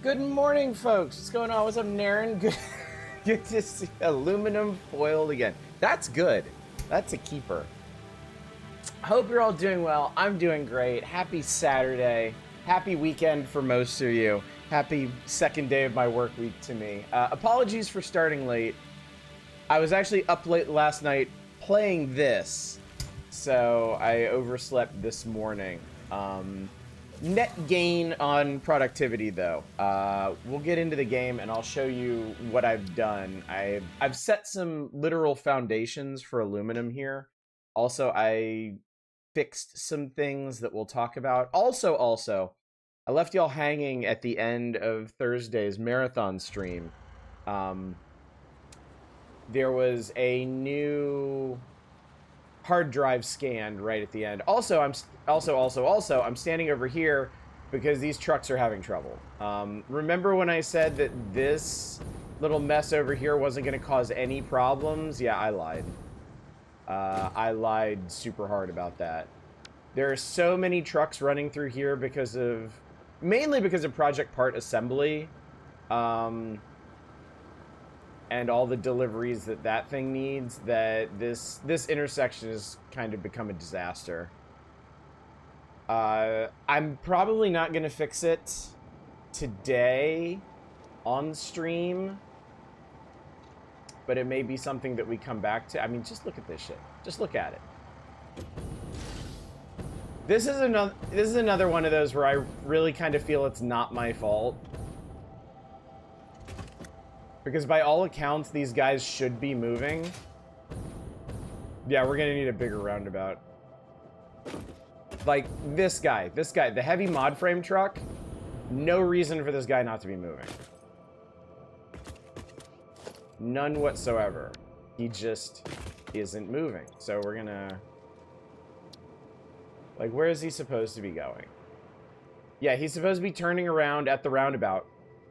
Good morning, folks. What's going on? What's up, Naren? Good to see aluminum foiled again. That's good. That's a keeper. Hope you're all doing well. I'm doing great. Happy Saturday. Happy weekend for most of you. Happy second day of my work week to me. Apologies for starting late. I was actually up late last night playing this, so I overslept this morning. Net gain on productivity, though. We'll get into the game and I'll show you what I've done. I've set some literal foundations for aluminum here. Also, I fixed some things that we'll talk about. Also, I left y'all hanging at the end of Thursday's marathon stream. There was a new hard drive scanned right at the end. Also, I'm standing over here because these trucks are having trouble. Remember when I said that this little mess over here wasn't going to cause any problems? Yeah, I lied. I lied super hard about that. There are so many trucks running through here mainly because of project part assembly. And all the deliveries that thing needs, that this intersection has kind of become a disaster. I'm probably not going to fix it today on stream, but it may be something that we come back to. I mean, just look at this shit. Just look at it. This is another one of those where I really kind of feel it's not my fault. Because by all accounts, these guys should be moving. Yeah, we're gonna need a bigger roundabout. Like, this guy, the heavy mod frame truck, no reason for this guy not to be moving. None whatsoever. He just isn't moving. So we're gonna... Like, where is he supposed to be going? Yeah, he's supposed to be turning around at the roundabout.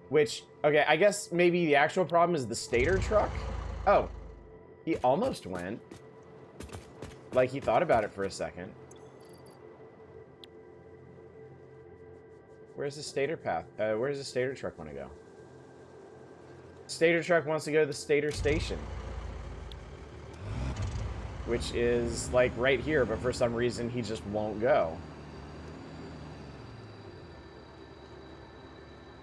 Which, okay, I guess maybe the actual problem is the stator truck? Oh, he almost went. Like, he thought about it for a second. Where's the stator path? Where's the stator truck want to go? Stator truck wants to go to the stator station. Which is, like, right here, but for some reason, he just won't go.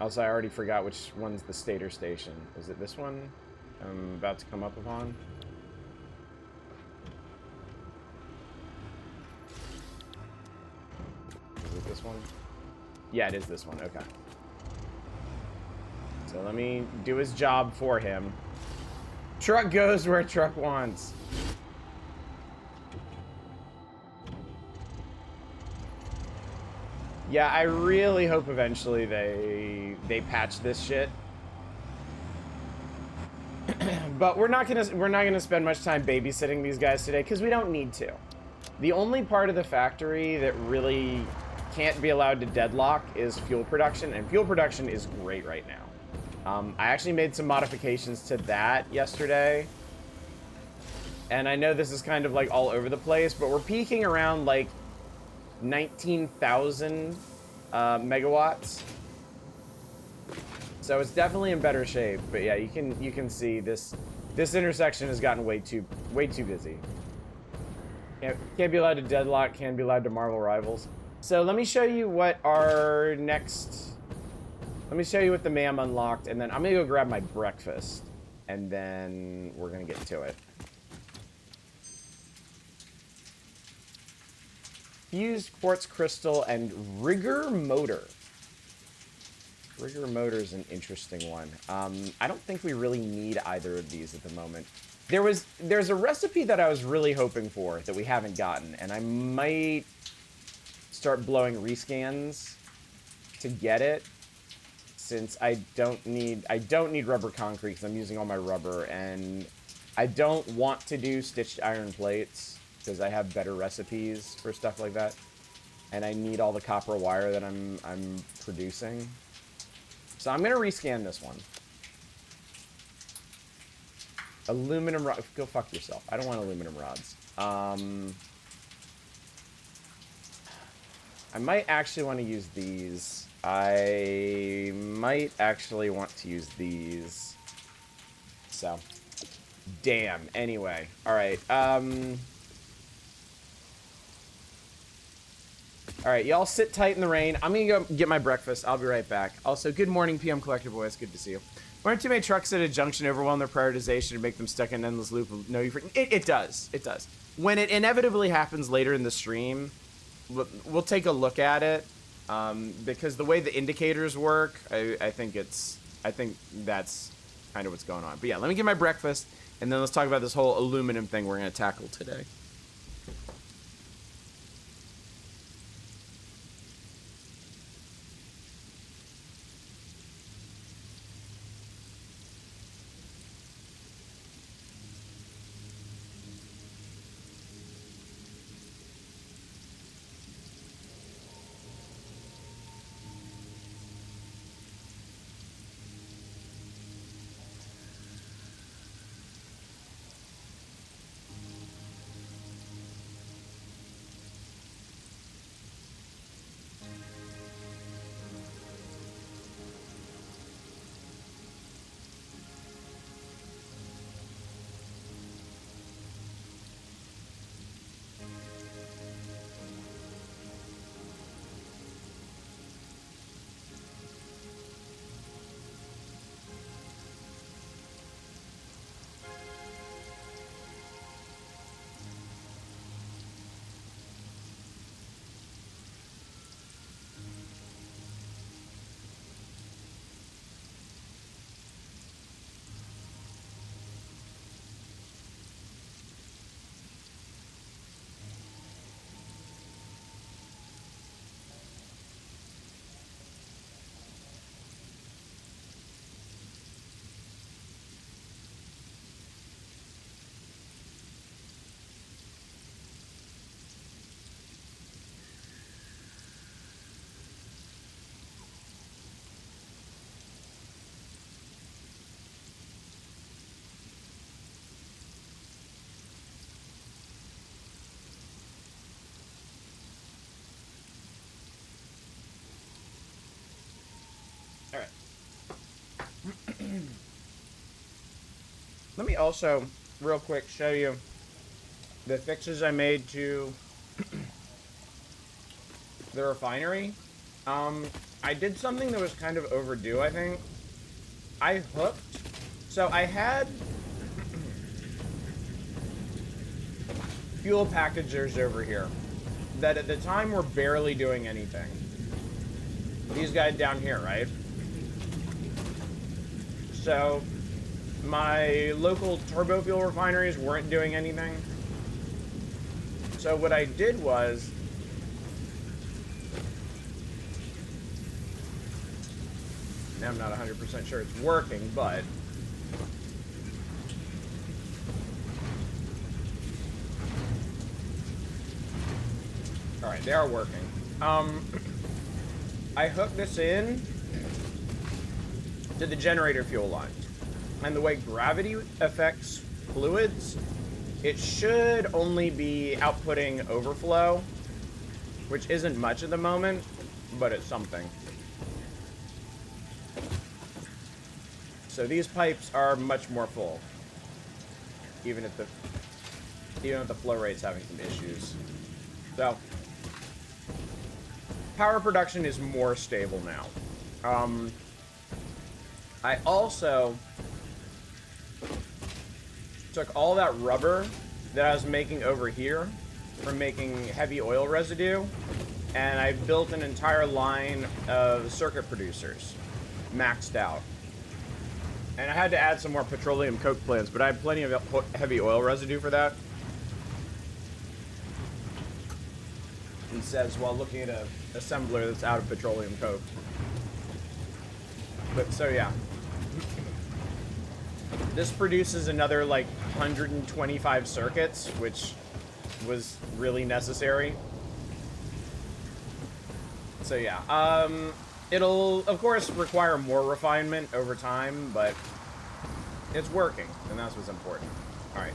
Also, I already forgot which one's the stator station. Is it this one I'm about to come up upon? Is it this one? Yeah, it is this one. Okay. So let me do his job for him. Truck goes where truck wants. Yeah, I really hope eventually they patch this shit. But we're not gonna spend much time babysitting these guys today because we don't need to. The only part of the factory that really can't be allowed to deadlock is fuel production, and fuel production is great right now. I actually made some modifications to that yesterday. And I know this is kind of like all over the place, but we're peaking around like 19,000 megawatts. So it's definitely in better shape. But yeah, you can see this intersection has gotten way too busy. Can't be allowed to deadlock, can't be allowed to Marvel Rivals. So let me show you what our next... Let me show you what the MAM unlocked, and then I'm gonna go grab my breakfast, and then we're gonna get to it. Fused quartz crystal and rigger motor. Rigger motor is an interesting one. I don't think we really need either of these at the moment. There's a recipe that I was really hoping for that we haven't gotten, and I might start blowing rescans to get it, since I don't need rubber concrete because I'm using all my rubber, and I don't want to do stitched iron plates because I have better recipes for stuff like that, and I need all the copper wire that I'm producing. So I'm gonna rescan this one. Aluminum rod. Go fuck yourself. I don't want aluminum rods. I might actually want to use these. I might actually want to use these. So, damn. Anyway, all right. All right, y'all sit tight in the rain. I'm gonna go get my breakfast. I'll be right back. Also, good morning, PM Collector Boys. Good to see you. Why aren't too many trucks at a junction overwhelm their prioritization and make them stuck in an endless loop of no you? It does. It does. When it inevitably happens later in the stream, we'll take a look at it. Because the way the indicators work, I think that's kind of what's going on. But yeah, let me get my breakfast, and then let's talk about this whole aluminum thing we're going to tackle today. All right. Let me also, real quick, show you the fixes I made to the refinery. I did something that was kind of overdue, I think. I hooked. So I had fuel packagers over here that at the time were barely doing anything. These guys down here, right? So my local turbo fuel refineries weren't doing anything. So what I did was I'm not 100% sure it's working, but all right, they are working. I hooked this in to the generator fuel lines, and the way gravity affects fluids, it should only be outputting overflow, which isn't much at the moment, but it's something. So these pipes are much more full, even if the flow rate's having some issues. So power production is more stable now. I also took all that rubber that I was making over here from making heavy oil residue, and I built an entire line of circuit producers, maxed out. And I had to add some more petroleum coke plants, but I had plenty of heavy oil residue for that. He says while looking at a assembler that's out of petroleum coke. But so yeah. This produces another like 125 circuits, which was really necessary. So yeah, it'll of course require more refinement over time, but it's working, and that's what's important. All right.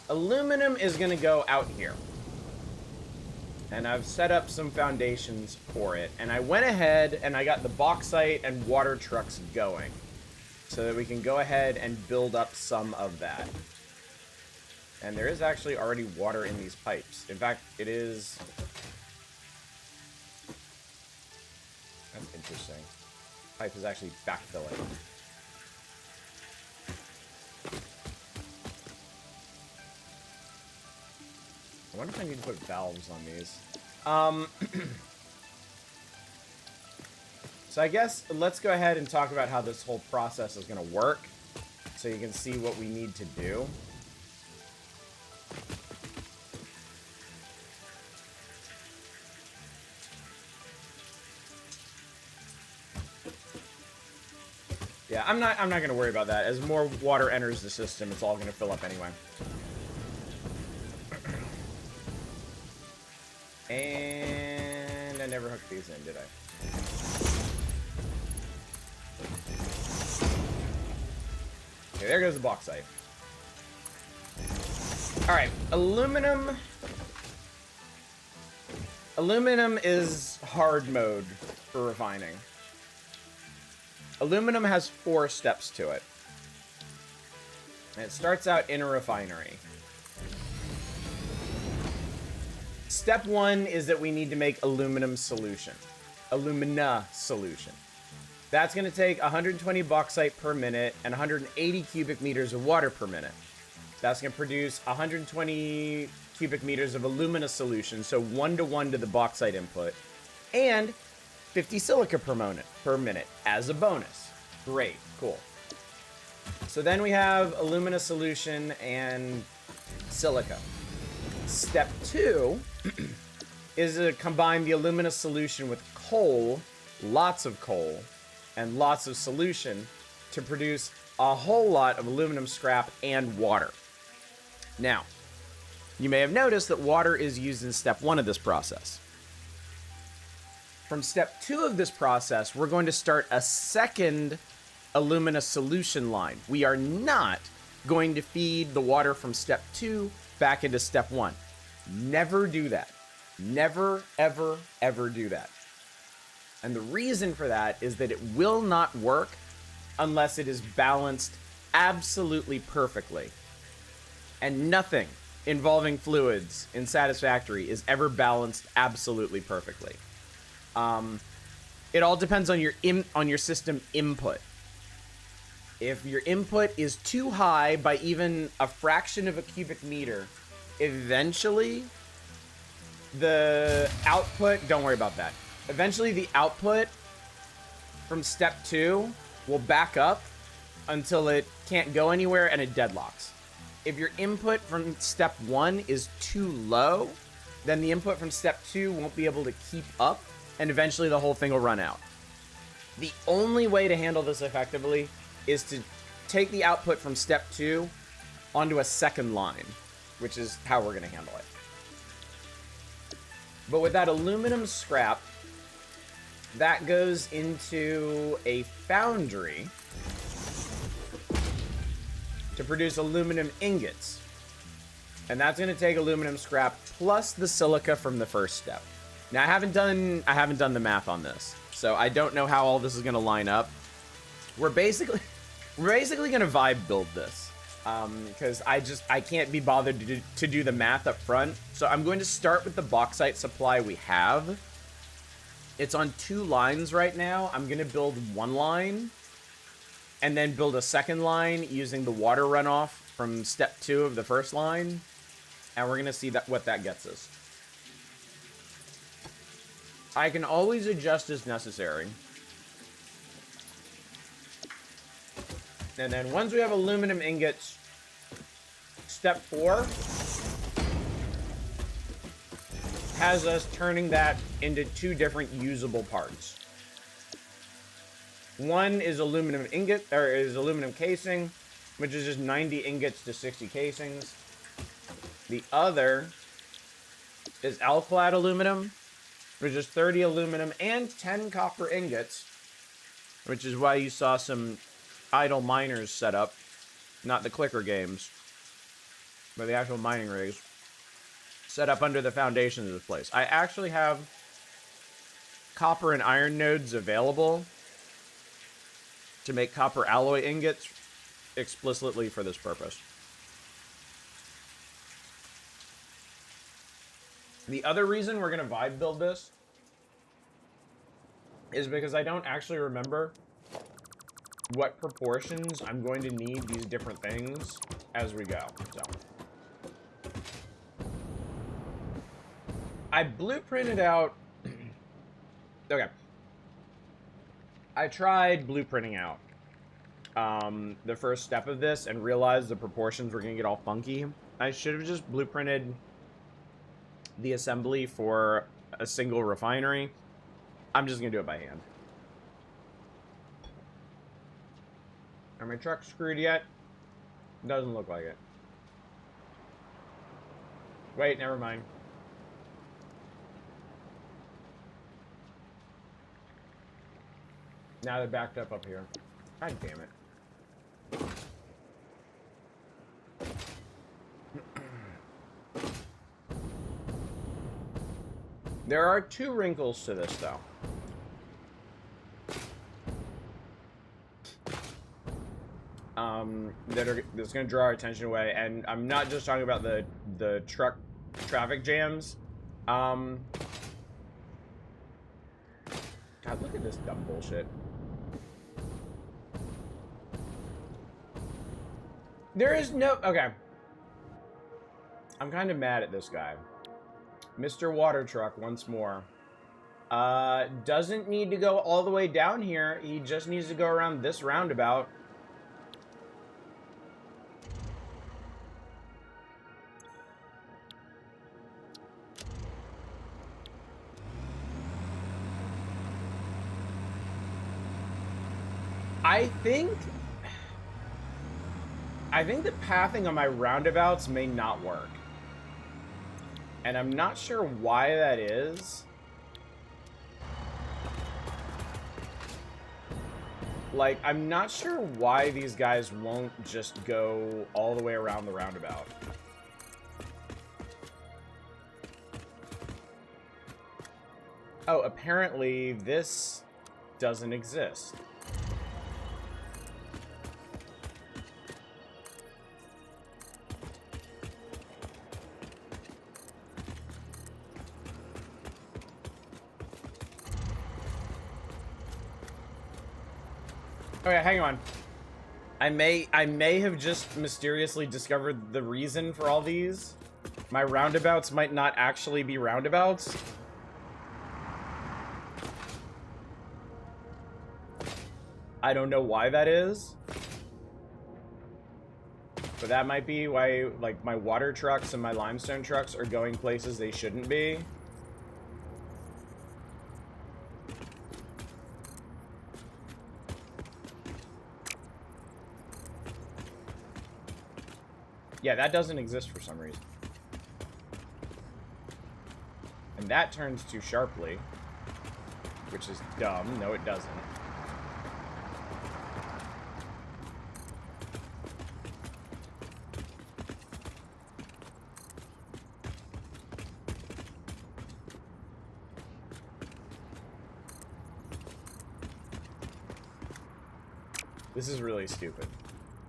Aluminum is gonna go out here. And I've set up some foundations for it. And I went ahead and I got the bauxite and water trucks going, so that we can go ahead and build up some of that. And there is actually already water in these pipes. In fact, it is... That's interesting. Pipe is actually backfilling. I wonder if I need to put valves on these. So I guess let's go ahead and talk about how this whole process is going to work, so you can see what we need to do. Yeah, I'm not going to worry about that. As more water enters the system, it's all going to fill up anyway. And I never hooked these in, did I? Okay, there goes the bauxite. Alright, aluminum. Aluminum is hard mode for refining. Aluminum has 4 steps to it. And it starts out in a refinery. Step 1 is that we need to make aluminum solution. Alumina solution. That's going to take 120 bauxite per minute and 180 cubic meters of water per minute. That's going to produce 120 cubic meters of alumina solution, so 1-to-1 to the bauxite input, and 50 silica per minute as a bonus. Great, cool. So then we have alumina solution and silica. Step 2 is to combine the alumina solution with coal, lots of coal, and lots of solution to produce a whole lot of aluminum scrap and water. Now, you may have noticed that water is used in step 1 of this process. From step 2 of this process, we're going to start a second alumina solution line. We are not going to feed the water from step 2 back into step 1. Never do that. Never, ever, ever do that. And the reason for that is that it will not work unless it is balanced absolutely perfectly. And nothing involving fluids in Satisfactory is ever balanced absolutely perfectly. It all depends on your system input. If your input is too high by even a fraction of a cubic meter, eventually the output, don't worry about that. Eventually the output from step 2 will back up until it can't go anywhere and it deadlocks. If your input from step 1 is too low, then the input from step 2 won't be able to keep up, and eventually the whole thing will run out. The only way to handle this effectively is to take the output from step 2 onto a second line, which is how we're going to handle it. But with that aluminum scrap, that goes into a foundry to produce aluminum ingots. And that's going to take aluminum scrap plus the silica from the first step. Now, I haven't done the math on this, so I don't know how all this is going to line up. We're basically going to vibe build this, because I can't be bothered to do the math up front. So I'm going to start with the bauxite supply we have. It's on 2 lines right now. I'm going to build 1 line and then build a second line using the water runoff from step 2 of the first line. And we're going to see what that gets us. I can always adjust as necessary. And then once we have aluminum ingots, step 4 has us turning that into 2 different usable parts. One is aluminum ingot, or is aluminum casing, which is just 90 ingots to 60 casings. The other is alclad aluminum, which is 30 aluminum and 10 copper ingots, which is why you saw some idle miners set up, not the clicker games, but the actual mining rigs. set up under the foundation of this place. I actually have copper and iron nodes available to make copper alloy ingots explicitly for this purpose. The other reason we're going to vibe build this is because I don't actually remember what proportions I'm going to need these different things as we go. So I blueprinted out. Okay. I tried blueprinting out the first step of this and realized the proportions were going to get all funky. I should have just blueprinted the assembly for a single refinery. I'm just going to do it by hand. Are my trucks screwed yet? Doesn't look like it. Wait, never mind. Now they're backed up here. God damn it. There are two wrinkles to this, though. That's going to draw our attention away, and I'm not just talking about the truck traffic jams. God, look at this dumb bullshit. There is no... Okay. I'm kind of mad at this guy. Mr. Water Truck, once more. Doesn't need to go all the way down here. He just needs to go around this roundabout. I think the pathing on my roundabouts may not work. And I'm not sure why that is. Like, I'm not sure why these guys won't just go all the way around the roundabout. Oh, apparently this doesn't exist. Okay, hang on. I may have just mysteriously discovered the reason for all these. My roundabouts might not actually be roundabouts. I don't know why that is. But that might be why, like, my water trucks and my limestone trucks are going places they shouldn't be. Yeah, that doesn't exist for some reason. And that turns too sharply, which is dumb. No, it doesn't. This is really stupid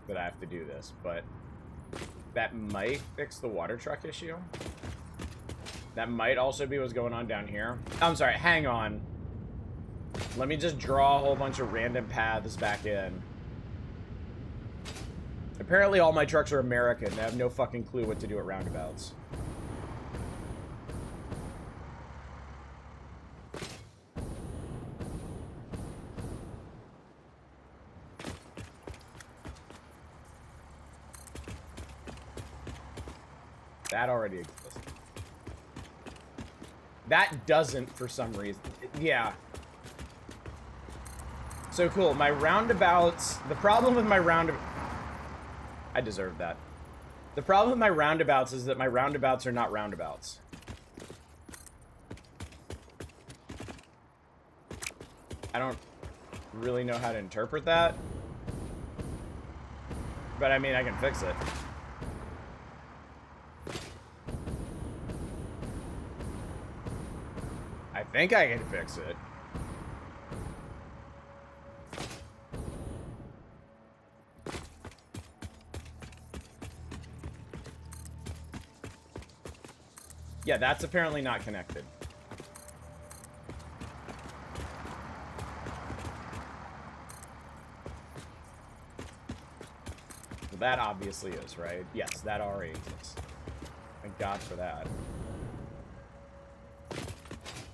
that I have to do this, but that might fix the water truck issue. That might also be what's going on down here. I'm sorry, hang on. Let me just draw a whole bunch of random paths back in. Apparently all my trucks are American. They have no fucking clue what to do at roundabouts. That already exists. That doesn't for some reason. Yeah. So cool. My roundabouts... The problem with my roundabout... I deserve that. The problem with my roundabouts is that my roundabouts are not roundabouts. I don't really know how to interpret that. But I mean, I can fix it. think I can fix it. Yeah, that's apparently not connected. Well, that obviously is, right? Yes, that already exists. Thank God for that.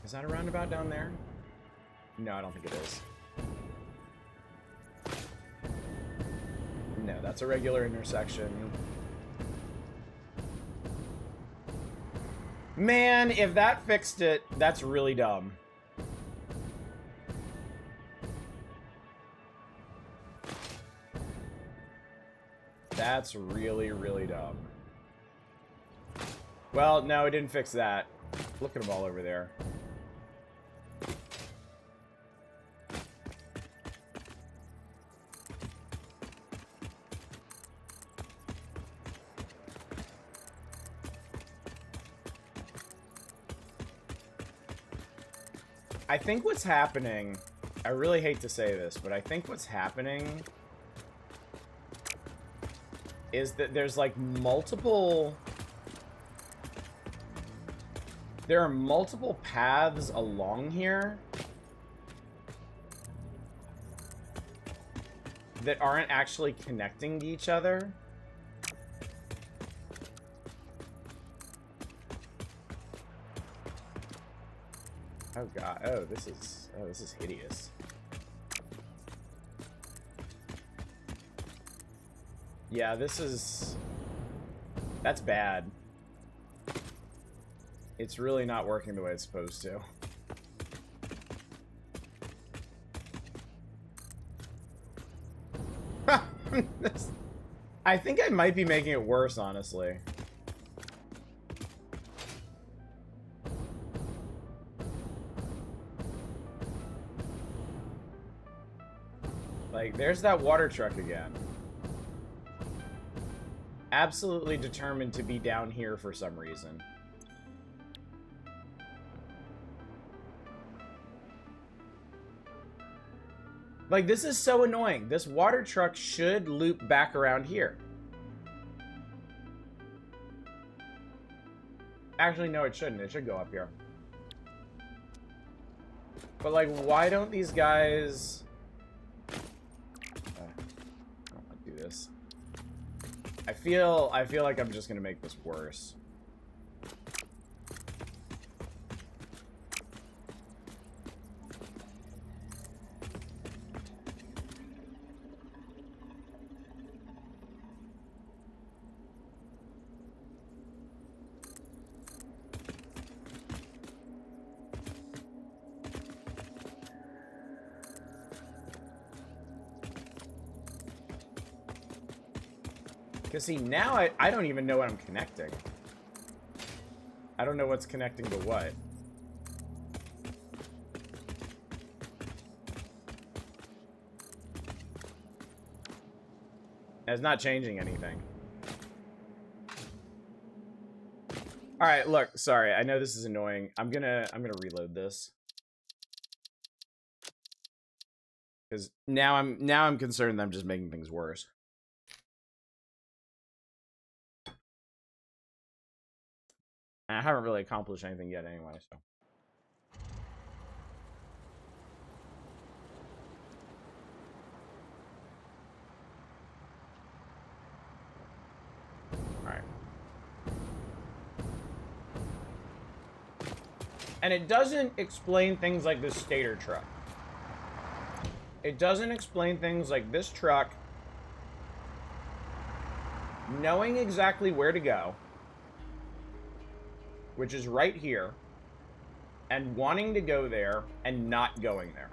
Is that a roundabout down there? No, I don't think it is. No, that's a regular intersection. Man, if that fixed it, that's really dumb. That's really, really dumb. Well, no, it didn't fix that. Look at them all over there. I think what's happening, I really hate to say this, but I think what's happening is that there's like there are multiple paths along here that aren't actually connecting to each other. Oh god, oh this is hideous. Yeah, that's bad. It's really not working the way it's supposed to. I think I might be making it worse, honestly. Like, there's that water truck again. Absolutely determined to be down here for some reason. Like, this is so annoying. This water truck should loop back around here. Actually, no, it shouldn't. It should go up here. But, like, why don't these guys... I don't want to do this. I feel like I'm just gonna make this worse. Because, see, now I don't even know what I'm connecting. I don't know what's connecting to what. It's not changing anything. Alright, look, sorry. I know this is annoying. I'm gonna reload this. Because now I'm concerned that I'm just making things worse. I haven't really accomplished anything yet anyway, so. Alright. And it doesn't explain things like this stator truck. It doesn't explain things like this truck knowing exactly where to go, which is right here, and wanting to go there and not going there.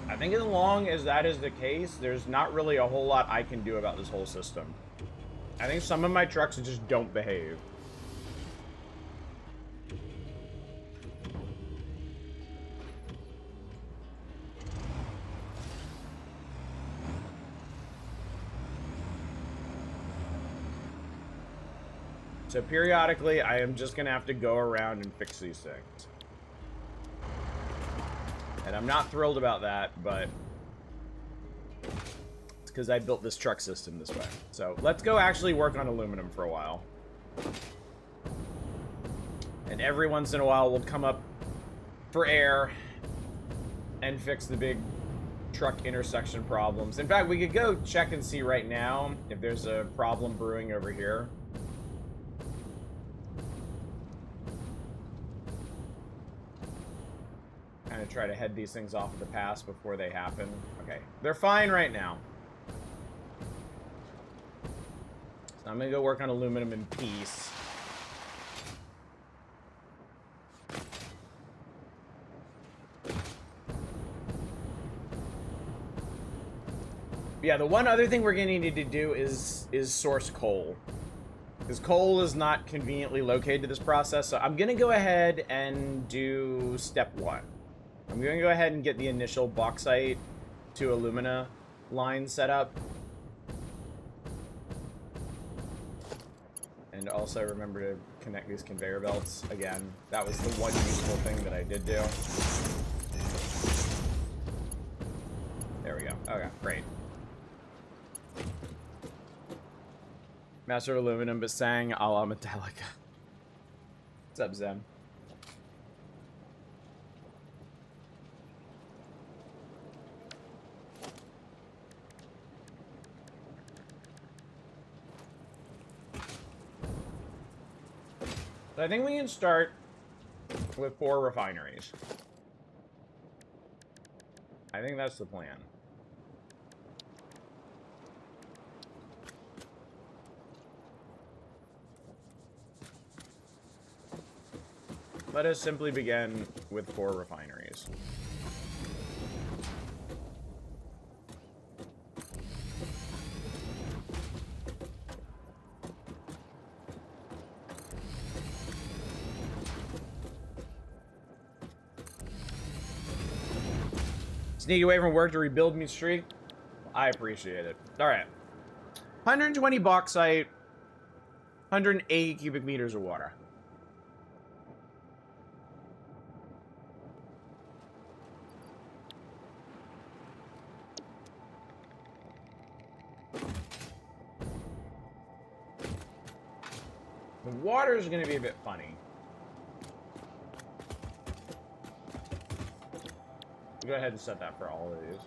I think as long as that is the case, there's not really a whole lot I can do about this whole system. I think some of my trucks just don't behave. So periodically, I am just gonna have to go around and fix these things. And I'm not thrilled about that, but it's because I built this truck system this way. So let's go actually work on aluminum for a while. And every once in a while, we'll come up for air and fix the big truck intersection problems. In fact, we could go check and see right now if there's a problem brewing over here. Kind of try to head these things off of the pass before they happen. Okay, they're fine right now. So I'm gonna go work on aluminum in peace. Yeah, the one other thing we're gonna need to do is source coal. Because coal is not conveniently located to this process, so I'm gonna go ahead and do step 1. I'm gonna go ahead and get the initial bauxite to alumina line set up. And also remember to connect these conveyor belts. Again, that was the one useful thing that I did do. There we go. Okay, great. Master of Aluminum, but sang a la Metallica. What's up, Zen? So I think we can start with 4 refineries. I think that's the plan. Let us simply begin with 4 refineries. Sneak away from work to rebuild me streak. I appreciate it. All right. 120 bauxite, 180 cubic meters of water. The water is going to be a bit funny. Go ahead and set that for all of these.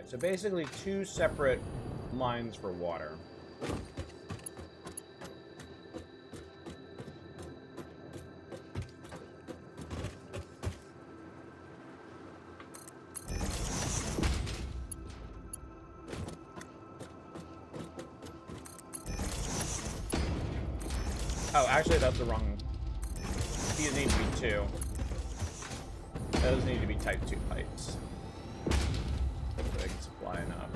So basically 2 separate lines for water. Oh, actually that's the wrong. These need to be 2. Those need to be type 2 pipes. Enough.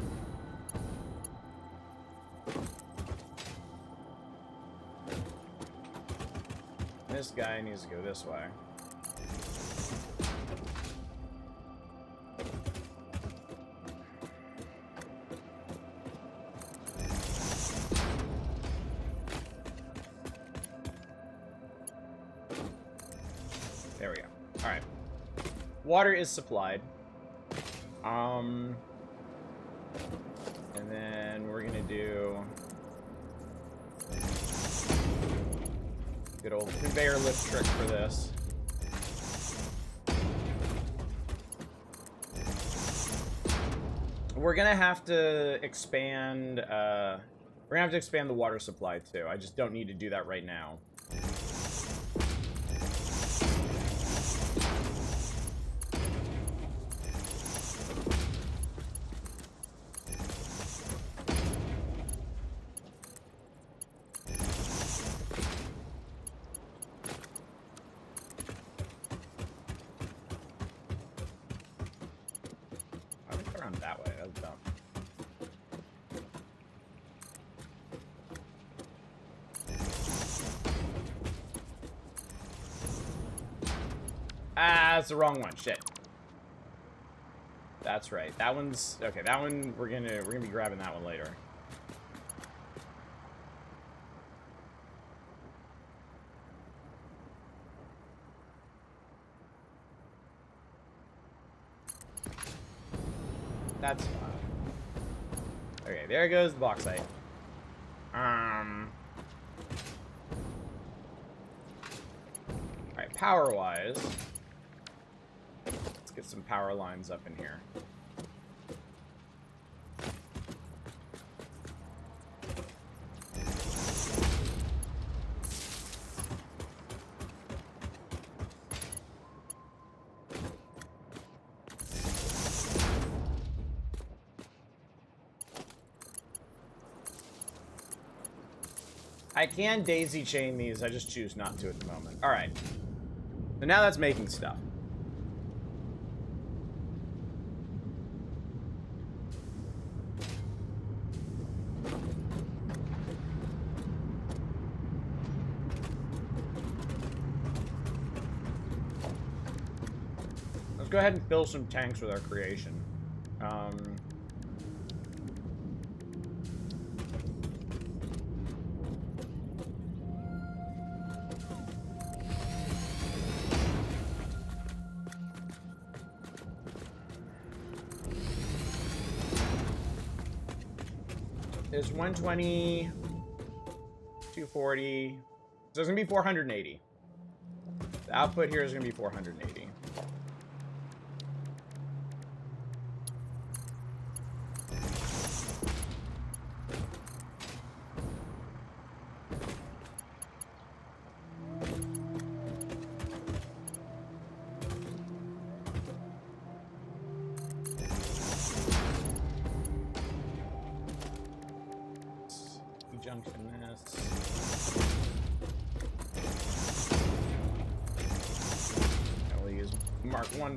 This guy needs to go this way. There we go. All right. Water is supplied. And then we're gonna do good old conveyor lift trick for this. We're gonna have to expand, we're gonna have to expand the water supply, too. I just don't need to do that right now. That way, that's dumb. Ah, that's the wrong one. Shit. That's right. That one's okay. That one we're gonna be grabbing that one later. That's fine. Okay, there goes the bauxite. Alright, power-wise, let's get some power lines up in here. I can daisy chain these, I just choose not to at the moment. Alright. So now that's making stuff. Let's go ahead and fill some tanks with our creation. There's 120, 240. So it's gonna be 480. The output here is gonna be 480.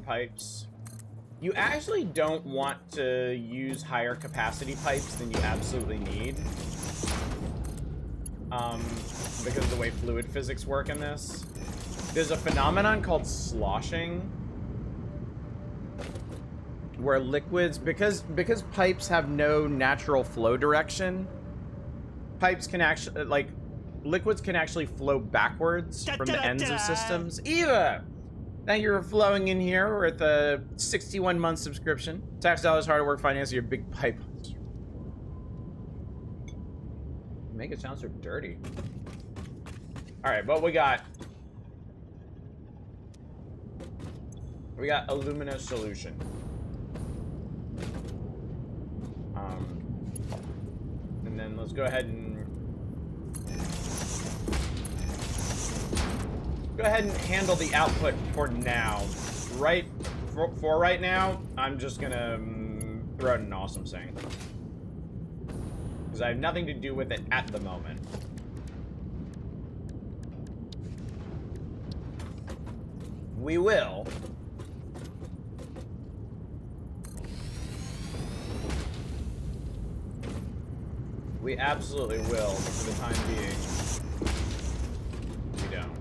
Pipes. You actually don't want to use higher capacity pipes than you absolutely need. Because of the way fluid physics work in this. There's a phenomenon called sloshing, where liquids, because pipes have no natural flow direction, pipes can actually, like, liquids can actually flow backwards from the ends of systems. Eva! Thank you for flowing in here with a 61-month subscription. Tax dollars, hard work, finance your big pipe. Make it sound so dirty. All right, what we got? We got alumina solution. And then let's go ahead and handle the output for now. Right for right now, I'm just gonna throw out an awesome saying, because I have nothing to do with it at the moment. We will. We absolutely will, but for the time being, we don't.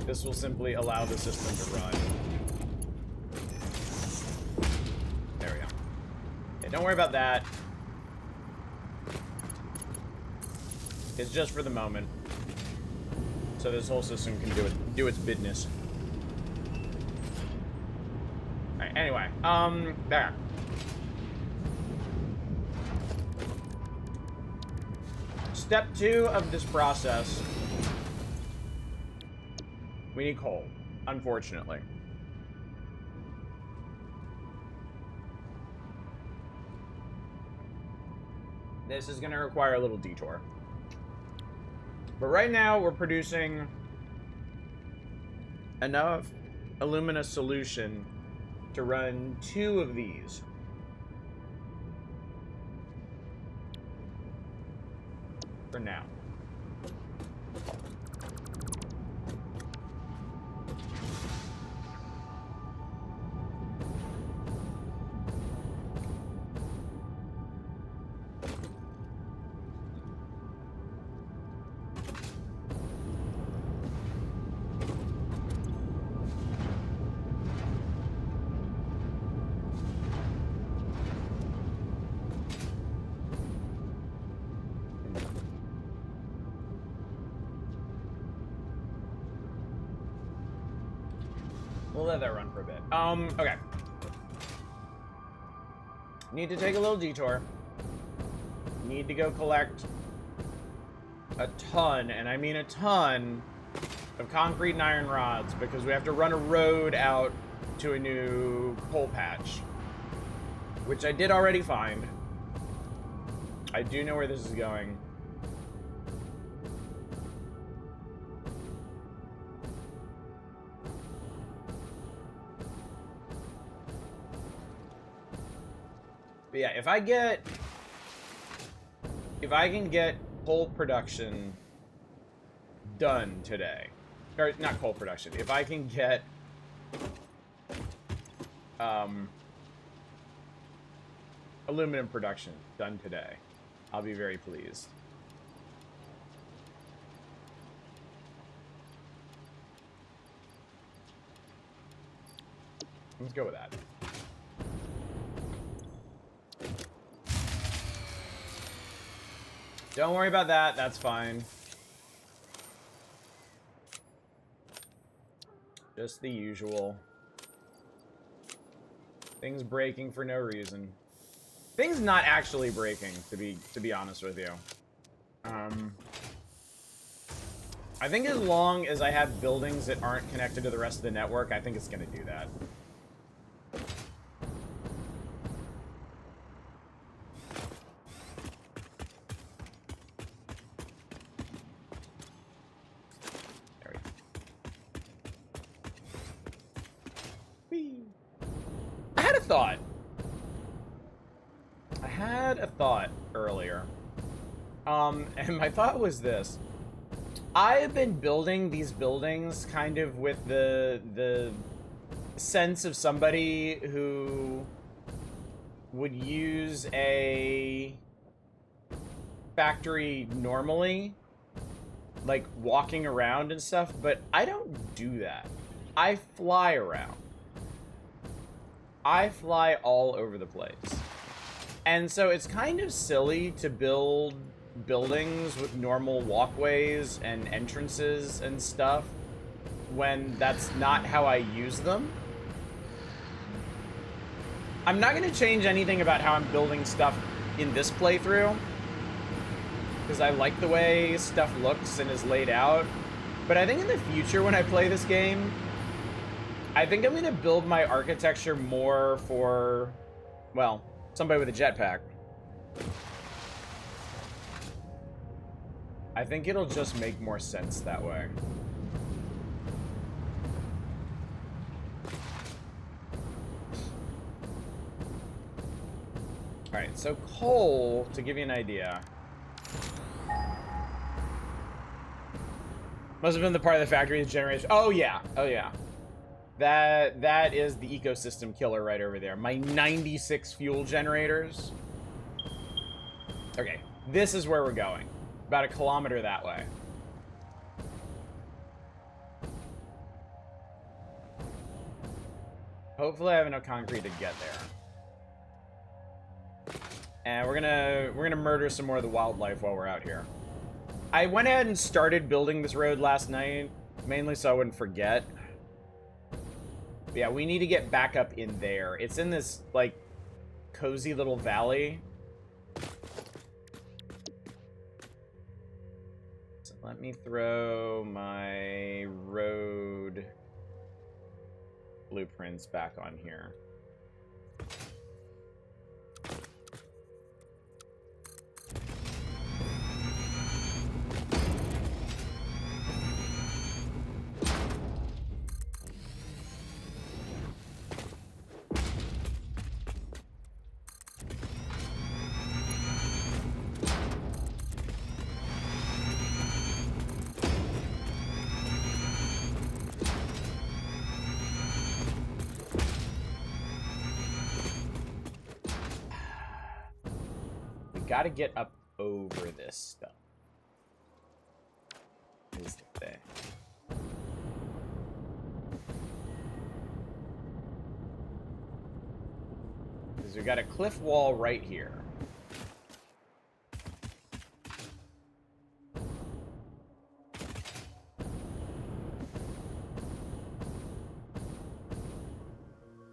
This will simply allow the system to run. There we go. Okay, don't worry about that. It's just for the moment. So this whole system can do its business. Alright, anyway. There. step 2 of this process. We need coal, unfortunately. This is going to require a little detour. But right now, we're producing enough alumina solution to run 2 of these. For now. We'll let that run for a bit. Okay. Need to take a little detour. Need to go collect a ton, and I mean a ton, of concrete and iron rods, because we have to run a road out to a new coal patch. Which I did already find. I do know where this is going. But yeah, if I can get coal production done today, or not coal production, if I can get aluminum production done today, I'll be very pleased. Let's go with that. Don't worry about that. That's fine. Just the usual. Things breaking for no reason. Things not actually breaking, to be honest with you. I think as long as I have buildings that aren't connected to the rest of the network, I think it's going to do that. Earlier. And my thought was this. I've been building these buildings kind of with the sense of somebody who would use a factory normally, like walking around and stuff, but I don't do that. I fly around. I fly all over the place. And so it's kind of silly to build buildings with normal walkways and entrances and stuff when that's not how I use them. I'm not going to change anything about how I'm building stuff in this playthrough, because I like the way stuff looks and is laid out. But I think in the future when I play this game, I think I'm going to build my architecture more for, well, somebody with a jetpack. I think it'll just make more sense that way. Alright, so coal, to give you an idea. Must have been the part of the factory that generates... Oh, yeah. Oh, yeah. That is the ecosystem killer right over there. My 96 fuel generators. Okay, this is where we're going. About a kilometer that way. Hopefully I have enough concrete to get there. And we're gonna murder some more of the wildlife while we're out here. I went ahead and started building this road last night, mainly so I wouldn't forget. But yeah, we need to get back up in there. It's in this, like, cozy little valley. Let me throw my road blueprints back on here. Got to get up over this stuff. Is the thing. Because we got a cliff wall right here.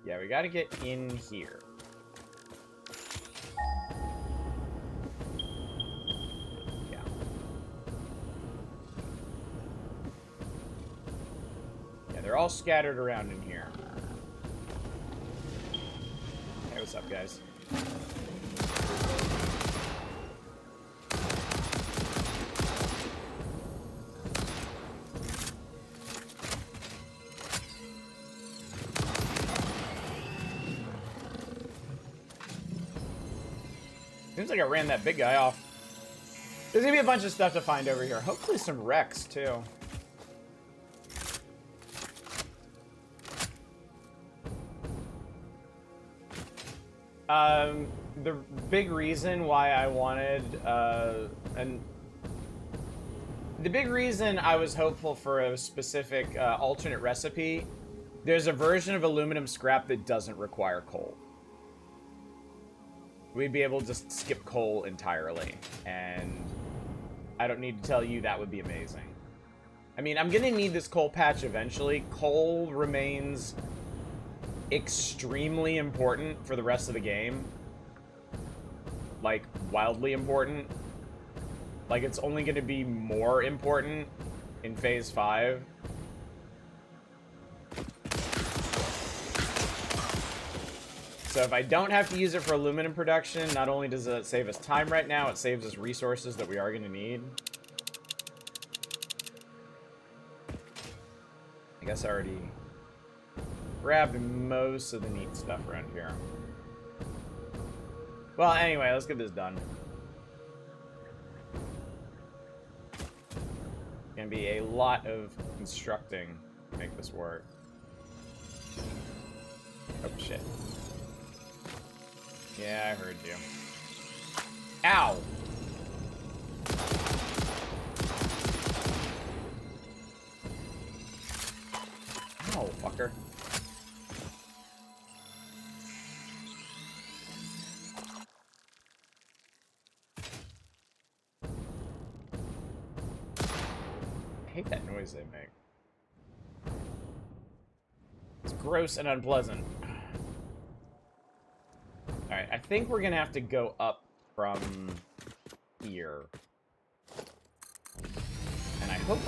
Yeah, we got to get in here. They're all scattered around in here. Hey, what's up, guys? Seems like I ran that big guy off. There's gonna be a bunch of stuff to find over here. Hopefully some wrecks, too. The big reason why I wanted, the big reason I was hopeful for a specific alternate recipe, there's a version of aluminum scrap that doesn't require coal. We'd be able to just skip coal entirely, and I don't need to tell you that would be amazing. I mean, I'm gonna need this coal patch eventually. Coal remains extremely important for the rest of the game. Like, wildly important. Like, it's only going to be more important in Phase 5. So if I don't have to use it for aluminum production, not only does it save us time right now, it saves us resources that we are going to need. I guess I already grabbed most of the neat stuff around here. Well, anyway, let's get this done. Gonna be a lot of constructing to make this work. Oh, shit. Yeah, I heard you. Ow! Ow, fucker. I hate that noise they make. It's gross and unpleasant. Alright, I think we're gonna have to go up from here. And I hope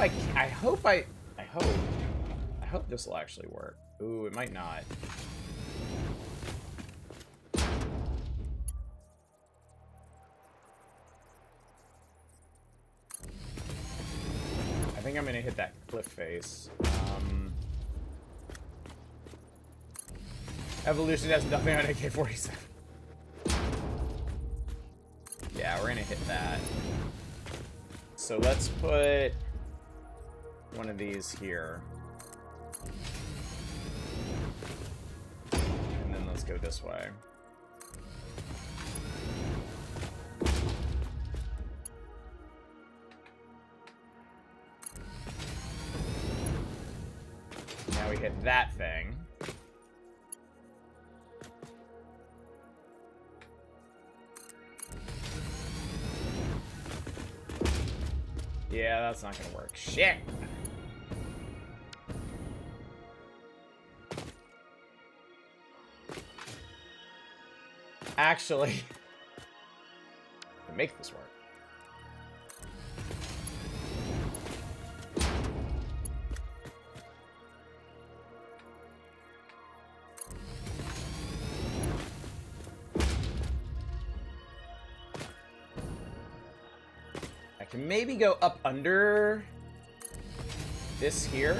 this will actually work. Ooh, it might not. I think I'm gonna hit that cliff face. Evolution has nothing on AK-47. Yeah, we're gonna hit that. So let's put one of these here. And then let's go this way. Now we hit that thing. Yeah, that's not gonna work. Shit! Actually, to make this work. Can maybe go up under this here.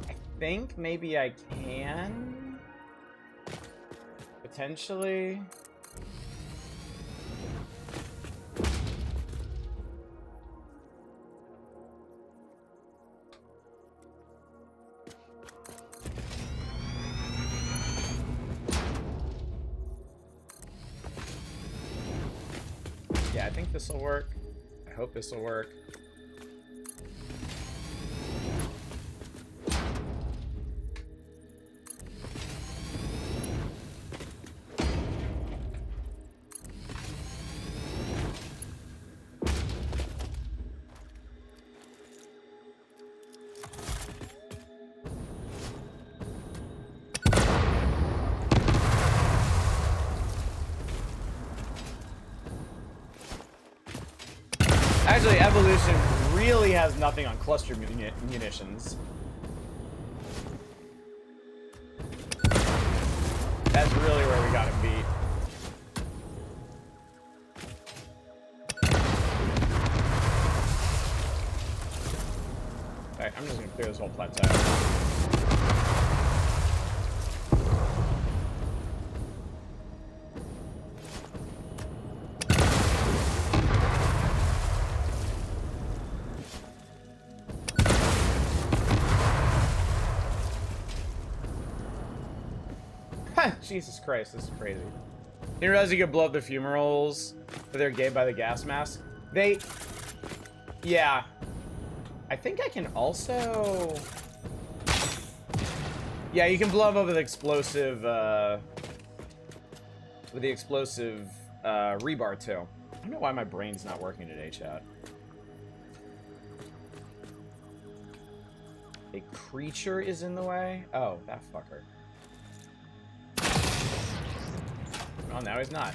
I think maybe I can. Potentially. Yeah, I think this will work. I hope this will work. Actually, Evolution really has nothing on cluster munitions. That's really where we got him beat. Alright, I'm just gonna clear this whole plateau. Jesus Christ, this is crazy. You realize you could blow up the fumaroles for their gate by the gas mask? Yeah. I think I can also... Yeah, you can blow them up with explosive, rebar, too. I don't know why my brain's not working today, chat. A creature is in the way? Oh, that fucker. Oh, now he's not.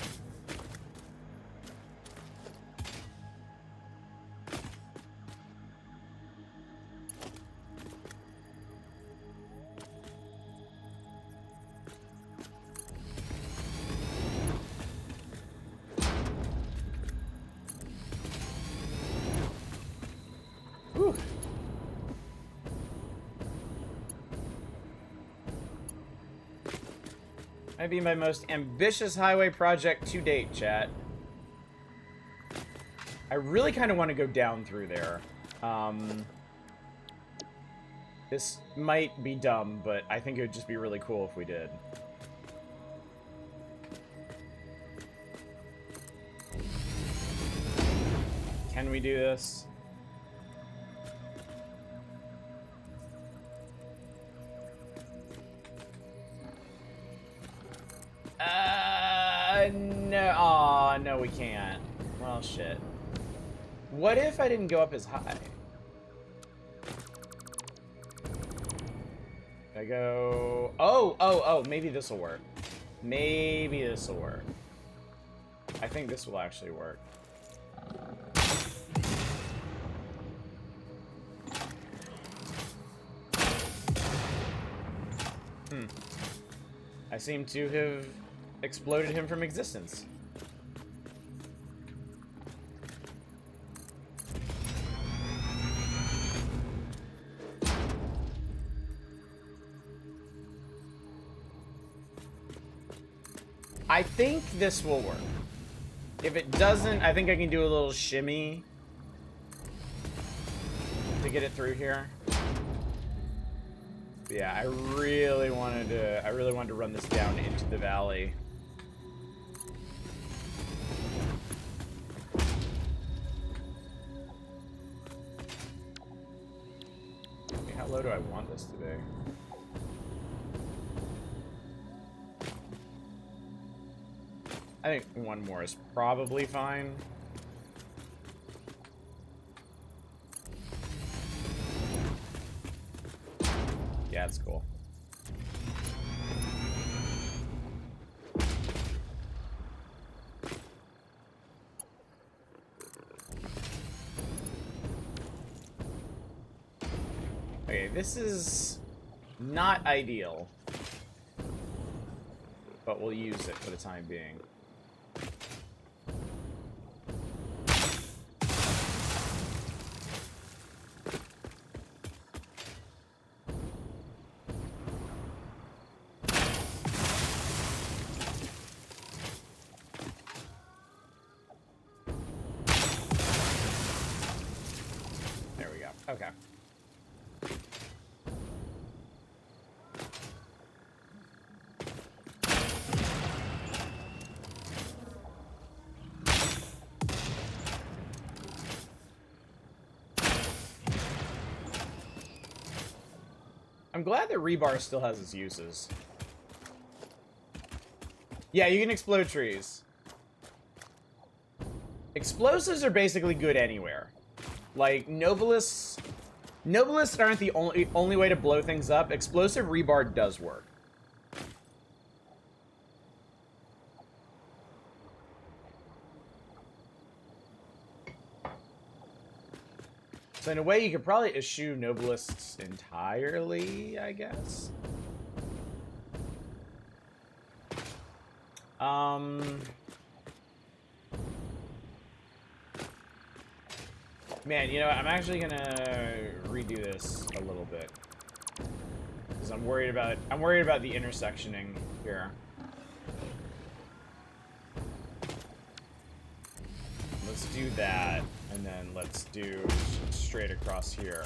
Whew. Might be my most ambitious highway project to date, chat. I really kind of want to go down through there. This might be dumb, but I think it would just be really cool if we did. Can we do this? No. Aw, no, we can't. Well, shit. What if I didn't go up as high? I go... Oh, maybe this will work. Maybe this will work. I think this will actually work. I seem to have exploded him from existence. I think this will work. If it doesn't, I think I can do a little shimmy to get it through here. But yeah, I really wanted to run this down into the valley. Okay, how low do I want this to be? I think one more is probably fine. Yeah, it's cool. Okay, this is not ideal, but we'll use it for the time being. There we go. Okay. I'm glad that rebar still has its uses. Yeah, you can explode trees. Explosives are basically good anywhere. Like, Nobilists aren't the only way to blow things up. Explosive rebar does work. So in a way, you could probably eschew Nobilists entirely, I guess. Man, you know what? I'm actually gonna redo this a little bit. Because I'm worried about the intersectioning here. Let's do that, and then let's do straight across here.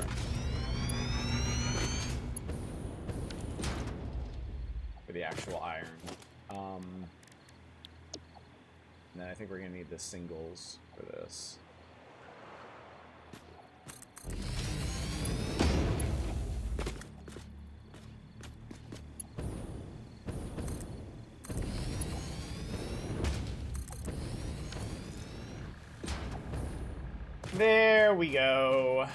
For the actual iron. And then I think we're gonna need the singles for this. There we go.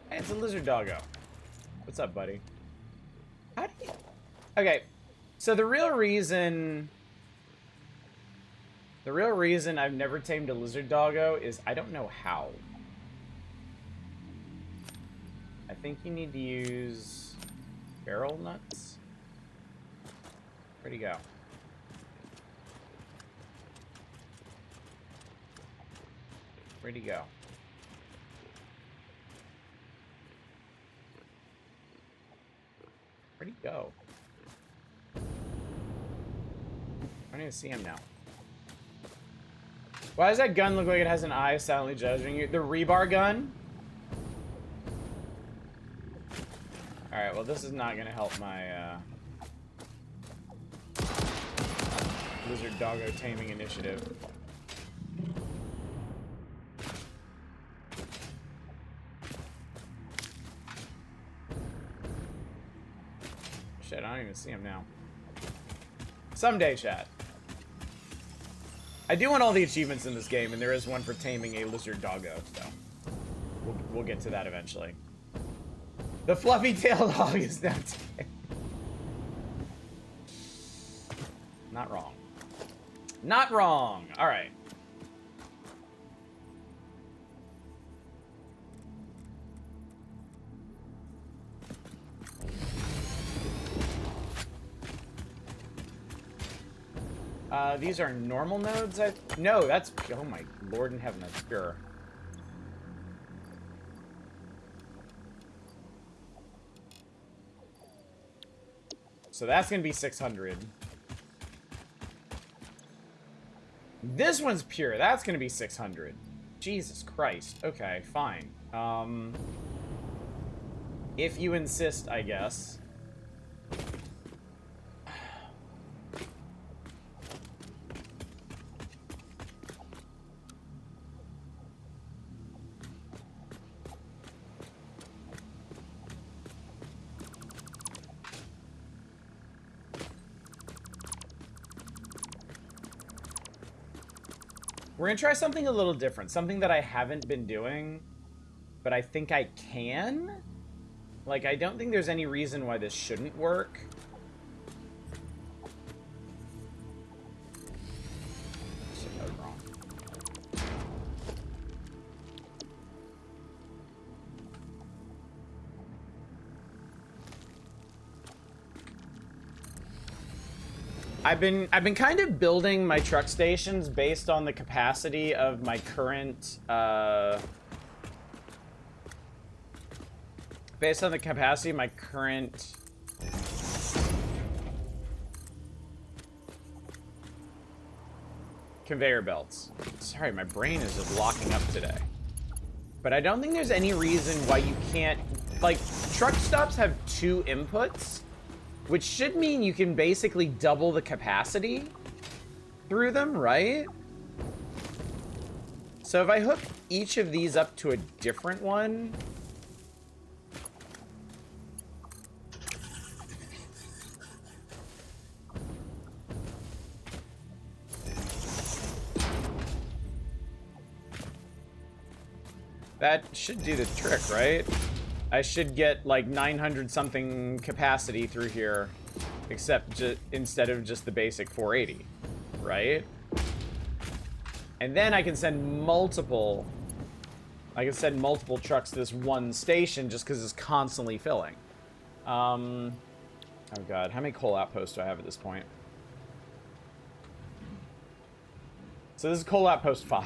Hey, it's a lizard doggo. What's up, buddy? How do you... Okay, so the real reason I've never tamed a lizard doggo is I don't know how. I think you need to use barrel nuts. Where'd he go? Where'd he go? Where'd he go? I don't even see him now. Why does that gun look like it has an eye silently judging you? The rebar gun? Alright, well this is not gonna help my lizard doggo taming initiative. Shit, I don't even see him now. Someday, chat. I do want all the achievements in this game, and there is one for taming a lizard doggo, so we'll get to that eventually. The fluffy tail dog is now tamed. Not wrong. Not wrong. All right. These are normal nodes? No, that's... Oh my lord in heaven, that's pure. So that's gonna be 600. This one's pure. That's gonna be 600. Jesus Christ. Okay, fine. If you insist, I guess. We're gonna try something a little different. Something that I haven't been doing, but I think I can. Like, I don't think there's any reason why this shouldn't work. I've been kind of building my truck stations based on the capacity of my current conveyor belts. Sorry, my brain is just locking up today. But I don't think there's any reason why you can't... Like, truck stops have 2 inputs, which should mean you can basically double the capacity through them, right? So if I hook each of these up to a different one... That should do the trick, right? I should get like 900 something capacity through here, except instead of just the basic 480, right? And then I can send multiple trucks to this one station just because it's constantly filling. Oh god, how many coal outposts do I have at this point? So this is coal outpost 5.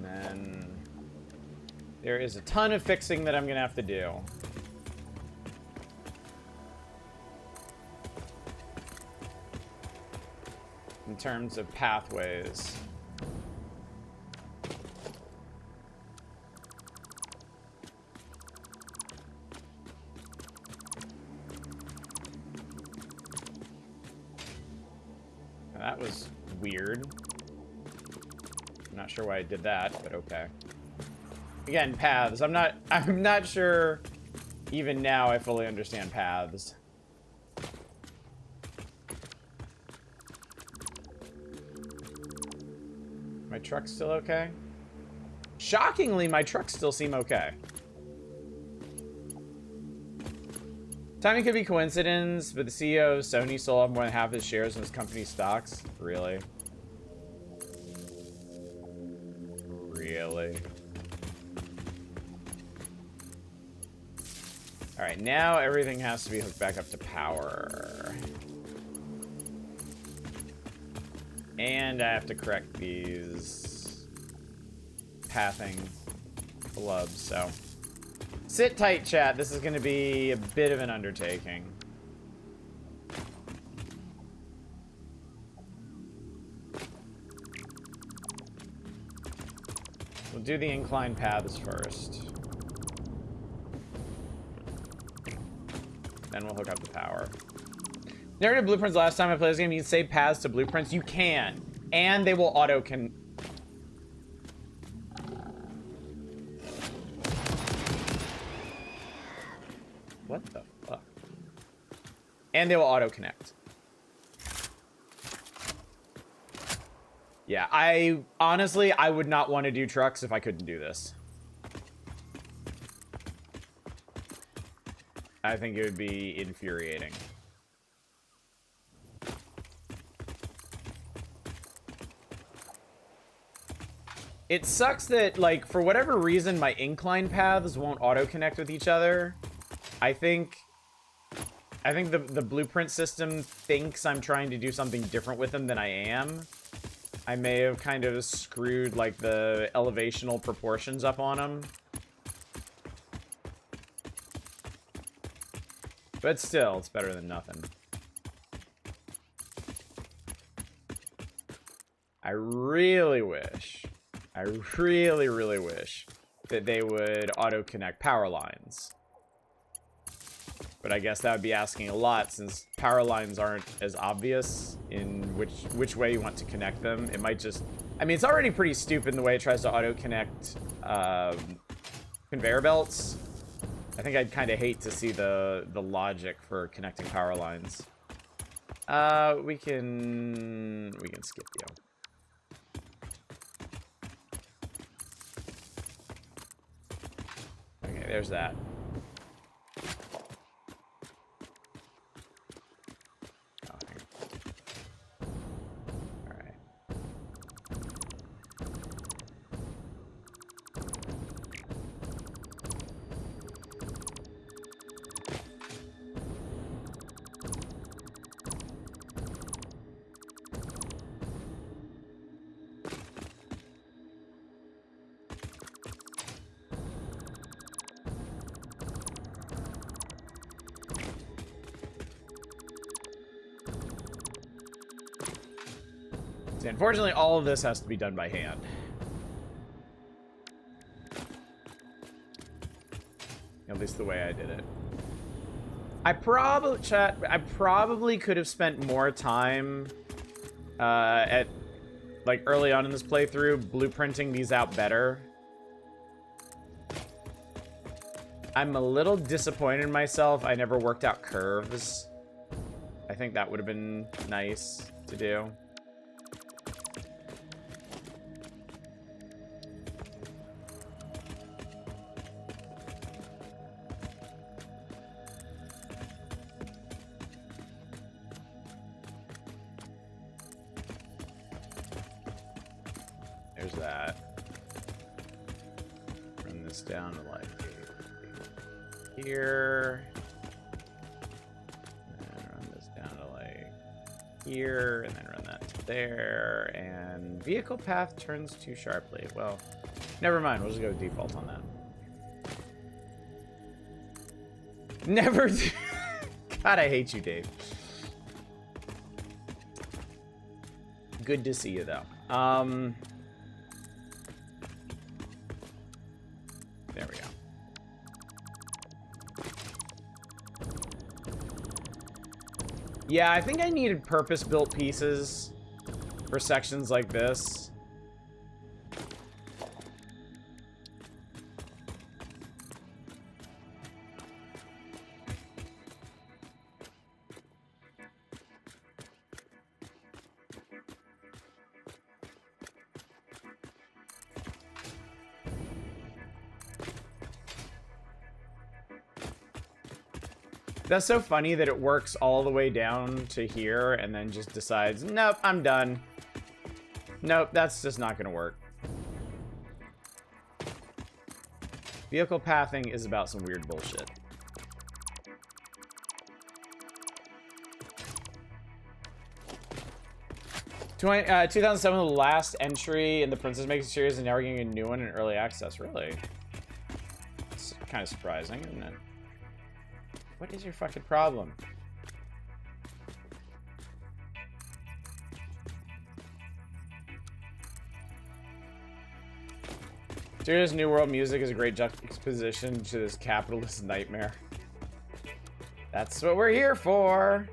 And there is a ton of fixing that I'm gonna have to do. In terms of pathways. Now, that was weird. Not sure why I did that, but okay. Again, paths. I'm not sure even now I fully understand paths. My truck's still okay? Shockingly, my trucks still seem okay. Timing could be coincidence, but the CEO of Sony sold off more than half his shares in his company's stocks. Really? Really? Alright, now everything has to be hooked back up to power. And I have to correct these pathing flubs, so. Sit tight, chat. This is going to be a bit of an undertaking. We'll do the inclined paths first. Then we'll hook up the power. Narrative blueprints last time I played this game, you can save paths to blueprints. You can. And they will What the fuck? And they will auto-connect. Yeah, honestly, I would not want to do trucks if I couldn't do this. I think it would be infuriating. It sucks that, like, for whatever reason, my incline paths won't auto-connect with each other. I think the blueprint system thinks I'm trying to do something different with them than I am. I may have kind of screwed, like, the elevational proportions up on them. But still, it's better than nothing. I really wish, really wish that they would auto-connect power lines. But I guess that would be asking a lot, since power lines aren't as obvious in which way you want to connect them. It might just... I mean, it's already pretty stupid in the way it tries to auto-connect conveyor belts. I think I'd kind of hate to see the logic for connecting power lines. We can skip you. Okay, there's that. So unfortunately, all of this has to be done by hand. At least the way I did it. I probably could have spent more time at like early on in this playthrough blueprinting these out better. I'm a little disappointed in myself. I never worked out curves. I think that would have been nice to do. There's that. Run this down to like here. And run this down to like here, and then run that to there. And vehicle path turns too sharply. Well, never mind. We'll just go default on that. Never. God, I hate you, Dave. Good to see you, though. There we go. Yeah, I think I needed purpose-built pieces for sections like this. That's so funny that it works all the way down to here and then just decides, nope, I'm done. Nope, that's just not gonna work. Vehicle pathing is about some weird bullshit. Uh, 2007, the last entry in the Princess Maker series, and now we're getting a new one in early access. Really? It's kind of surprising, isn't it? What is your fucking problem? Serious New World music is a great juxtaposition to this capitalist nightmare. That's what we're here for.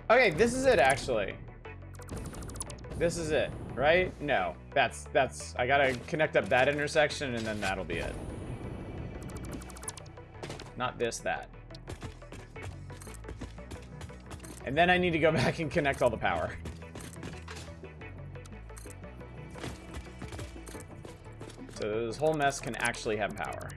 Okay, this is it, actually. This is it, right? No, that's, I gotta connect up that intersection and then that'll be it. Not this, that. And then I need to go back and connect all the power. So this whole mess can actually have power.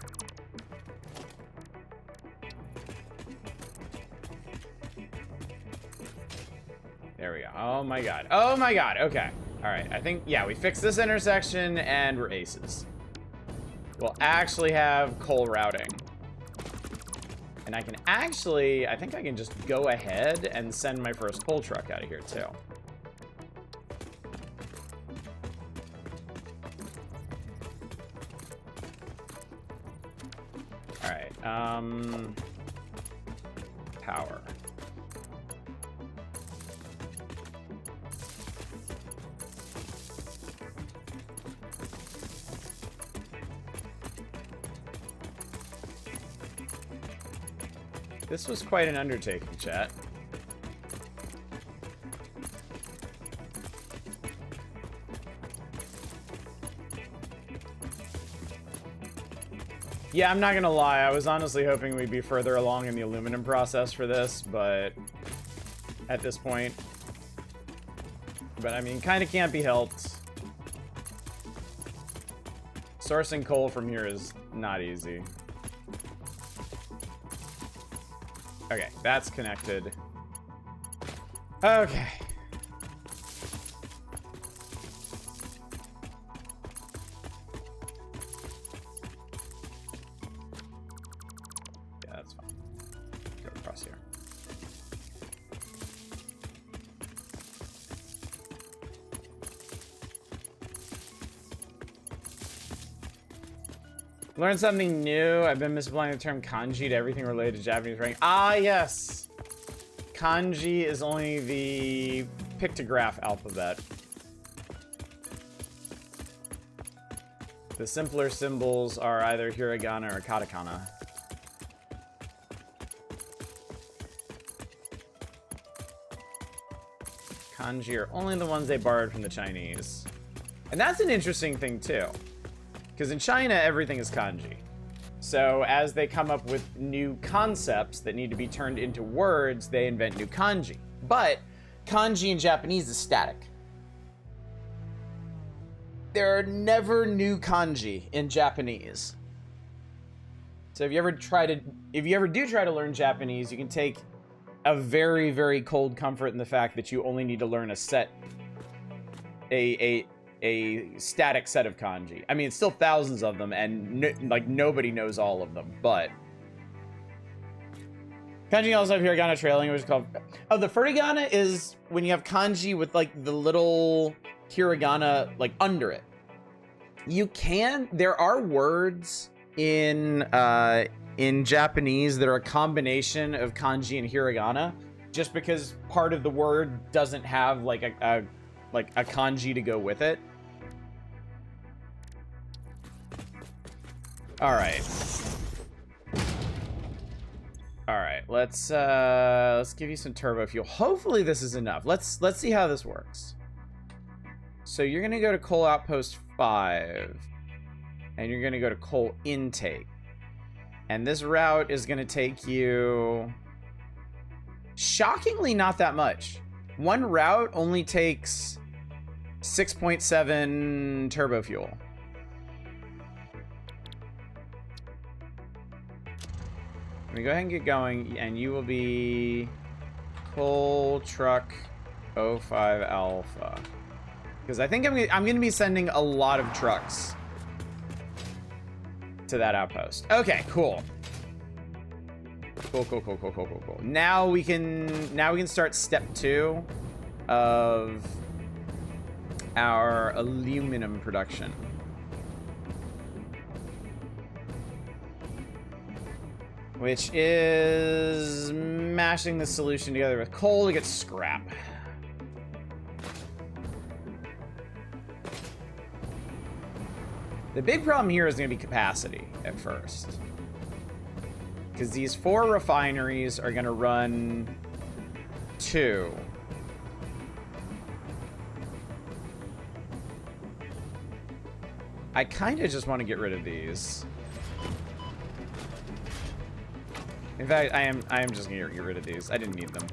There we go. Oh my god. Oh my god. Okay. Alright. I think, yeah, we fixed this intersection and we're aces. We'll actually have coal routing. And I can actually, I think I can just go ahead and send my first coal truck out of here too. Alright. Power. This was quite an undertaking, chat. Yeah, I'm not gonna lie. I was honestly hoping we'd be further along in the aluminum process for this, but at this point. But I mean, kind of can't be helped. Sourcing coal from here is not easy. Okay, that's connected. Okay. Yeah, that's fine. Go across here. Learn something new. I've been misapplying the term kanji to everything related to Japanese writing. Ah, yes. Kanji is only the pictograph alphabet. The simpler symbols are either hiragana or katakana. Kanji are only the ones they borrowed from the Chinese. And that's an interesting thing, too. Because in China, everything is kanji. So as they come up with new concepts that need to be turned into words, they invent new kanji. But kanji in Japanese is static. There are never new kanji in Japanese. So if you ever do try to learn Japanese, you can take a very, very cold comfort in the fact that you only need to learn a static set of kanji. I mean, it's still thousands of them, and like nobody knows all of them, but kanji also have hiragana trailing, which is called... Oh, the furigana is when you have kanji with like the little hiragana like under it. There are words in Japanese that are a combination of kanji and hiragana, just because part of the word doesn't have like a kanji to go with it. All right. All right, let's give you some turbo fuel. Hopefully this is enough. Let's see how this works. So you're gonna go to coal outpost 5, and you're gonna go to coal intake. And this route is gonna take you, shockingly, not that much. One route only takes 6.7 turbo fuel. Let me go ahead and get going, and you will be coal truck 05 Alpha. Because I think I'm gonna be sending a lot of trucks to that outpost. Okay, cool. Cool. Now we can start step 2 of our aluminum production. Which is mashing the solution together with coal to get scrap. The big problem here is going to be capacity at first. Because these 4 refineries are going to run 2. I kind of just want to get rid of these. In fact, I am just going to get rid of these. I didn't need them.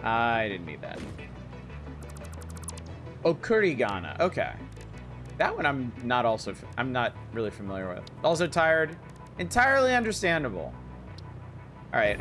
I didn't need that. Okurigana. Okay. That one I'm not really familiar with. Also tired. Entirely understandable. All right.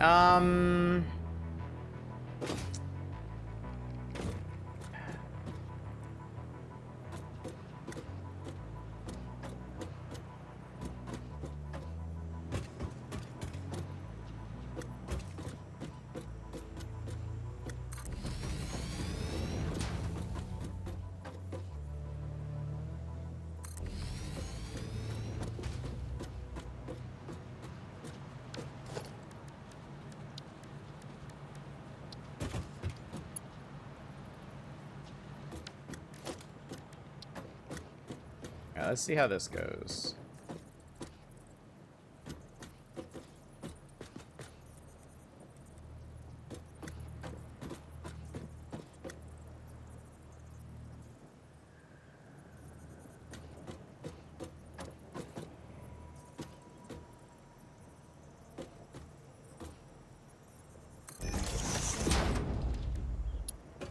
Let's see how this goes.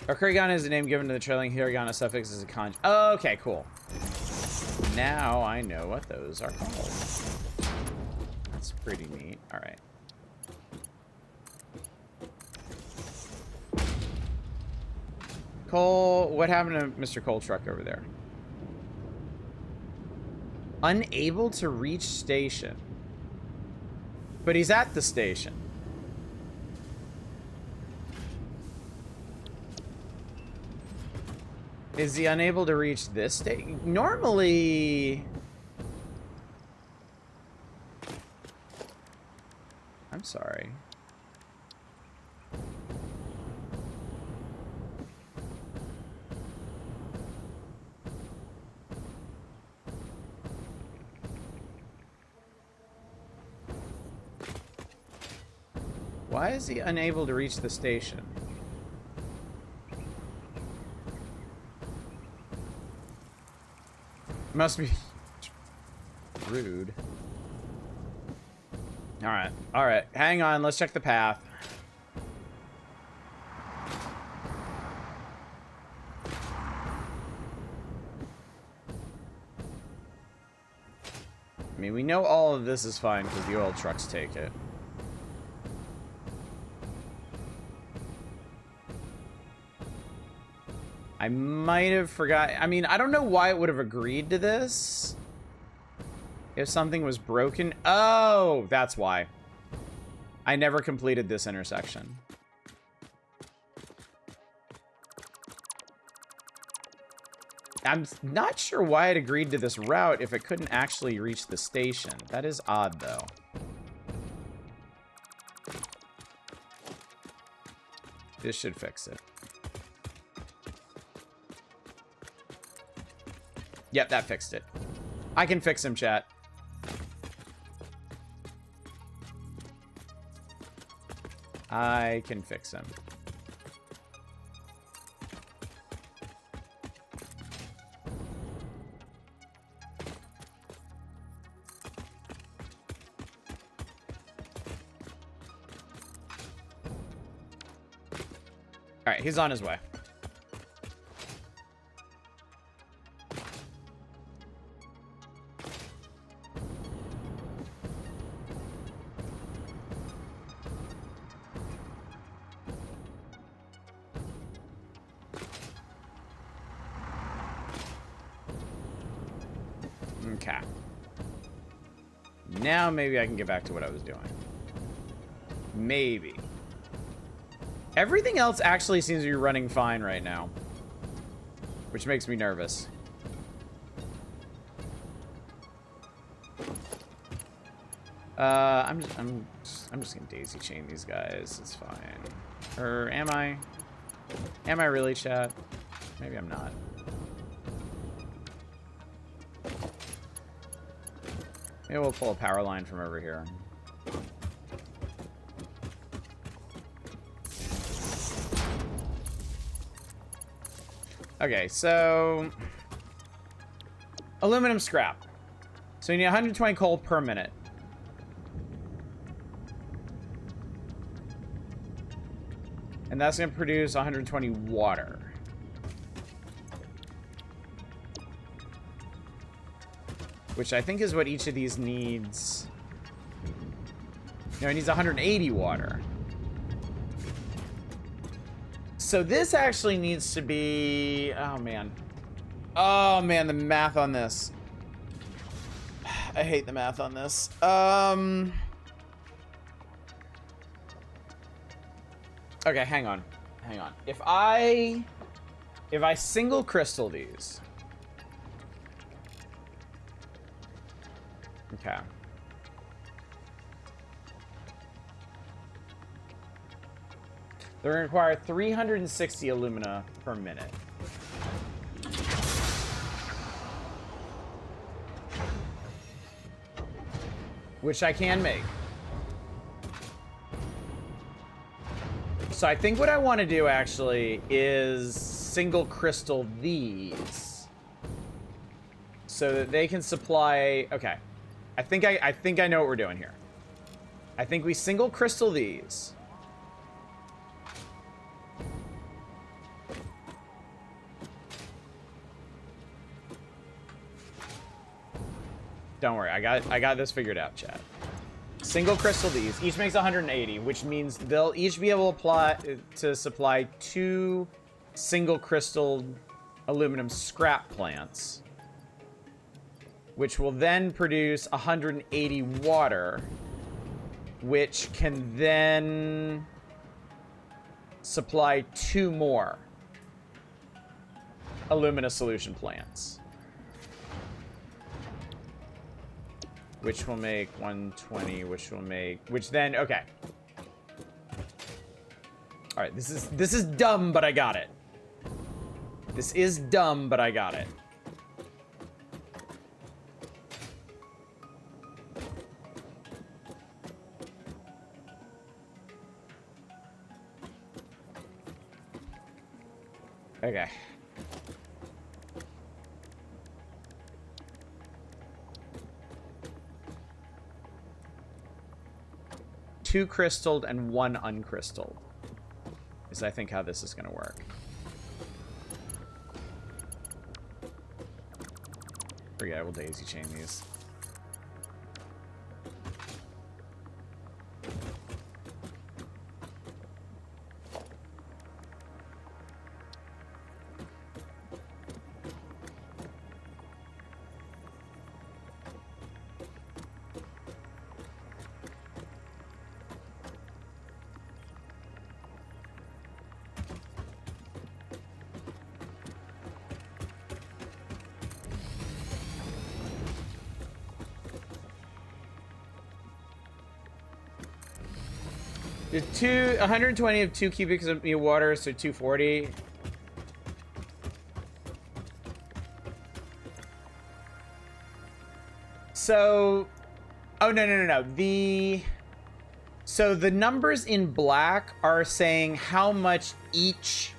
Okurigana is the name given to the trailing hiragana suffix as a kanji. Oh, okay, cool. Now I know what those are called. That's pretty neat. All right. Cole, what happened to Mr. Coal Truck over there? Unable to reach station. But he's at the station. Is he unable to reach this state? Normally... I'm sorry. Why is he unable to reach the station? Must be rude. Alright, alright. Hang on, let's check the path. I mean, we know all of this is fine because the oil trucks take it. I might have forgot. I mean, I don't know why it would have agreed to this. If something was broken. Oh, that's why. I never completed this intersection. I'm not sure why it agreed to this route if it couldn't actually reach the station. That is odd, though. This should fix it. Yep, that fixed it. I can fix him, chat. I can fix him. All right, he's on his way. Okay. Now maybe I can get back to what I was doing. Maybe. Everything else actually seems to be running fine right now, which makes me nervous. I'm just gonna daisy chain these guys. It's fine. Or am I? Am I really, chat? Maybe I'm not. Maybe we'll pull a power line from over here. Okay, so aluminum scrap. So you need 120 coal per minute. And that's going to produce 120 water. Which I think is what each of these needs. No, it needs 180 water. So this actually needs to be... Oh, man. Oh, man, the math on this. I hate the math on this. Okay, hang on. Hang on. If I single crystal these... Okay. They're going to require 360 alumina per minute. Which I can make. So I think what I want to do actually is single crystal these. So that they can supply... Okay. I think I know what we're doing here. I think we single crystal these. Don't worry, I got this figured out, chat. Single crystal these. Each makes 180, which means they'll each be able to supply 2 single crystal aluminum scrap plants, which will then produce 180 water, which can then supply 2 more alumina solution plants. Which will make 120, which then, okay. All right, this is dumb, but I got it. This is dumb, but I got it. Okay. Two crystalled and one uncrystalled is, I think, how this is going to work. Forget it, we'll daisy chain these. The 120 of 2 cubics of water, so 240. So, oh no. So the numbers in black are saying how much each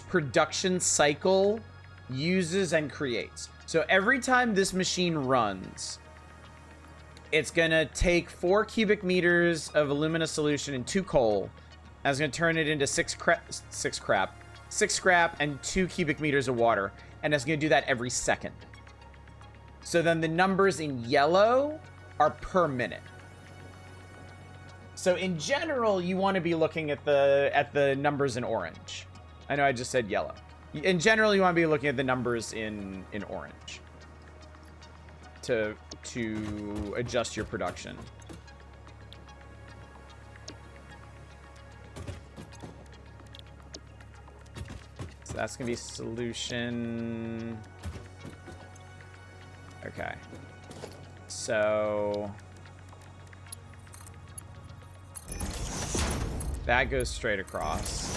production cycle uses and creates. So every time this machine runs, it's gonna take 4 cubic meters of alumina solution and 2 coal. And it's gonna turn it into 6 scrap and 2 cubic meters of water. And it's gonna do that every second. So then the numbers in yellow are per minute. So in general, you want to be looking at the numbers in orange. I know I just said yellow. In general, you want to be looking at the numbers in orange to adjust your production. So that's gonna be solution. Okay. So that goes straight across.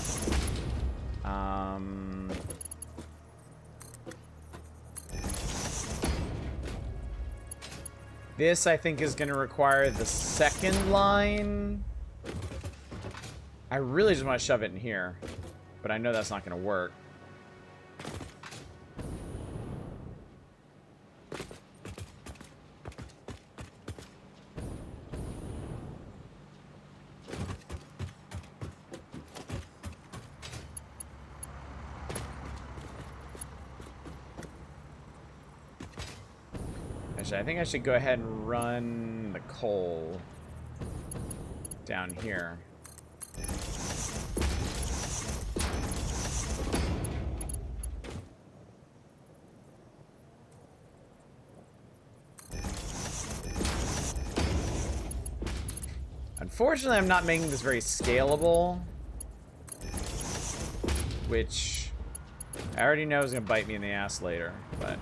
This, I think, is going to require the second line. I really just want to shove it in here, but I know that's not going to work. I think I should go ahead and run the coal down here. Unfortunately, I'm not making this very scalable, which I already know is going to bite me in the ass later, but...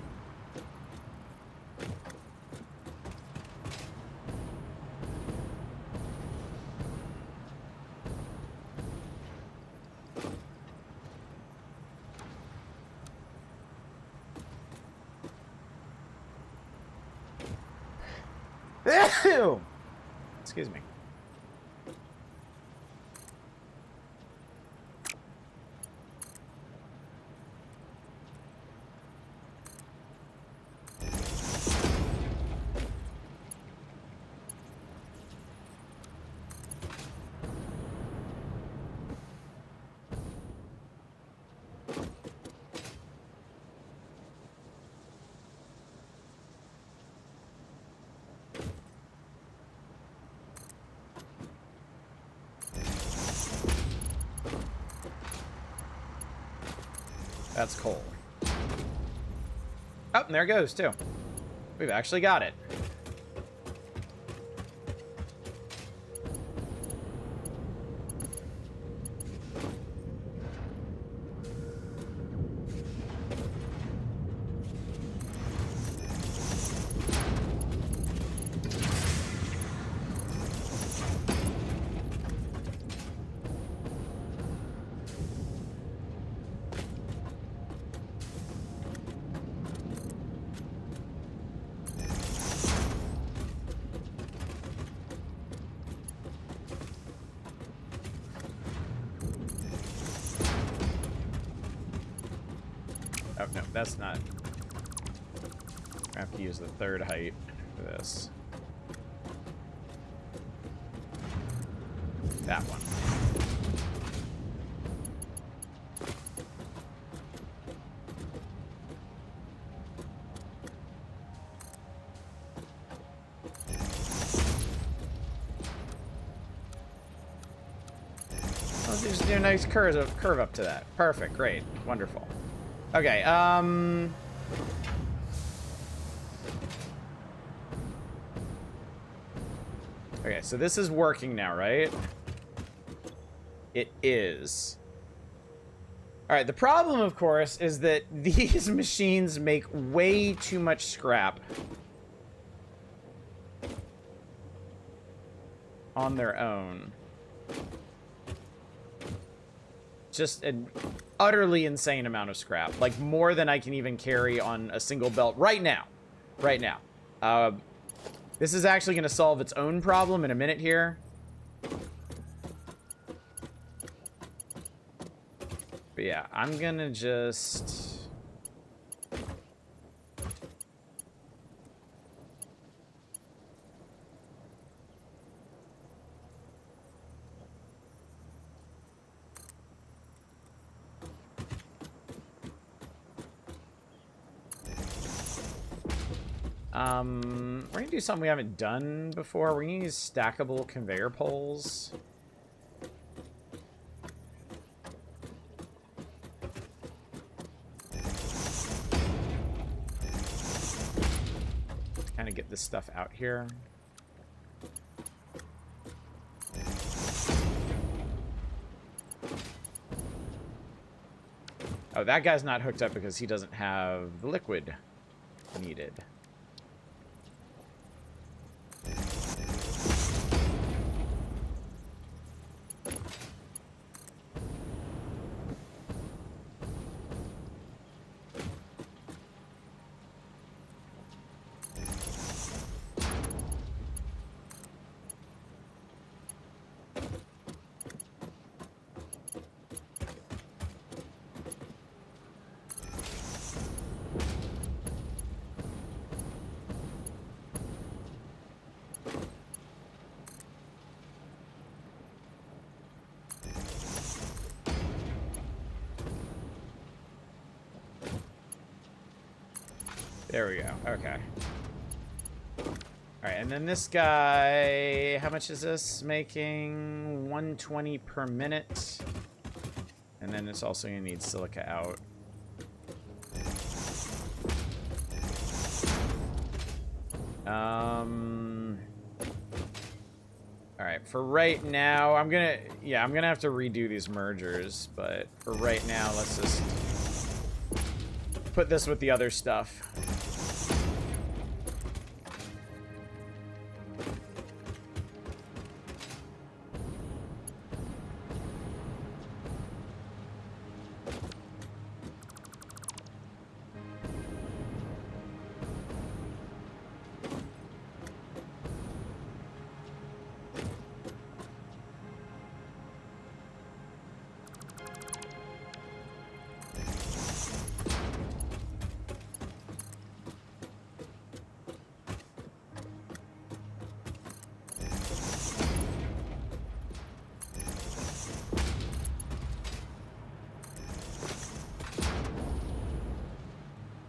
Excuse me. That's coal. Oh, and there it goes, too. We've actually got it. Oh, no, that's not. I have to use the third height for this. That one. Let's just do a nice curve up to that. Perfect, great, wonderful. Okay, okay, so this is working now, right? It is. All right, the problem, of course, is that these machines make way too much scrap on their own. Just an utterly insane amount of scrap. Like, more than I can even carry on a single belt right now. Right now. This is actually going to solve its own problem in a minute here. But yeah, I'm going to just... we're gonna do something we haven't done before. We're gonna use stackable conveyor poles. Kind of get this stuff out here. Oh, that guy's not hooked up because he doesn't have the liquid needed. There we go. Okay. Alright, and then this guy... How much is this? Making 120 per minute. And then it's also going to need silica out. Alright, for right now, I'm gonna have to redo these mergers, but for right now, let's just put this with the other stuff.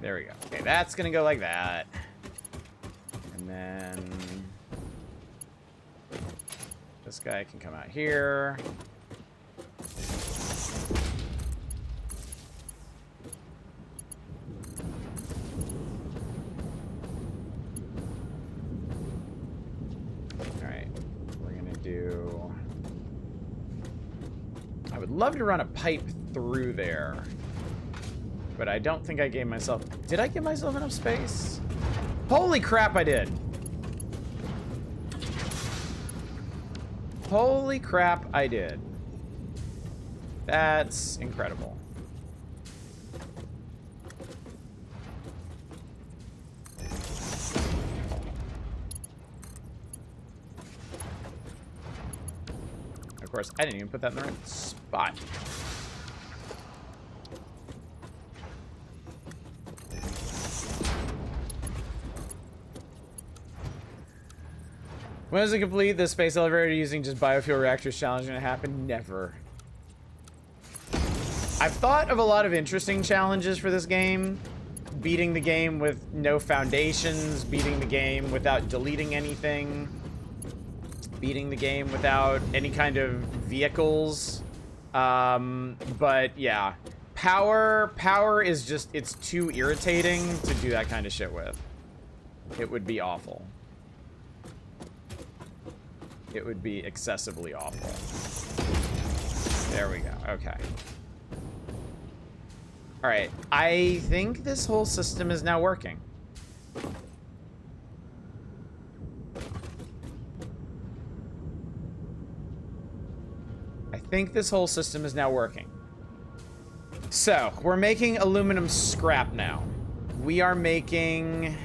There we go. Okay, that's gonna go like that. And then this guy can come out here. Alright, we're gonna do... I would love to run a pipe through there. But I don't think I gave myself... Did I give myself enough space? Holy crap, I did. Holy crap, I did. That's incredible. Of course, I didn't even put that in the right spot. When does it complete? The space elevator using just biofuel reactors challenge gonna happen? Never. I've thought of a lot of interesting challenges for this game. Beating the game with no foundations, beating the game without deleting anything, beating the game without any kind of vehicles. But yeah, power is just, it's too irritating to do that kind of shit with. It would be awful. It would be excessively awful. There we go. Okay. All right. I think this whole system is now working. I think this whole system is now working. So, we're making aluminum scrap now. We are making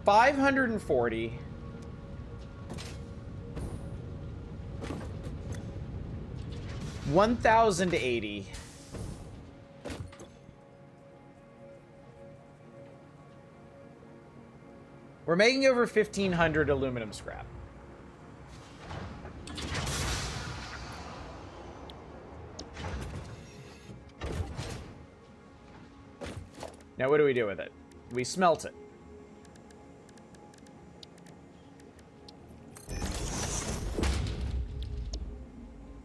540. $1,080. We're making over 1,500 aluminum scrap. Now what do we do with it? We smelt it.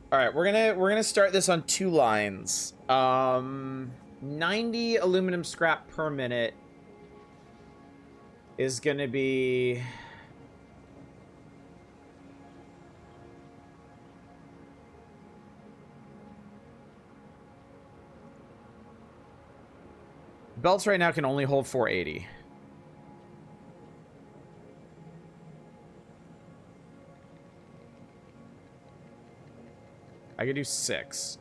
All right, we're gonna start this on 2 lines. 90 aluminum scrap per minute is gonna be belts right now can only hold 480. I could do 6.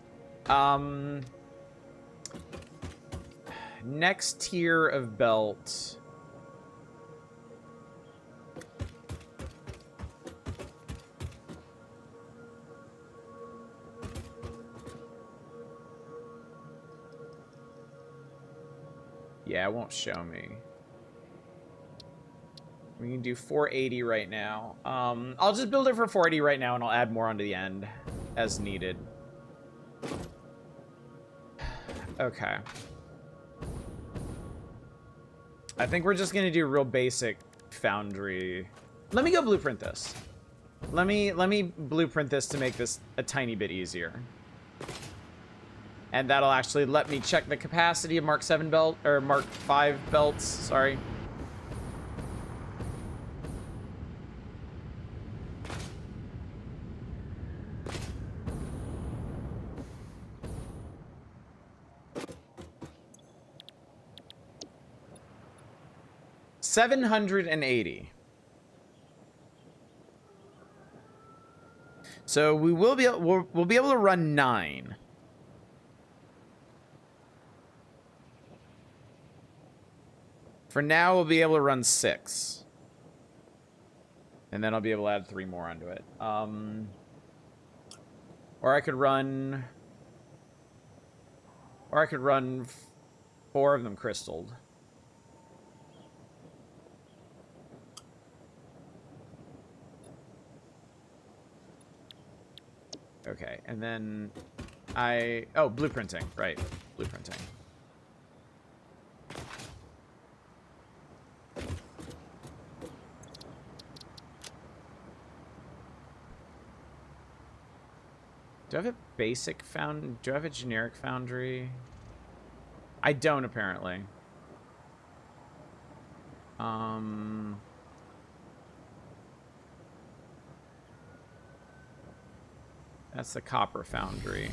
Next tier of belt. Yeah, it won't show me. We can do 480 right now. I'll just build it for 480 right now, and I'll add more onto the end as needed. Okay. I think we're just gonna do real basic foundry. Let me go blueprint this. Let me blueprint this to make this a tiny bit easier. And that'll actually let me check the capacity of Mark 7 belt, or Mark 5 belts, sorry. $780. So we will be we'll be able to run 9. For now, we'll be able to run 6. And then I'll be able to add 3 more onto it. Or I could run 4 of them crystalled. Okay, and then oh, blueprinting, right, blueprinting. Do I have a basic do I have a generic foundry? I don't, apparently. That's the copper foundry.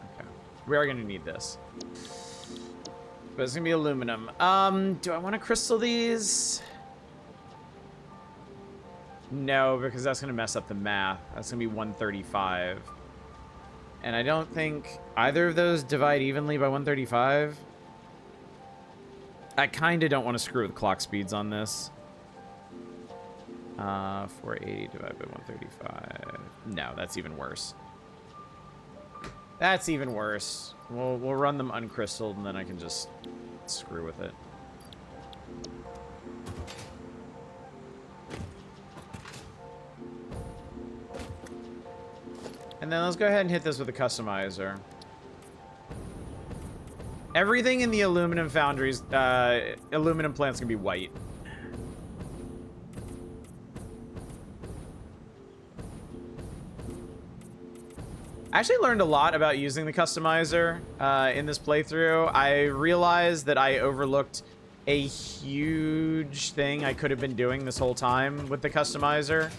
Okay. We are going to need this. But it's going to be aluminum. Do I want to crystal these? No, because that's going to mess up the math. That's going to be 135. And I don't think either of those divide evenly by 135. I kind of don't want to screw with clock speeds on this. 480 divided by 135. No, that's even worse. That's even worse. We'll run them uncrystaled, and then I can just screw with it. And then let's go ahead and hit this with a customizer. Everything in the aluminum foundries, aluminum plant's gonna be white. I actually learned a lot about using the customizer in this playthrough. I realized that I overlooked a huge thing I could have been doing this whole time with the customizer.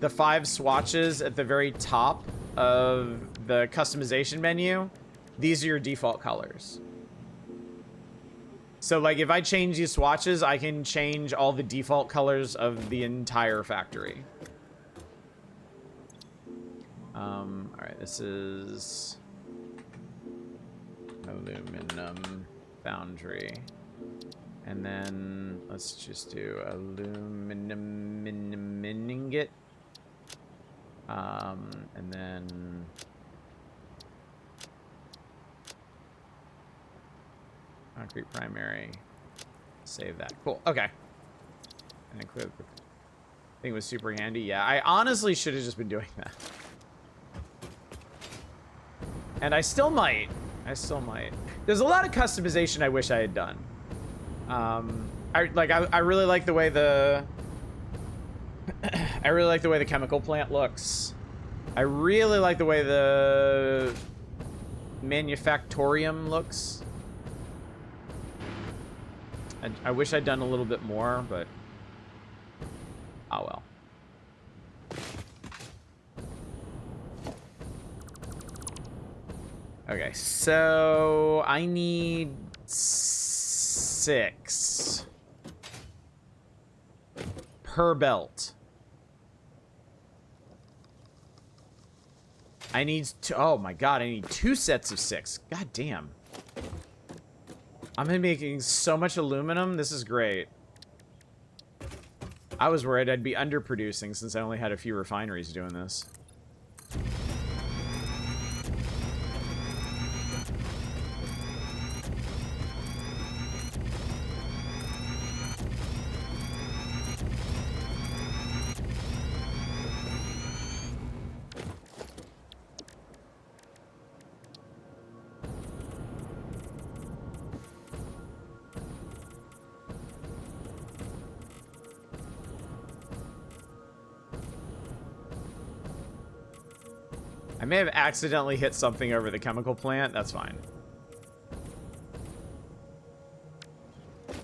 The 5 swatches at the very top of the customization menu, these are your default colors. So, like, if I change these swatches, I can change all the default colors of the entire factory. Alright, this is aluminum foundry. And then let's just do aluminum ingot. And then concrete primary. Save that. Cool. Okay. And then clear the thing was super handy. Yeah, I honestly should have just been doing that. And I still might. There's a lot of customization I wish I had done. I really like the way the I really like the way the chemical plant looks. I really like the way the manufactorium looks. I wish I'd done a little bit more, but oh well. Okay, so I need 6 per belt. I need oh my god, I need 2 sets of 6. God damn. I'm gonna be making so much aluminum. This is great. I was worried I'd be underproducing since I only had a few refineries doing this. I may have accidentally hit something over the chemical plant. That's fine.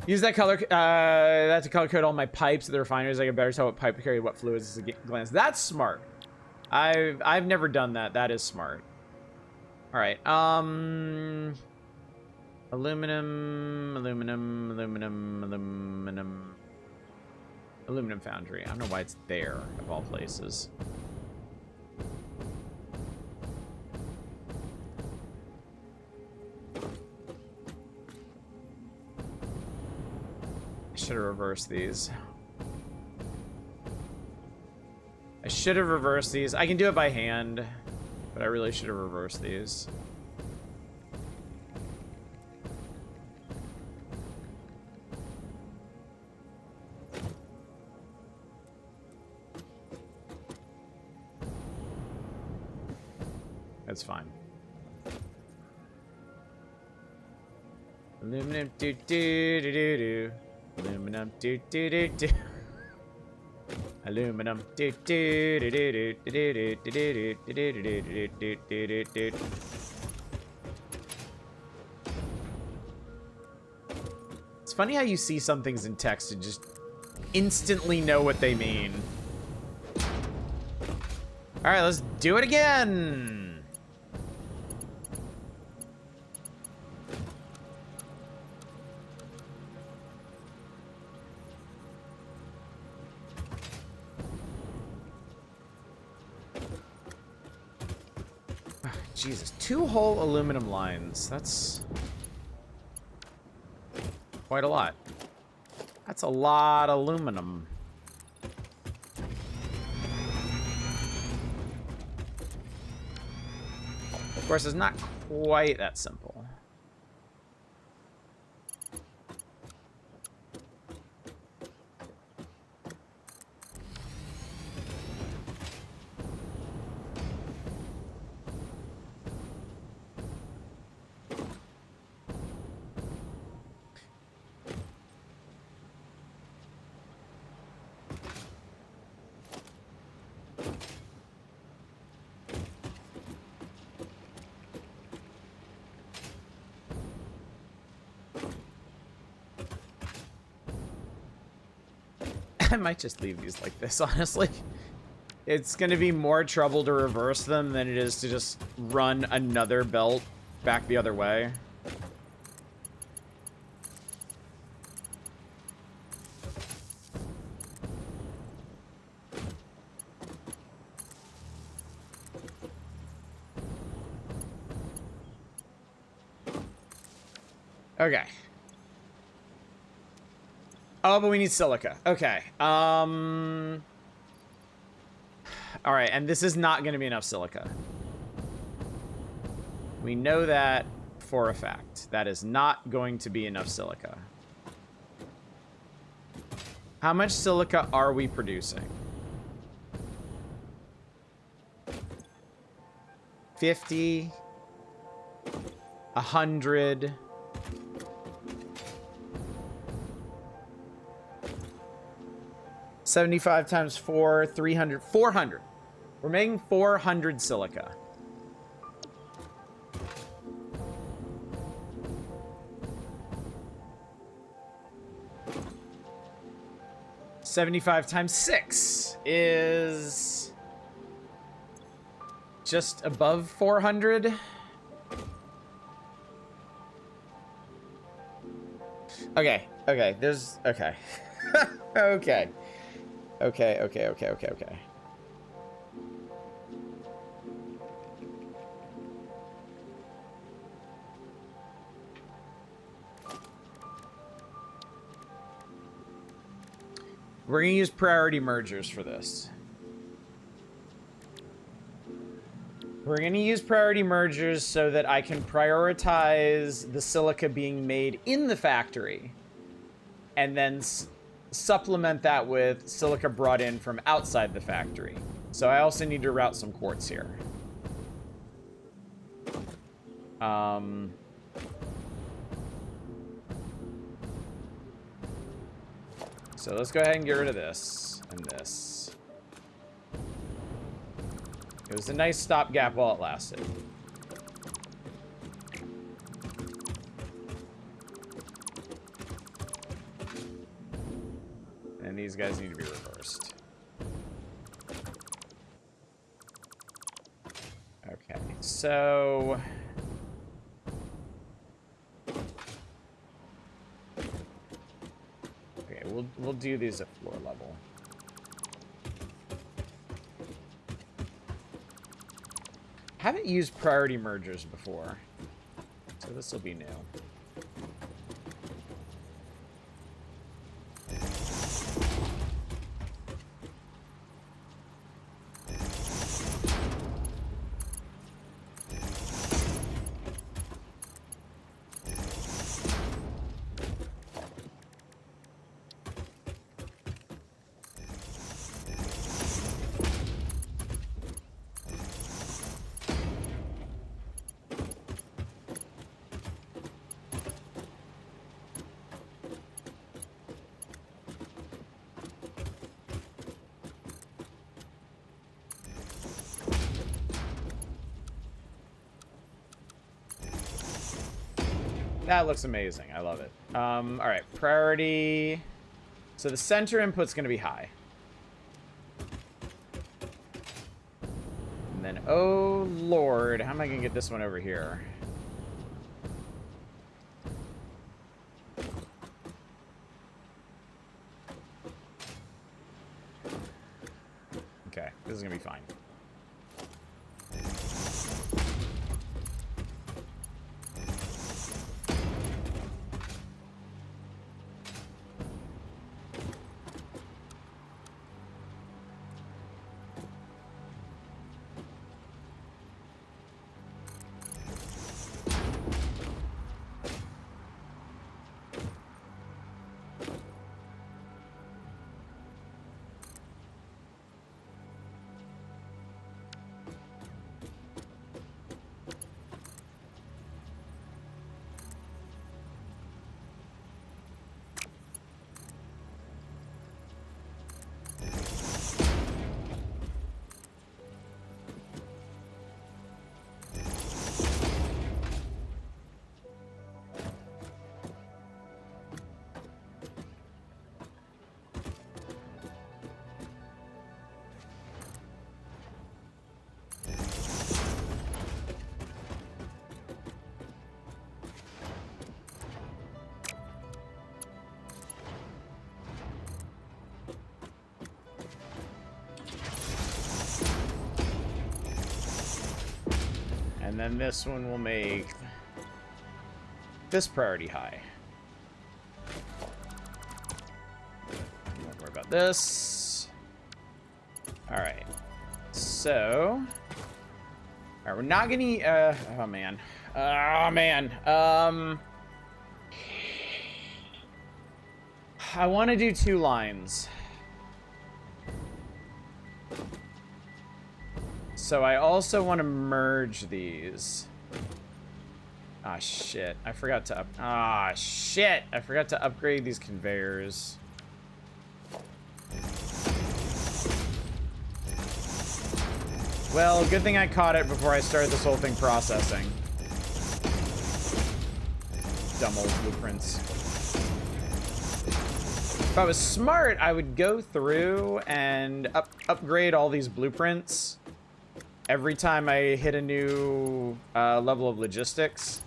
Use that color, that to color code all my pipes at the refineries. I can better tell what pipe carry what fluids as a glance. That's smart. I've never done that. That is smart. All right. Aluminum foundry. I don't know why it's there of all places. Should have reversed these. I should have reversed these. I can do it by hand, but I really should have reversed these. That's fine. Aluminum do do do do do. Aluminum do do do do. Aluminum do do do do do do do do do do do do. It's funny how you see some things in text and just instantly know what they mean. All right, let's do it again. Jesus, 2 whole aluminum lines. That's quite a lot. That's a lot of aluminum. course, it's not quite that simple. I might just leave these like this, honestly. It's going to be more trouble to reverse them than it is to just run another belt back the other way. Okay. Oh, but we need silica. Okay. All right, and this is not going to be enough silica. We know that for a fact. That is not going to be enough silica. How much silica are we producing? 50, 100. $75 times 4, 300, 400. We're making 400 silica. $75 times 6 is just above 400. Okay, there's, okay. Okay. Okay. We're going to use priority mergers for this. We're going to use priority mergers so that I can prioritize the silica being made in the factory and then supplement that with silica brought in from outside the factory. So I also need to route some quartz here. So let's go ahead and get rid of this and this. It was a nice stopgap while it lasted. And these guys need to be reversed. Okay, so... okay, we'll do these at floor level. I haven't used priority mergers before, so this will be new. That looks amazing. I love it. All right, priority. So the center input's going to be high. And then, oh Lord, how am I going to get this one over here? Okay, this is going to be fine. And then this one will make this priority high. Don't worry about this. Alright. So... Alright, we're not gonna... oh, man. Oh, man. I want to do 2 lines. So I also want to merge these. Ah, shit. I forgot to I forgot to upgrade these conveyors. Well, good thing I caught it before I started this whole thing processing. Dumb old blueprints. If I was smart, I would go through and upgrade all these blueprints every time I hit a new level of logistics.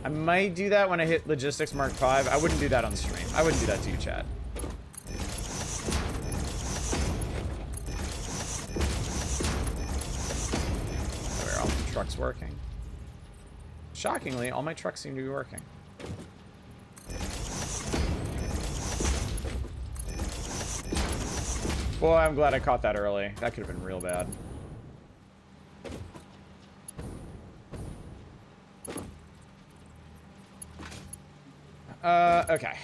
I might do that when I hit logistics Mark 5. I wouldn't do that on stream. I wouldn't do that to you, chat. Are all my trucks working? Shockingly, all my trucks seem to be working. Boy, I'm glad I caught that early. That could have been real bad. Okay.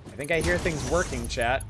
I think I hear things working, chat.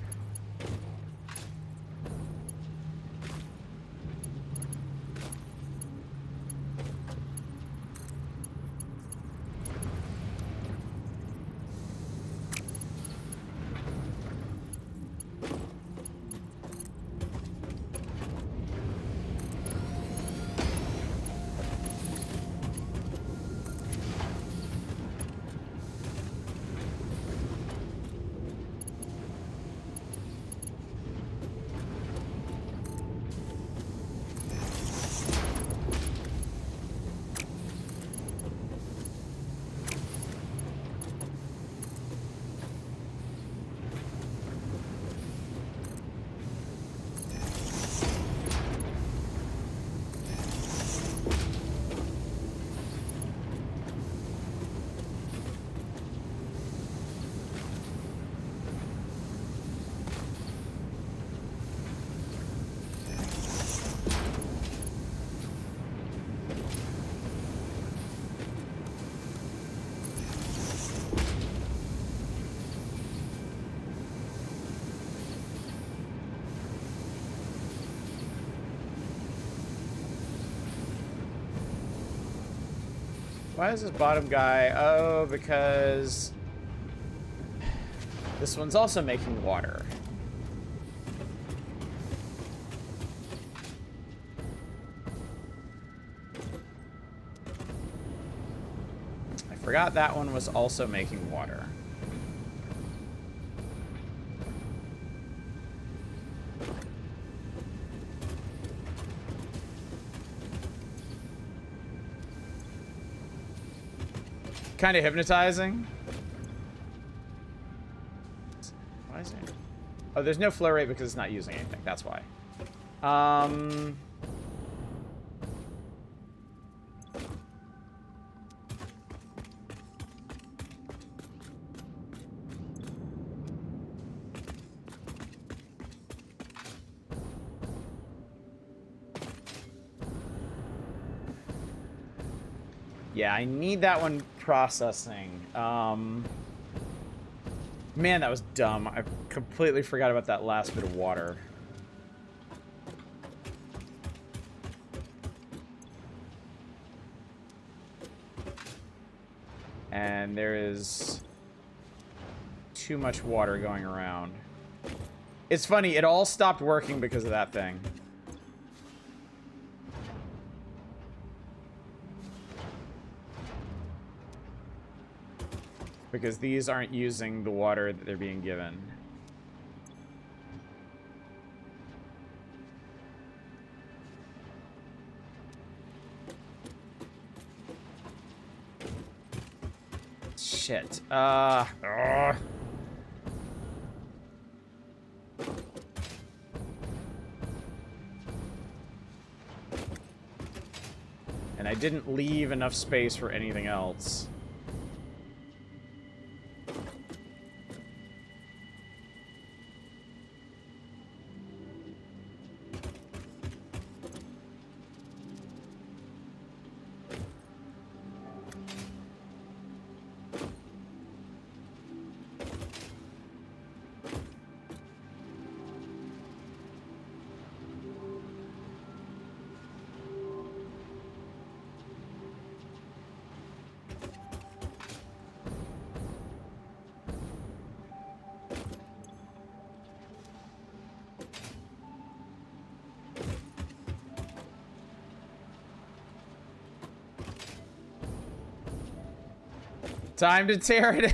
Why is this bottom guy? Oh, because this one's also making water. I forgot that one was also making water. Kind of hypnotizing. Why is it? Oh, there's no flow rate because it's not using anything. That's why. Yeah, I need that one processing. Man, that was dumb. I completely forgot about that last bit of water. And there is too much water going around. It's funny, it all stopped working because of that thing. Because these aren't using the water that they're being given. Shit. And I didn't leave enough space for anything else. Time to tear it.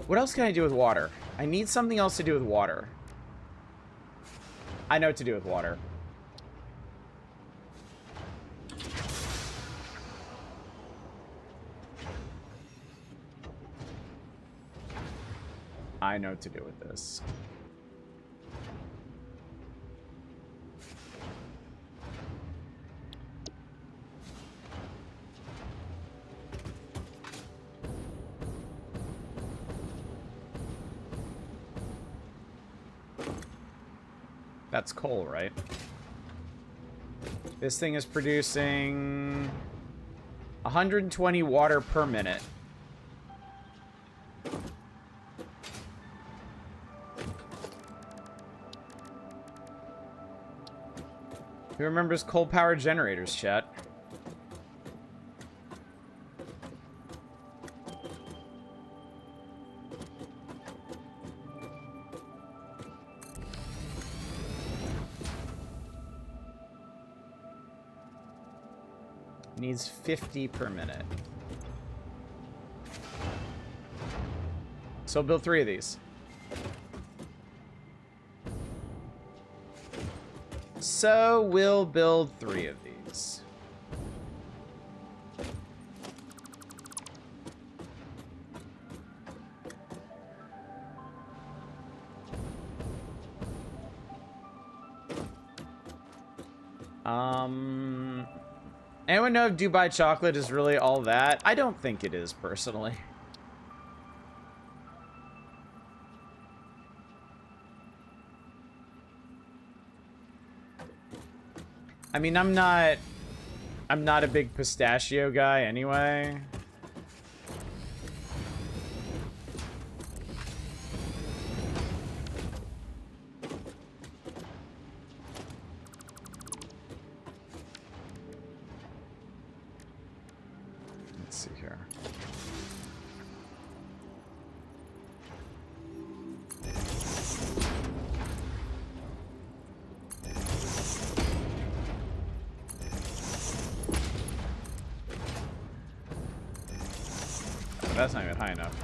What else can I do with water? I need something else to do with water. I know what to do with water. I know what to do with this. That's coal, right? This thing is producing 120 water per minute. Who remembers coal-powered generators, chat? Needs 50 per minute. So build 3 of these. So we'll build 3 of these. Anyone know if Dubai chocolate is really all that? I don't think it is, personally. I mean, I'm not a big pistachio guy anyway. Let's see here. That's not even high enough.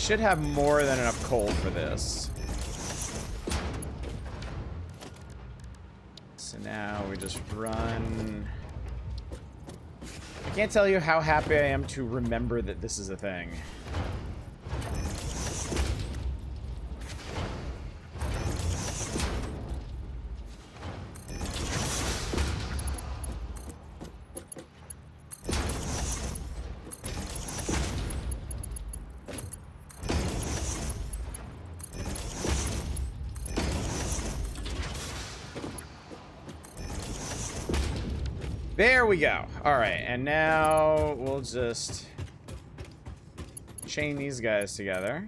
should have more than enough coal for this. So now we just run. I can't tell you how happy I am to remember that this is a thing. There we go. All right, and now we'll just chain these guys together.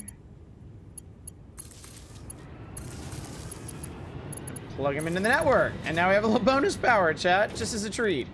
Plug them into the network. And now we have a little bonus power, chat, just as a treat.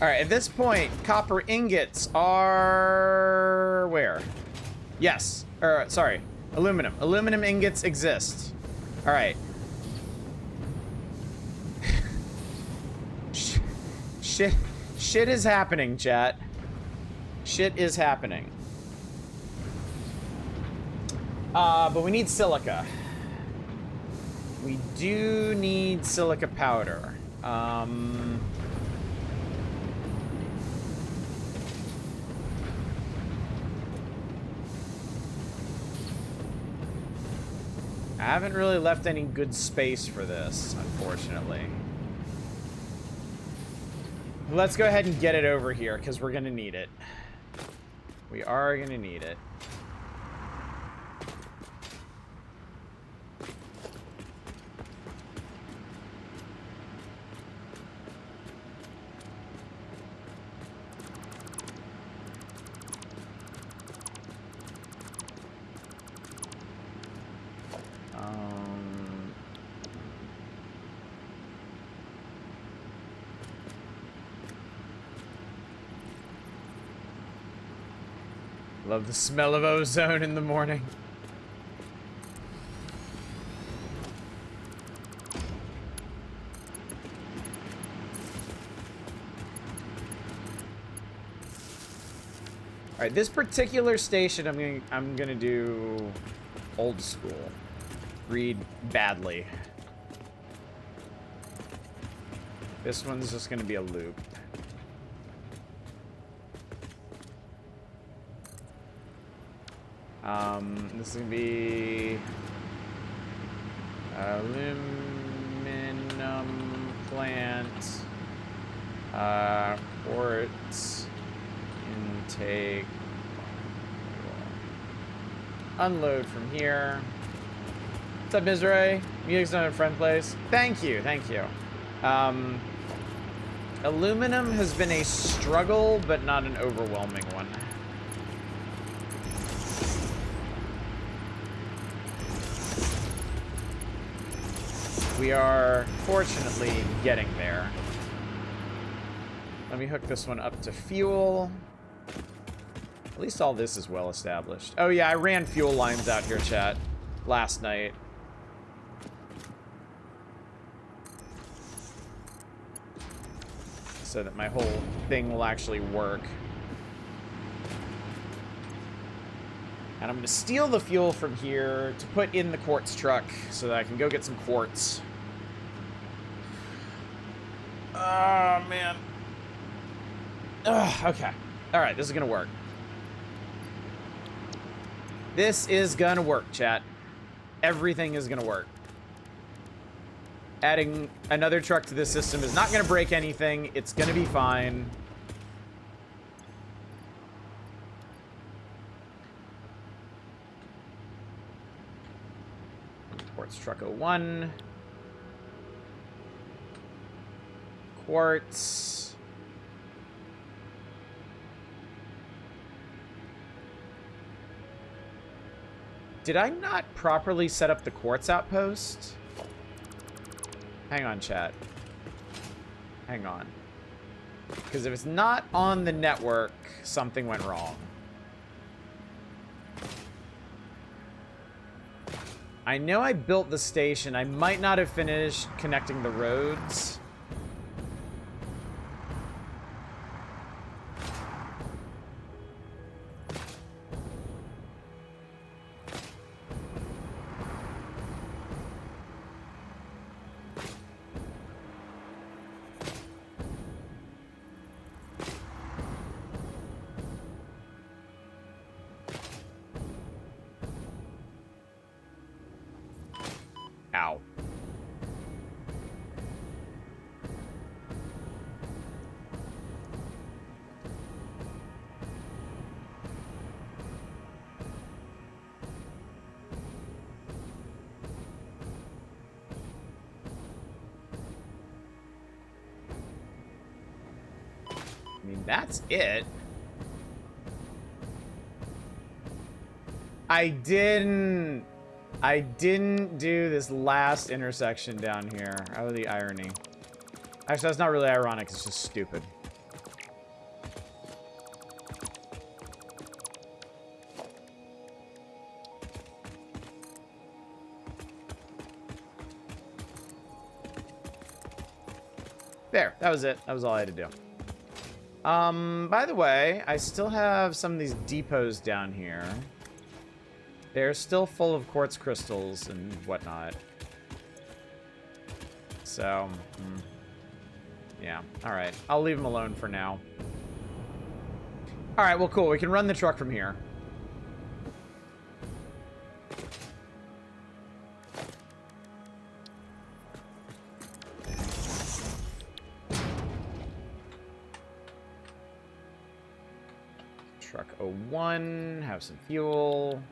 All right, at this point, copper ingots are where? Yes, or sorry, aluminum. Aluminum ingots exist. All right. Shit is happening, chat. Shit is happening. But we need silica. We do need silica powder. I haven't really left any good space for this, unfortunately. Let's go ahead and get it over here, because we're going to need it. We are going to need it. Love the smell of ozone in the morning. All right, this particular station, I'm gonna do old school. Read badly. This one's just gonna be a loop. This is gonna be aluminum plant, quartz intake, unload from here. What's up, Mizray? Music's not a friend place. Thank you, thank you. Aluminum has been a struggle, but not an overwhelming one. We are, fortunately, getting there. Let me hook this one up to fuel. At least all this is well established. Oh yeah, I ran fuel lines out here, chat, last night. So that my whole thing will actually work. And I'm gonna steal the fuel from here to put in the quartz truck so that I can go get some quartz. Oh, man. Ugh, okay. All right, this is gonna work. This is gonna work, chat. Everything is gonna work. Adding another truck to this system is not gonna break anything. It's gonna be fine. Quartz truck 01. Quartz. Did I not properly set up the quartz outpost? Hang on, chat. Hang on. Because if it's not on the network, something went wrong. I know I built the station. I might not have finished connecting the roads. Ow. I mean, that's it. I didn't do this last intersection down here. Oh, the irony. Actually, that's not really ironic. It's just stupid. There. That was it. That was all I had to do. By the way, I still have some of these depots down here. They're still full of quartz crystals and whatnot. So, yeah. Alright. I'll leave them alone for now. Alright, well, cool. We can run the truck from here. Truck 01. Have some fuel.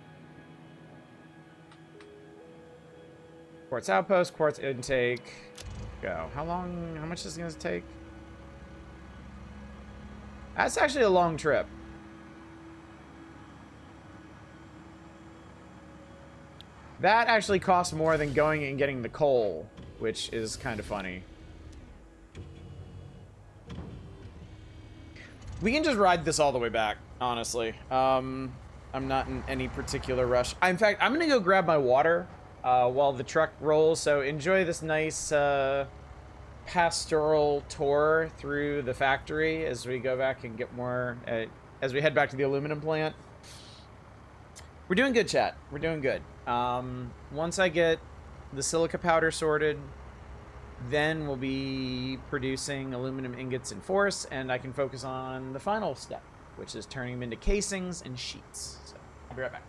Quartz outpost, quartz intake. Go. How much is it going to take? That's actually a long trip. That actually costs more than going and getting the coal, which is kind of funny. We can just ride this all the way back, honestly. I'm not in any particular rush. In fact, I'm going to go grab my water. While the truck rolls, so enjoy this nice pastoral tour through the factory as we go back and get more, as we head back to the aluminum plant. We're doing good, chat. We're doing good. Once I get the silica powder sorted, then we'll be producing aluminum ingots in force, and I can focus on the final step, which is turning them into casings and sheets. So, I'll be right back.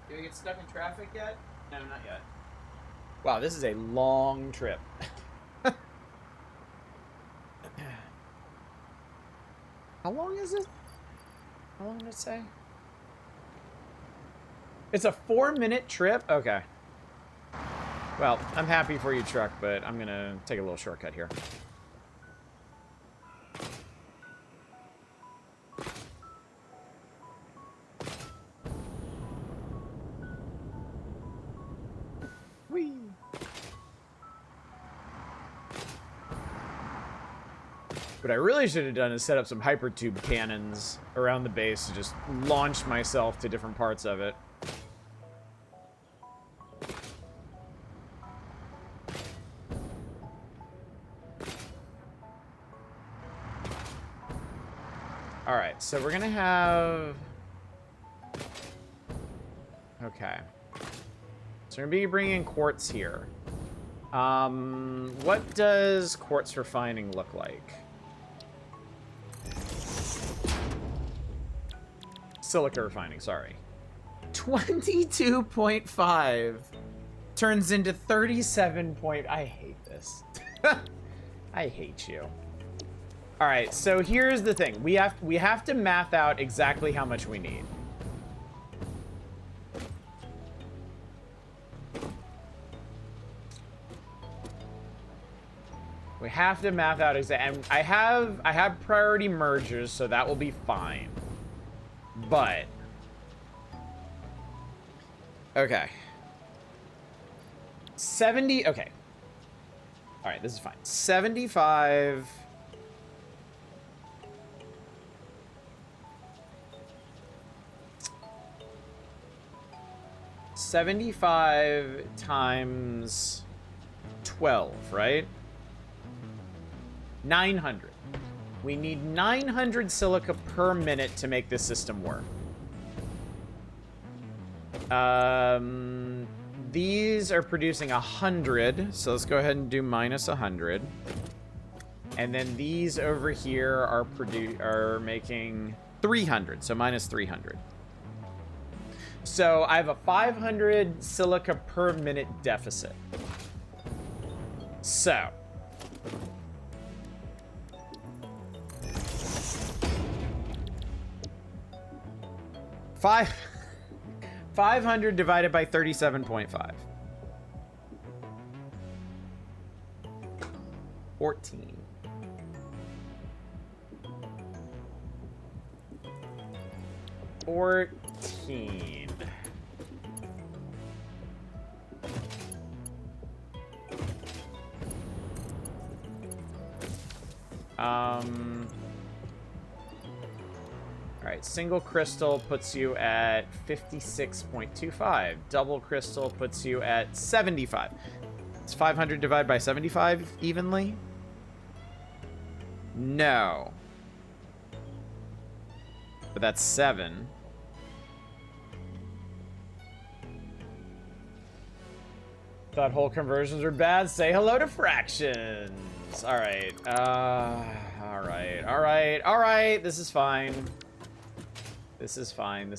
Did we get stuck in traffic yet? No, not yet. Wow, this is a long trip. How long is it? How long did it say? It's a 4-minute trip? Okay. Well, I'm happy for you, truck, but I'm gonna take a little shortcut here. Whee! What I really should have done is set up some hypertube cannons around the base to just launch myself to different parts of it. All right, so we're gonna have... Okay. So we're gonna be bringing quartz here. What does quartz refining look like? Silica refining, sorry. 22.5 turns into 37 point... I hate this. I hate you. All right, so here's the thing. We have to math out exactly how much we need. We have to math out exactly. And I have priority mergers, so that will be fine. But okay. 70, okay. All right, this is fine. 75 75 times 12, right? 900. We need 900 silica per minute to make this system work. These are producing 100, so let's go ahead and do minus 100. And then these over here are making 300, so minus 300. So I have a 500 silica per minute deficit. So 500 divided by 37.5. 14. All right, single crystal puts you at 56.25. Double crystal puts you at 75. It's 500 divided by 75 evenly? No. But that's 7. Thought whole conversions were bad. Say hello to fractions. All right. All right. This is fine. This is fine.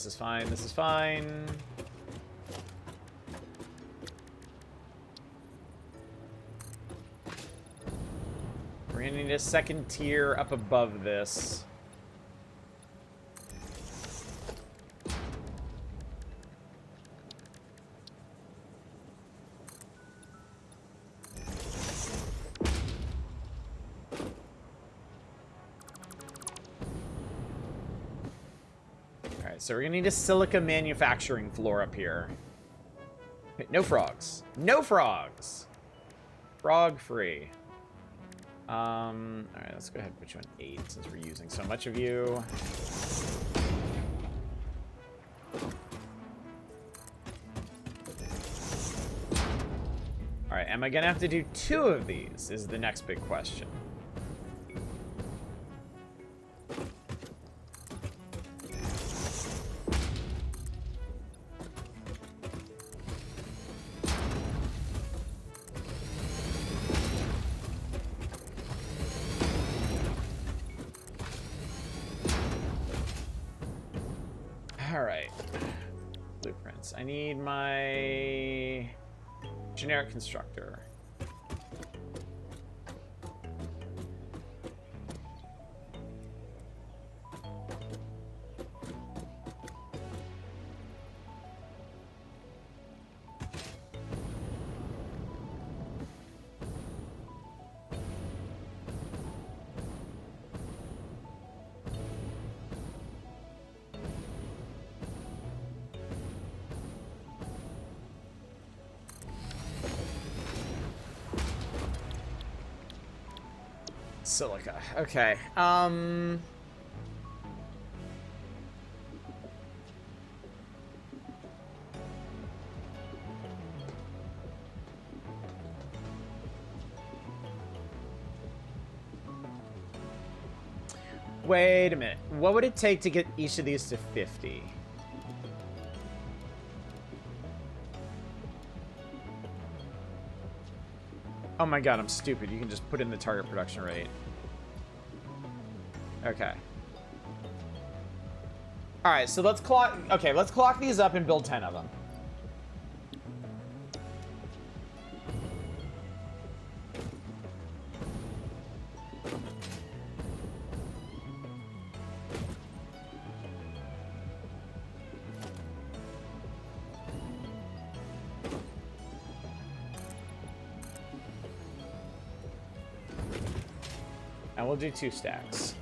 We're gonna need a second tier up above this. So we're gonna need a silica manufacturing floor up here. No frogs. No frogs! Frog free. Alright, let's go ahead and put you on 8 since we're using so much of you. Alright, am I gonna have to do 2 of these is the next big question. I need my generic constructor. Silica. Okay. Wait a minute. What would it take to get each of these to 50? Oh my god, I'm stupid. You can just put in the target production rate. Okay. Alright, so let's clock... Okay, let's clock these up and build 10 of them. And we'll do 2 stacks.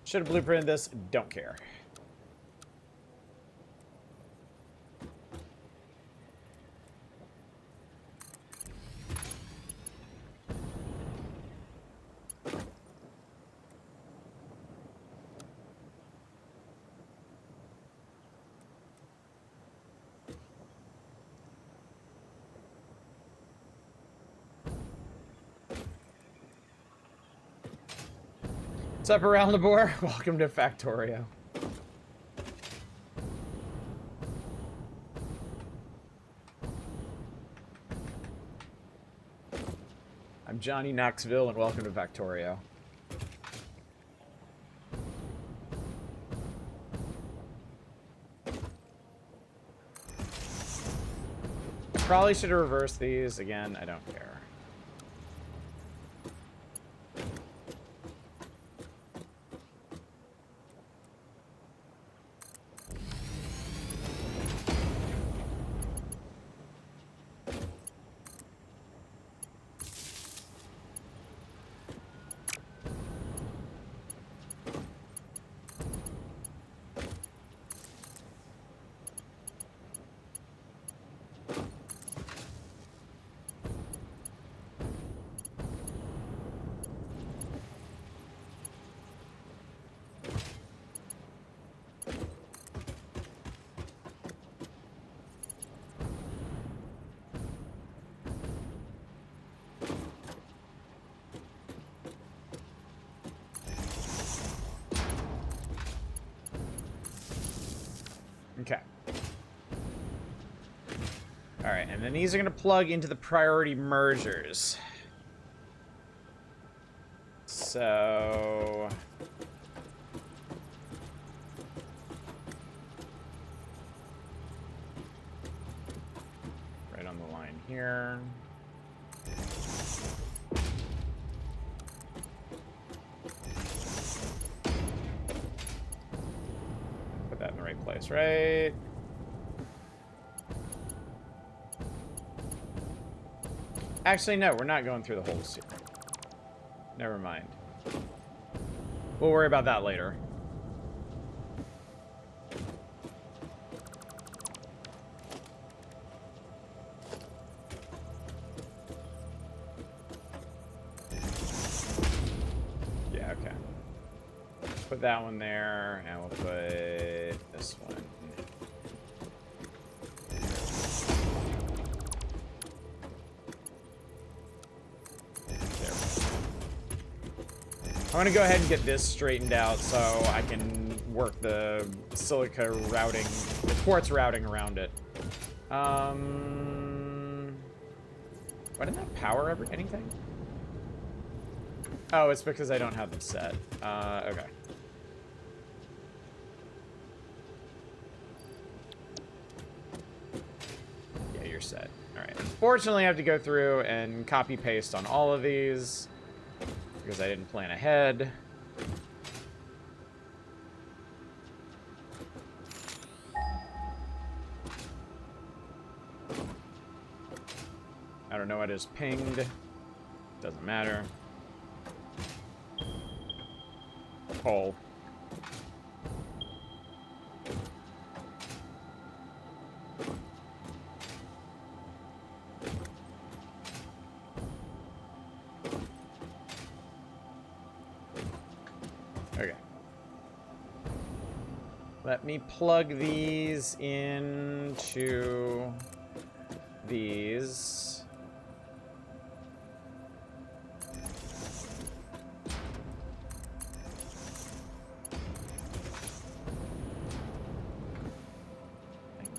Should have blueprinted this. Don't care. What's up around the board? Welcome to Factorio. I'm Johnny Knoxville and welcome to Factorio. Probably should have reversed these. Again, I don't care. Okay. Alright, and then these are going to plug into the priority mergers. So... right on the line here. Put that in the right place, right? Actually, no, we're not going through the holes here. Never mind. We'll worry about that later. Yeah, okay. Put that one there, and we'll put this one. I'm gonna go ahead and get this straightened out so I can work the silica routing, the quartz routing around it. Why didn't that power ever anything? Oh, it's because I don't have them set. Okay. Yeah, you're set. Alright. Unfortunately, I have to go through and copy paste on all of these. Because I didn't plan ahead. I don't know what is pinged. Doesn't matter. Hole. Okay. Let me plug these into these.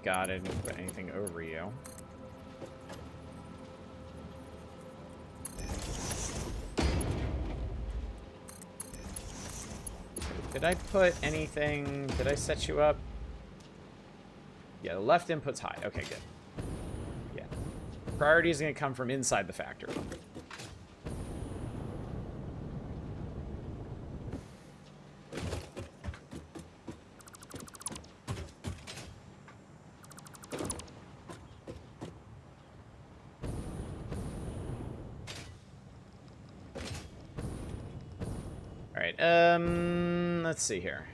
God, I didn't put anything over you. Did I put anything? Did I set you up? Yeah, the left input's high. Okay, good. Yeah. Priority is going to come from inside the factory. Let's see here.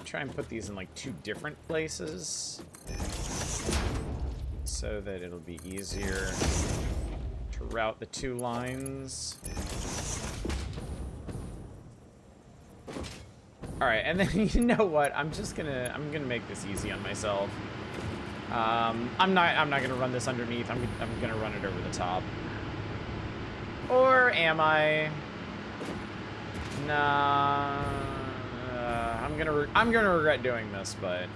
Try and put these in like 2 different places so that it'll be easier to route the 2 lines. All right, and then you know what? I'm gonna make this easy on myself. I'm not gonna run this underneath. I'm gonna run it over the top. Or am I? Nah. I'm gonna regret doing this, but.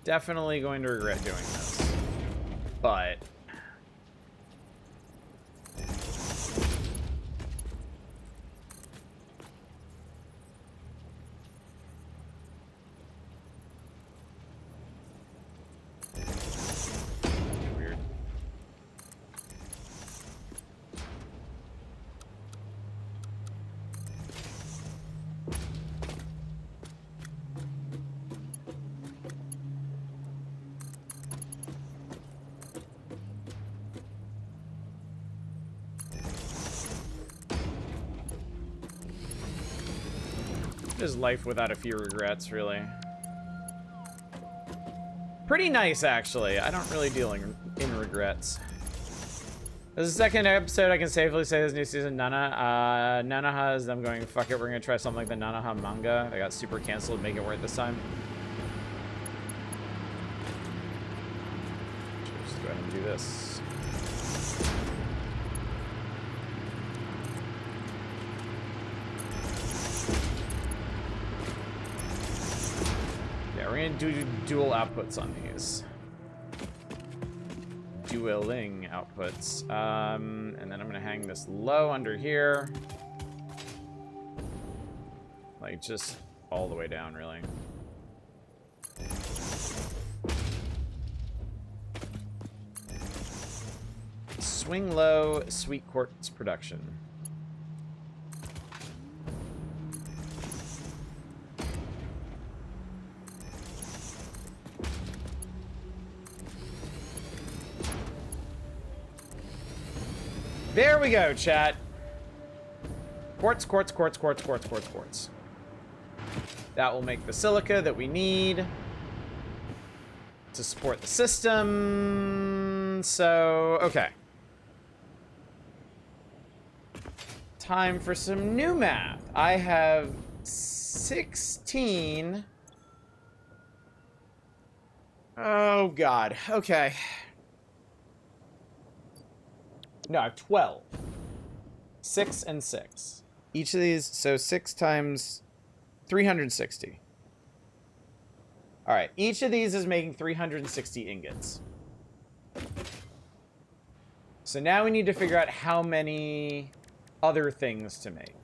Definitely going to regret doing this. But weird. Just life without a few regrets, really. Pretty nice, actually. I don't really deal in regrets. This is the second episode I can safely say this new season, Nana. Nanaha is them going, fuck it, we're gonna try something like the Nanaha manga. They got super canceled, make it work this time. Just go ahead and do this. We're gonna do dual outputs on these. Dueling outputs. And then I'm gonna hang this low under here. Like, just all the way down, really. Swing low, sweet quartz production. There we go, chat. Quartz, quartz, quartz, quartz, quartz, quartz, quartz. That will make the silica that we need to support the system. So, okay. Time for some new math. I have 16. Oh, God. Okay. No, I have 12. 6 and 6. Each of these, so 6 times 360. All right, each of these is making 360 ingots. So now we need to figure out how many other things to make.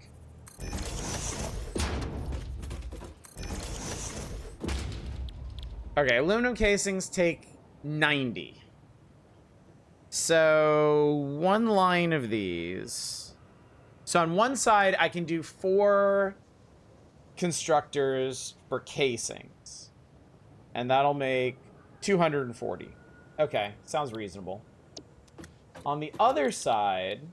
Okay, aluminum casings take 90. So one line of these. So on one side, I can do 4 constructors for casings. And that'll make 240. Okay, sounds reasonable. On the other side,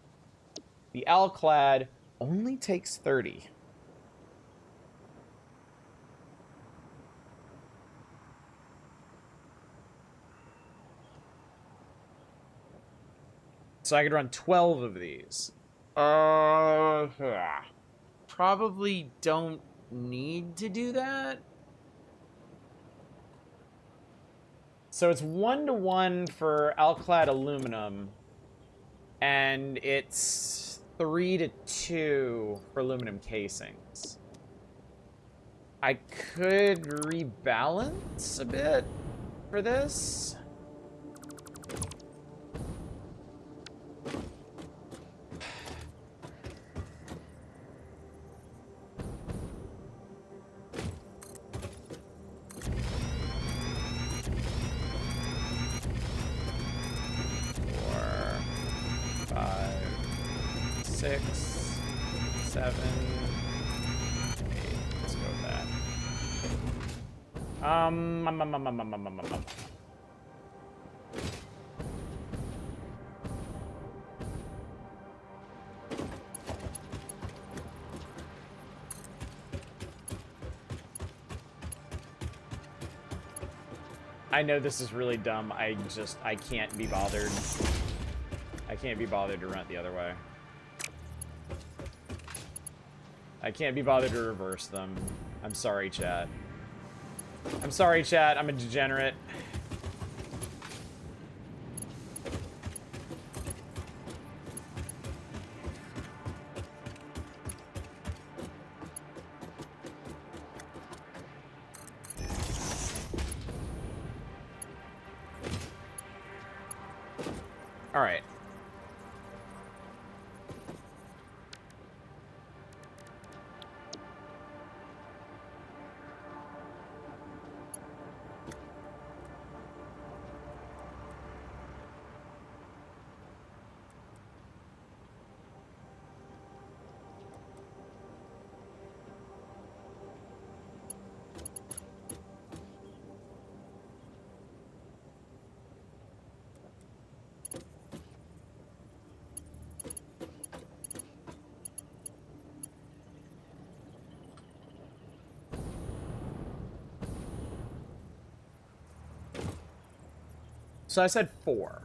the Alclad only takes 30. So I could run 12 of these. Probably don't need to do that. So it's 1-to-1 for Alclad aluminum, and it's 3-to-2 for aluminum casings. I could rebalance a bit for this. Six, 7, 8. Let's go with that. I know this is really dumb. I can't be bothered. I can't be bothered to run it the other way. I can't be bothered to reverse them. I'm sorry, chat. I'm sorry, chat. I'm a degenerate. All right. So I said 4.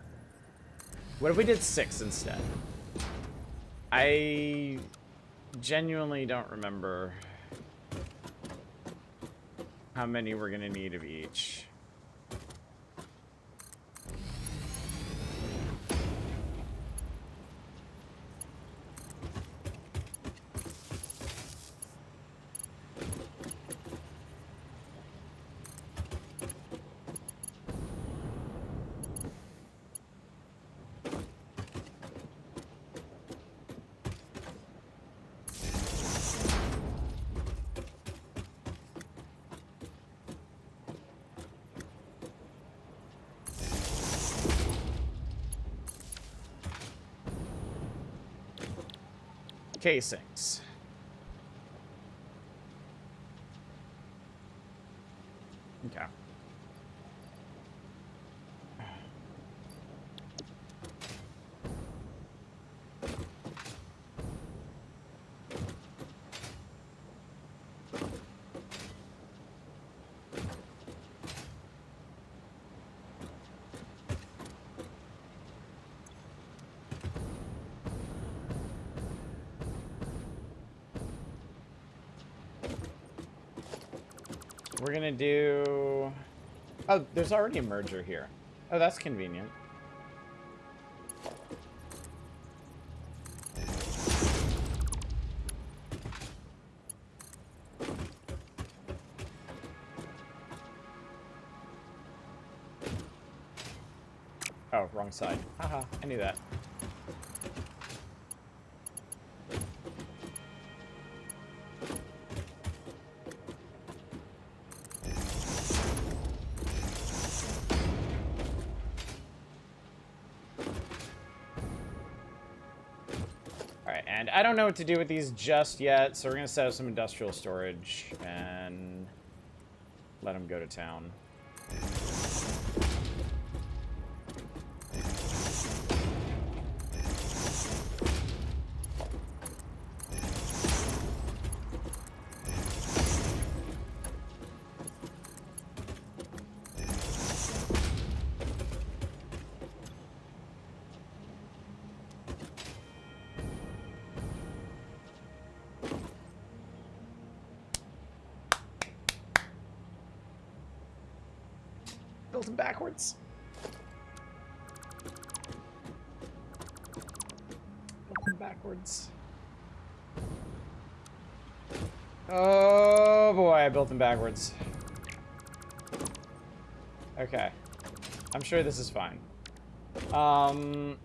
What if we did 6 instead? I genuinely don't remember how many we're gonna need of each. Casings. Okay. We're gonna do... Oh, there's already a merger here. Oh, that's convenient. Oh, wrong side. Haha, I knew that. Okay, and I don't know what to do with these just yet, so we're going to set up some industrial storage and let them go to town. Build them backwards. Build them backwards. Oh boy, I built them backwards. Okay. I'm sure this is fine. Okay.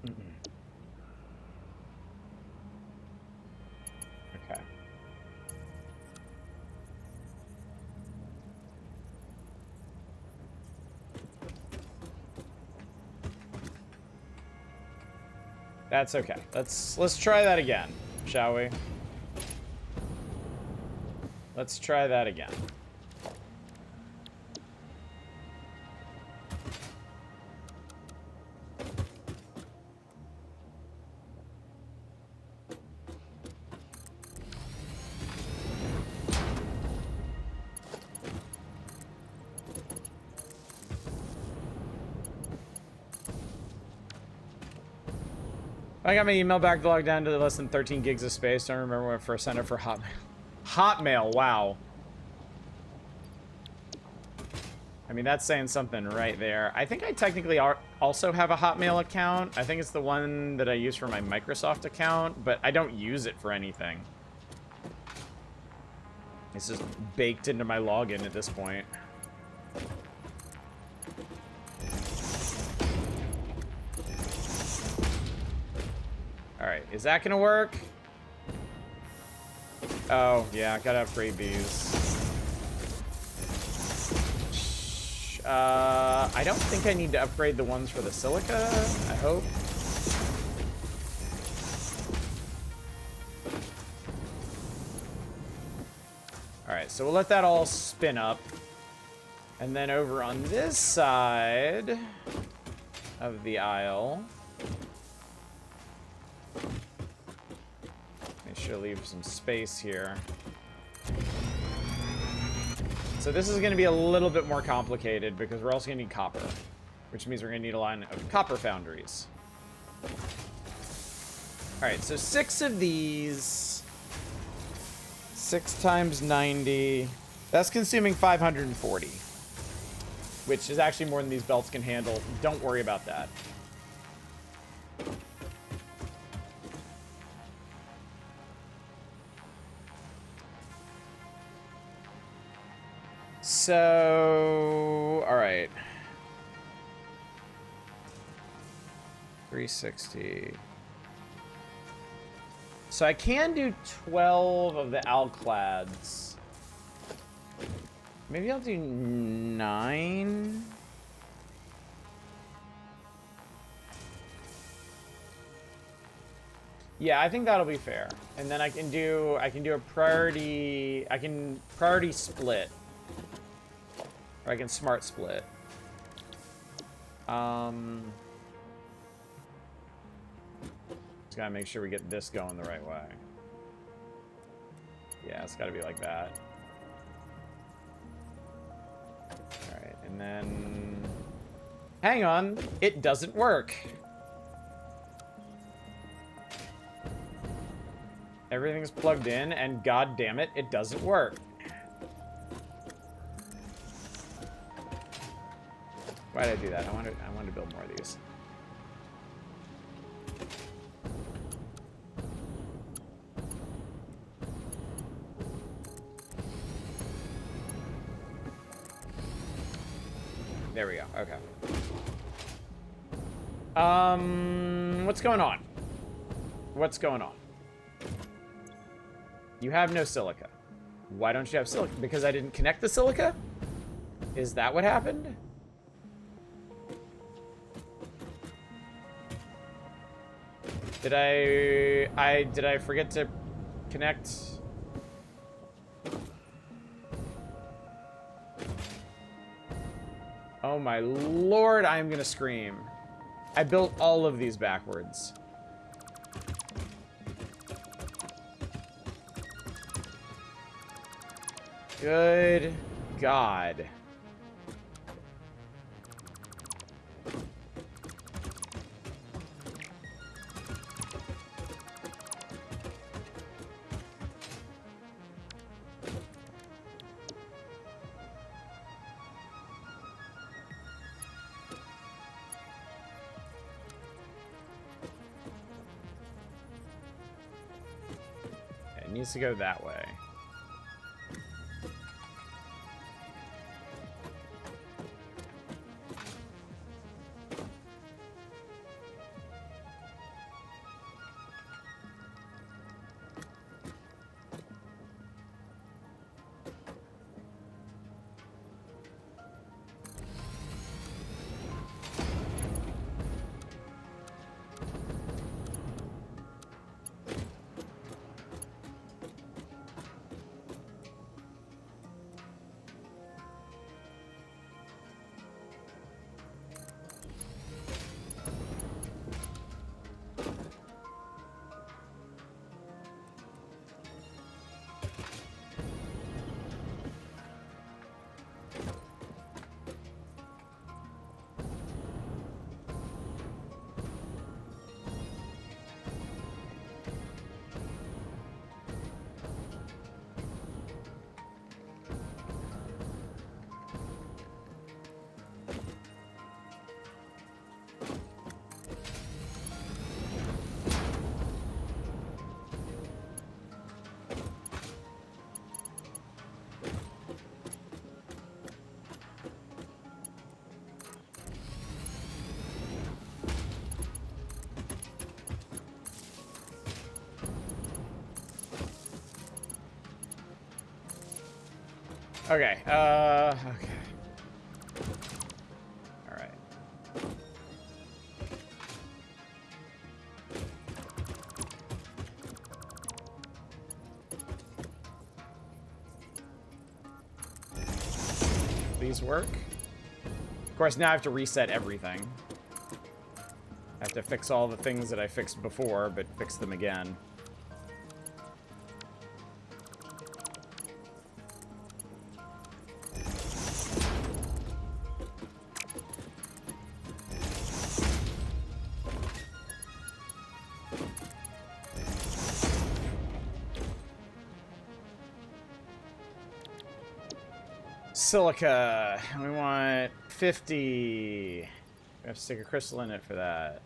That's okay. Let's try that again, shall we? Let's try that again. I got my email backlog down to less than 13 gigs of space. Don't remember when I first signed up for Hotmail. Hotmail, wow. I mean, that's saying something right there. I think I technically also have a Hotmail account. I think it's the one that I use for my Microsoft account, but I don't use it for anything. It's just baked into my login at this point. Alright, is that gonna work? Oh, yeah, gotta upgrade these. I don't think I need to upgrade the ones for the silica, I hope. Alright, so we'll let that all spin up. And then over on this side of the aisle, make sure to leave some space here. So this is going to be a little bit more complicated because we're also going to need copper, which means we're going to need a line of copper foundries. Alright, so 6 of these. 6 times 90. That's consuming 540. Which is actually more than these belts can handle. Don't worry about that. So, all right. 360. So I can do 12 of the alclads. Maybe I'll do 9. Yeah, I think that'll be fair. And then I can do a priority, I can priority split. Or I can smart split. Just gotta make sure we get this going the right way. Yeah, it's gotta be like that. Alright, and then... Hang on, it doesn't work. Everything's plugged in, and god damn it, it doesn't work. Why did I do that? I wanted to build more of these. There we go. Okay. What's going on? What's going on? You have no silica. Why don't you have silica? Because I didn't connect the silica? Is that what happened? Did I forget to connect? Oh my lord, I'm gonna scream. I built all of these backwards. Good God. It needs to go that way. Okay, okay. All right. These work? Of course, now I have to reset everything. I have to fix all the things that I fixed before, but fix them again. Silica. We want 50. We have to stick a crystal in it for that.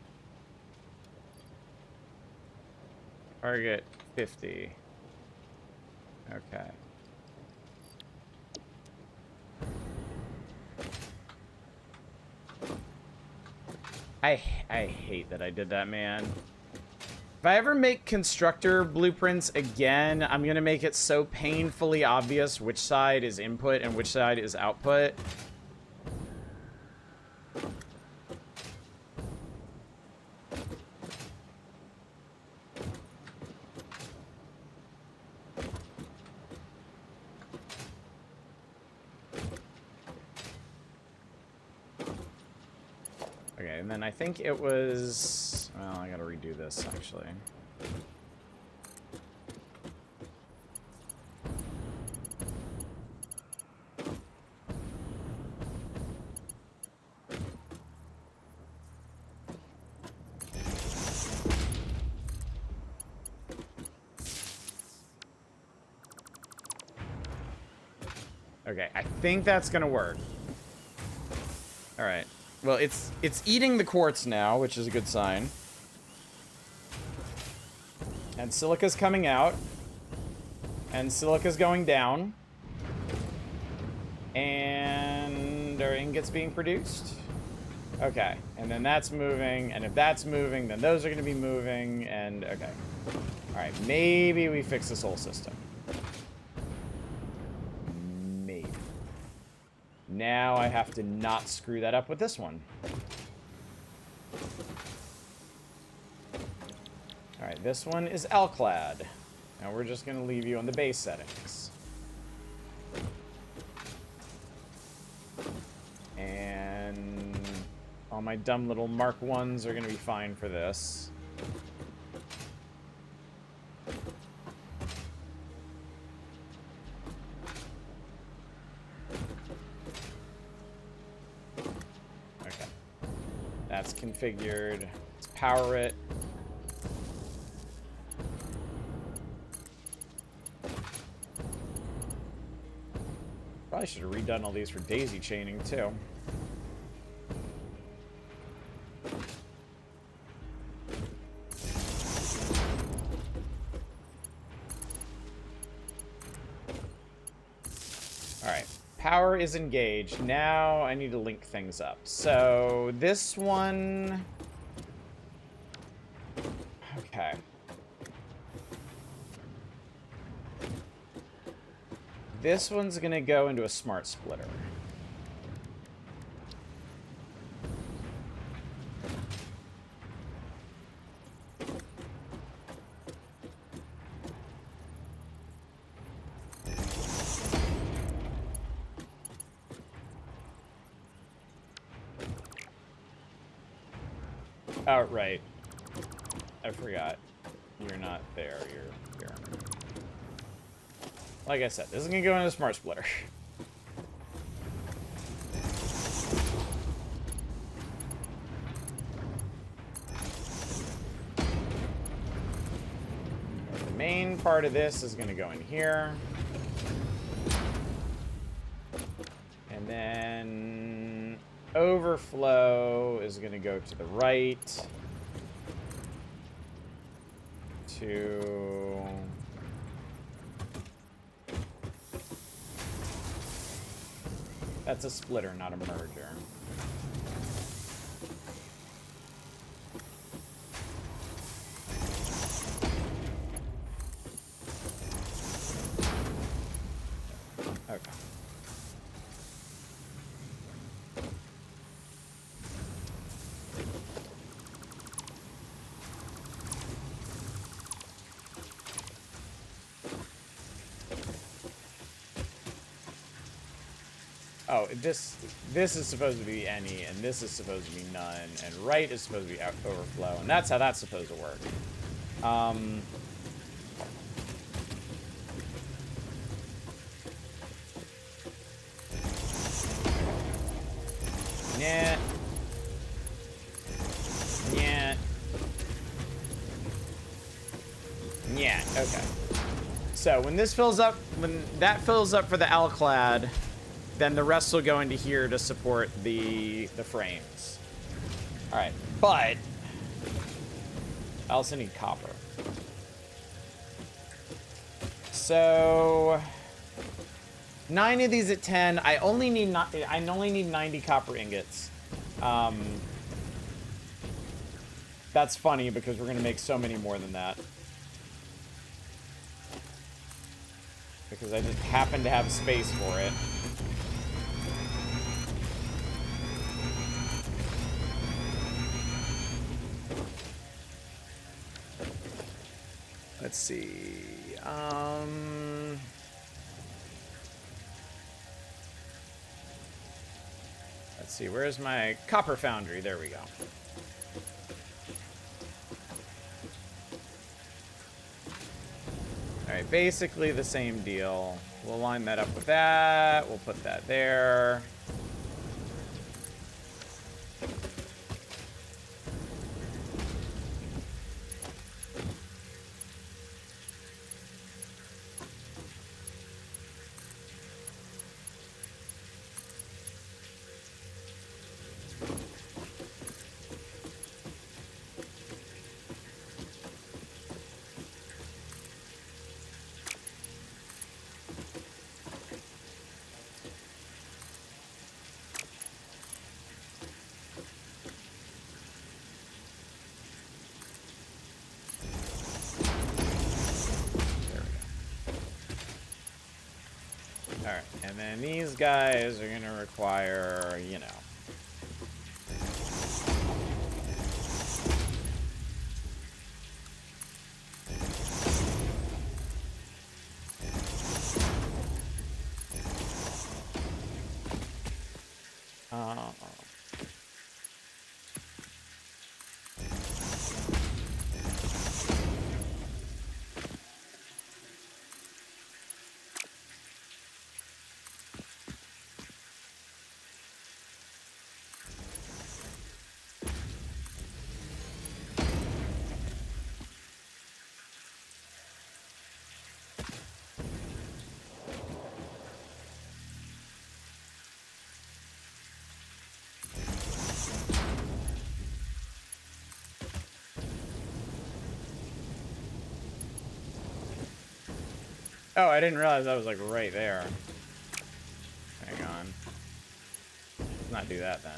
Target 50. Okay. I hate that I did that, man. If I ever make constructor blueprints again, I'm gonna make it so painfully obvious which side is input and which side is output. Okay, and then I think it was... Well, I gotta redo this, actually. Okay, I think that's gonna work. All right. Well, it's eating the quartz now, which is a good sign. And silica's coming out. And silica's going down. And our ingot's being produced. Okay, and then that's moving, and if that's moving, then those are going to be moving, and okay. Alright, maybe we fix this whole system. Maybe. Now I have to not screw that up with this one. this one is L-clad. Now we're just going to leave you on the base settings. And all my dumb little Mark 1s are going to be fine for this. Okay. That's configured. Let's power it. Probably should have redone all these for daisy chaining, too. Alright, power is engaged. Now I need to link things up. So, this one... Okay. This one's going to go into a smart splitter. Oh, right. I forgot. You're not there. You're here. Like I said, this is going to go into a smart splitter. The main part of this is going to go in here. And then overflow is going to go to the right. To... That's a splitter, not a merger. Okay. Oh, this is supposed to be any, and this is supposed to be none, and right is supposed to be overflow, and that's how that's supposed to work. Yeah. Yeah. Yeah, okay. So when this fills up, when that fills up for the L-clad, then the rest will go into here to support the frames. All right, but I also need copper. So 9 of these at 10. I only need 90 copper ingots. That's funny because we're gonna make so many more than that. Because I just happen to have space for it. Let's see. Let's see. Where's my copper foundry? There we go. All right, basically the same deal. We'll line that up with that. We'll put that there. Alright, and then these guys are going to require, you know. Oh, I didn't realize that was like right there. Hang on. Let's not do that then.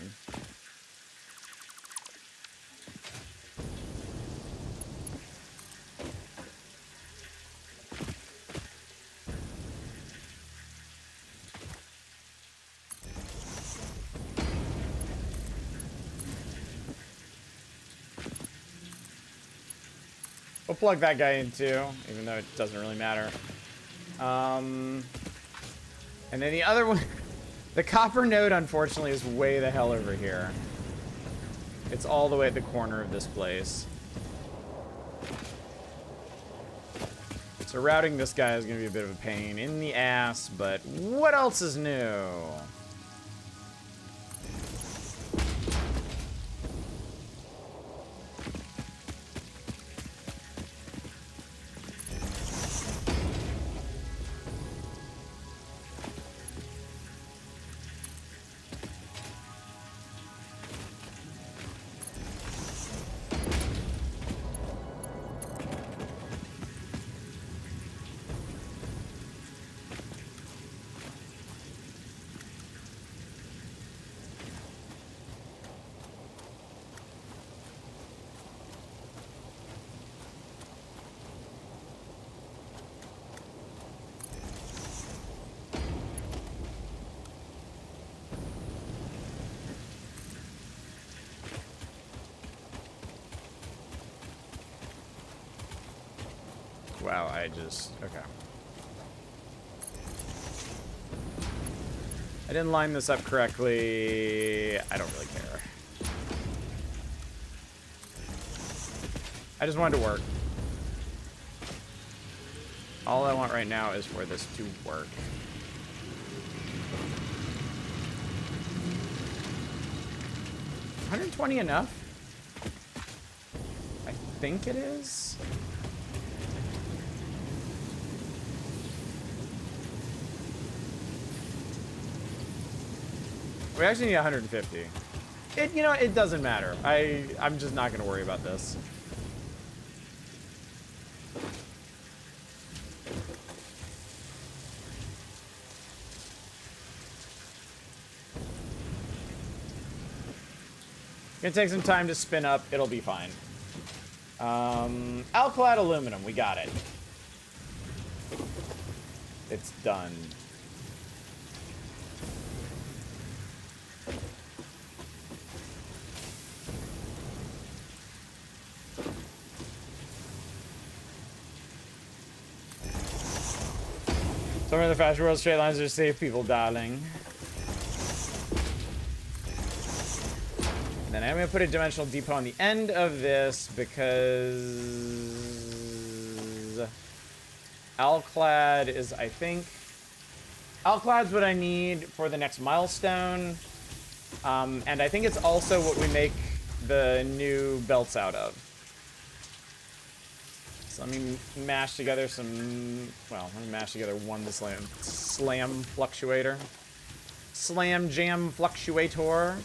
We'll plug that guy in too, even though it doesn't really matter. And then the other one, the copper node, unfortunately, is way the hell over here. It's all the way at the corner of this place. So routing this guy is going to be a bit of a pain in the ass, but what else is new? Wow, I just... Okay. I didn't line this up correctly. I don't really care. I just wanted to work. All I want right now is for this to work. $120 enough? I think it is. We actually need 150. You know, it doesn't matter. I'm just not going to worry about this. Gonna take some time to spin up. It'll be fine. Alclad aluminum. We got it. It's done. Some of the fast world straight lines are safe, people, darling. And then I'm going to put a dimensional depot on the end of this because Alclad is, I think, Alclad's what I need for the next milestone. And I think it's also what we make the new belts out of. So let me mash together some, well, let me mash together one to slam fluctuator. Slam jam fluctuator.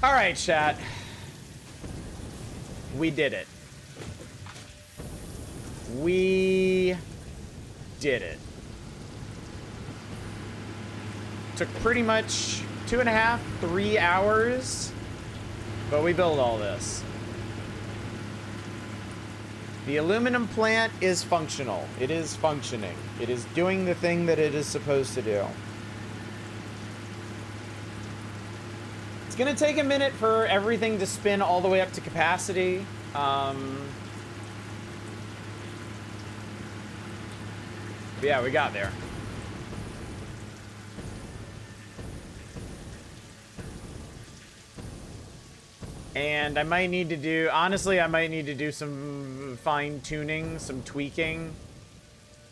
All right, chat. We did it. We did it. Took pretty much 2.5, 3 hours, but we built all this. The aluminum plant is functional. It is functioning. It is doing the thing that it is supposed to do. It's gonna take a minute for everything to spin all the way up to capacity. But yeah, we got there. And I might need to do, honestly, I might need to do some fine tuning, some tweaking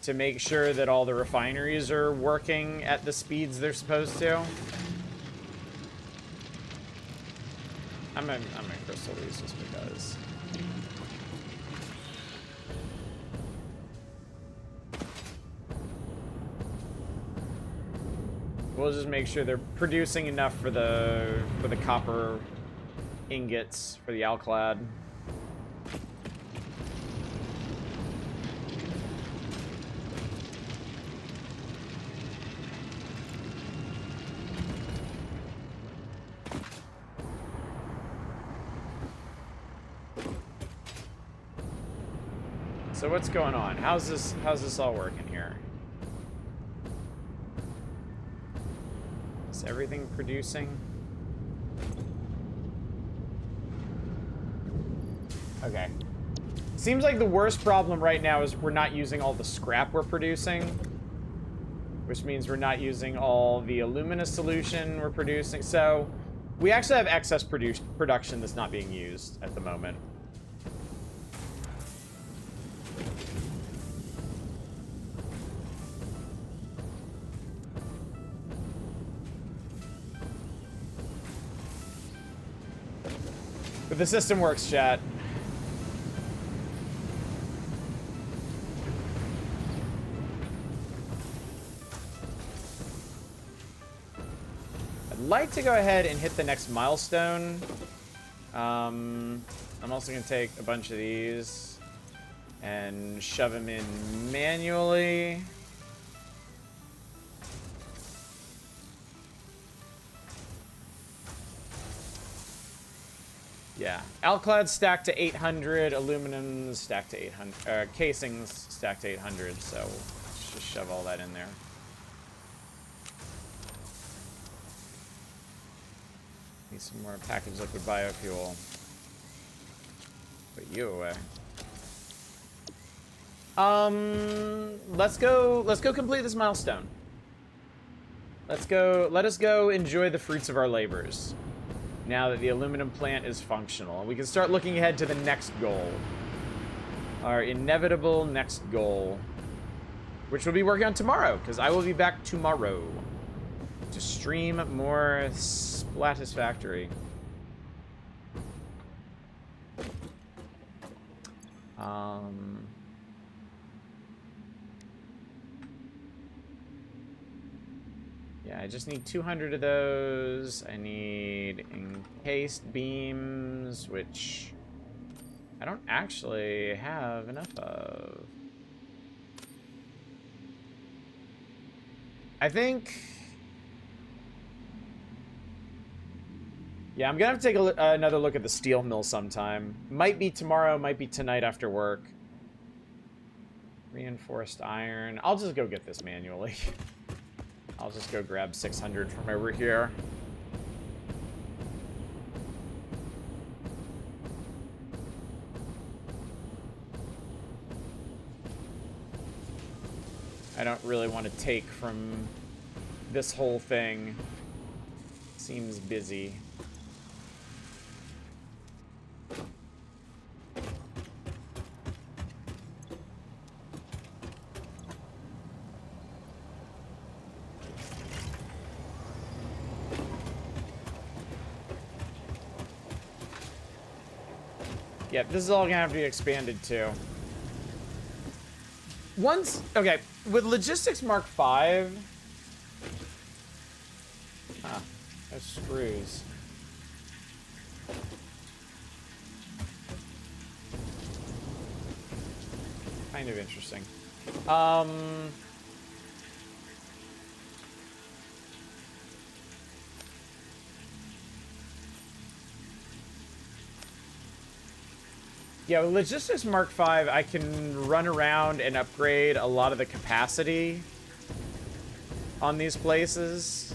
to make sure that all the refineries are working at the speeds they're supposed to. I'm gonna crystal these just because. We'll just make sure they're producing enough for the copper ingots for the alclad. So what's going on? How's this all working here? Is everything producing? Okay. Seems like the worst problem right now is we're not using all the scrap we're producing, which means we're not using all the alumina solution we're producing. So we actually have excess production that's not being used at the moment. But the system works, chat. I'd like to go ahead and hit the next milestone. I'm also going to take a bunch of these and shove them in manually. Yeah, alclad stacked to 800, aluminum stacked to 800, casings stacked to 800, so let's just shove all that in there. Need some more packaged liquid biofuel. Put you away. Let's go complete this milestone. Let us go enjoy the fruits of our labors. Now that the aluminum plant is functional. We can start looking ahead to the next goal. Our inevitable next goal. Which we'll be working on tomorrow, because I will be back tomorrow to stream more Satisfactory. Yeah, I just need 200 of those. I need encased beams, which I don't actually have enough of. I think... Yeah, I'm gonna have to take another look at the steel mill sometime. Might be tomorrow, might be tonight after work. Reinforced iron. I'll just go get this manually. I'll just go grab 600 from over here. I don't really want to take from this whole thing. Seems busy. Yep, this is all gonna have to be expanded too. Okay, with Logistics Mark V... Ah, those screws. Kind of interesting. Yeah, with Logistics Mark V, I can run around and upgrade a lot of the capacity on these places.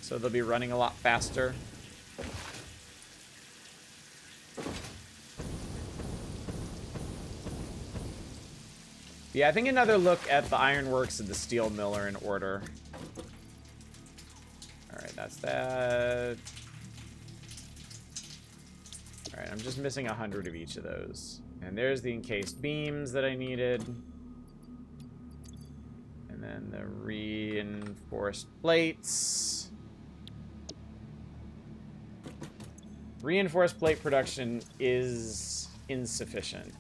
So they'll be running a lot faster. Yeah, I think another look at the ironworks and the steel mill are in order. Alright, that's that. Alright, I'm just missing 100 of each of those. And there's the encased beams that I needed. And then the reinforced plates. Reinforced plate production is insufficient.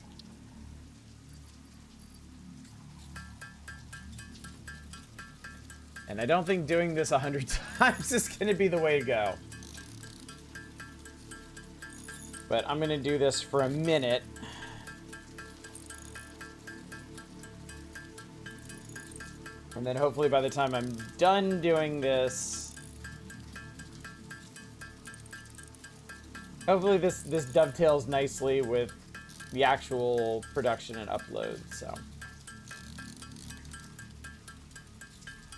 And I don't think doing this 100 times is going to be the way to go. But I'm going to do this for a minute. And then hopefully by the time I'm done doing this, hopefully this dovetails nicely with the actual production and upload, so.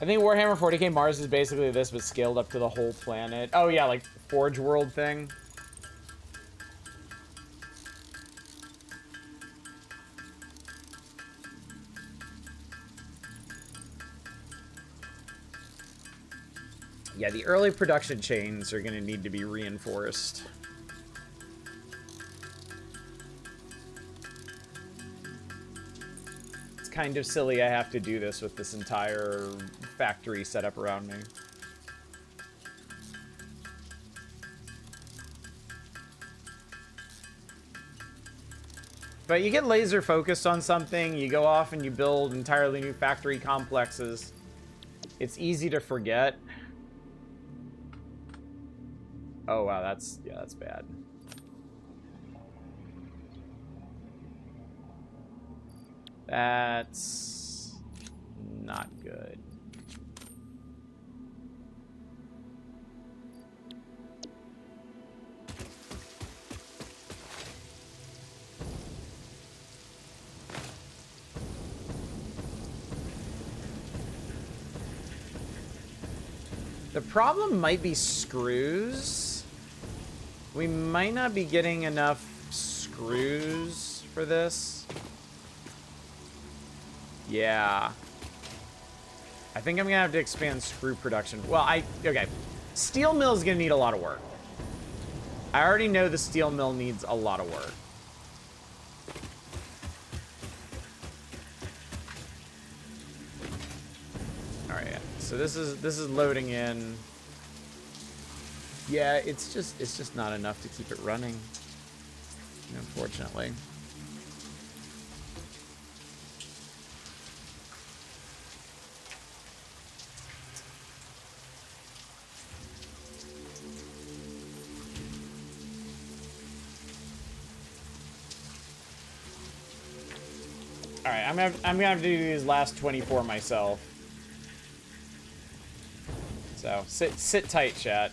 I think Warhammer 40k Mars is basically this, but scaled up to the whole planet. Oh yeah, like Forge World thing. Yeah, the early production chains are going to need to be reinforced. It's kind of silly I have to do this with this entire factory set up around me. But you get laser focused on something, you go off and you build entirely new factory complexes. It's easy to forget. Oh wow, that's bad. That's not good. The problem might be screws. We might not be getting enough screws for this. Yeah. I think I'm gonna have to expand screw production. Well, okay. Steel mill is gonna need a lot of work. I already know the steel mill needs a lot of work. All right, so this is loading in. Yeah, it's just not enough to keep it running, unfortunately. All right, I'm gonna have to do these last 24 myself. So sit tight, chat.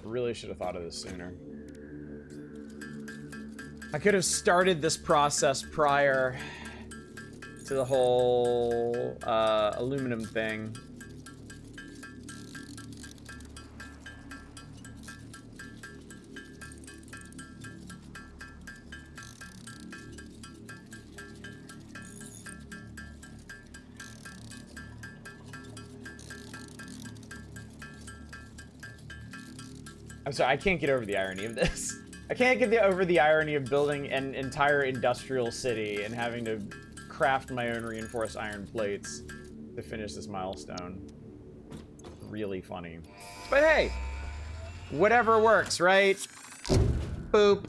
Really should have thought of this sooner. I could have started this process prior to the whole aluminum thing. I'm sorry, I can't get over the irony of this. I can't get over the irony of building an entire industrial city and having to craft my own reinforced iron plates to finish this milestone. Really funny. But hey, whatever works, right? Boop.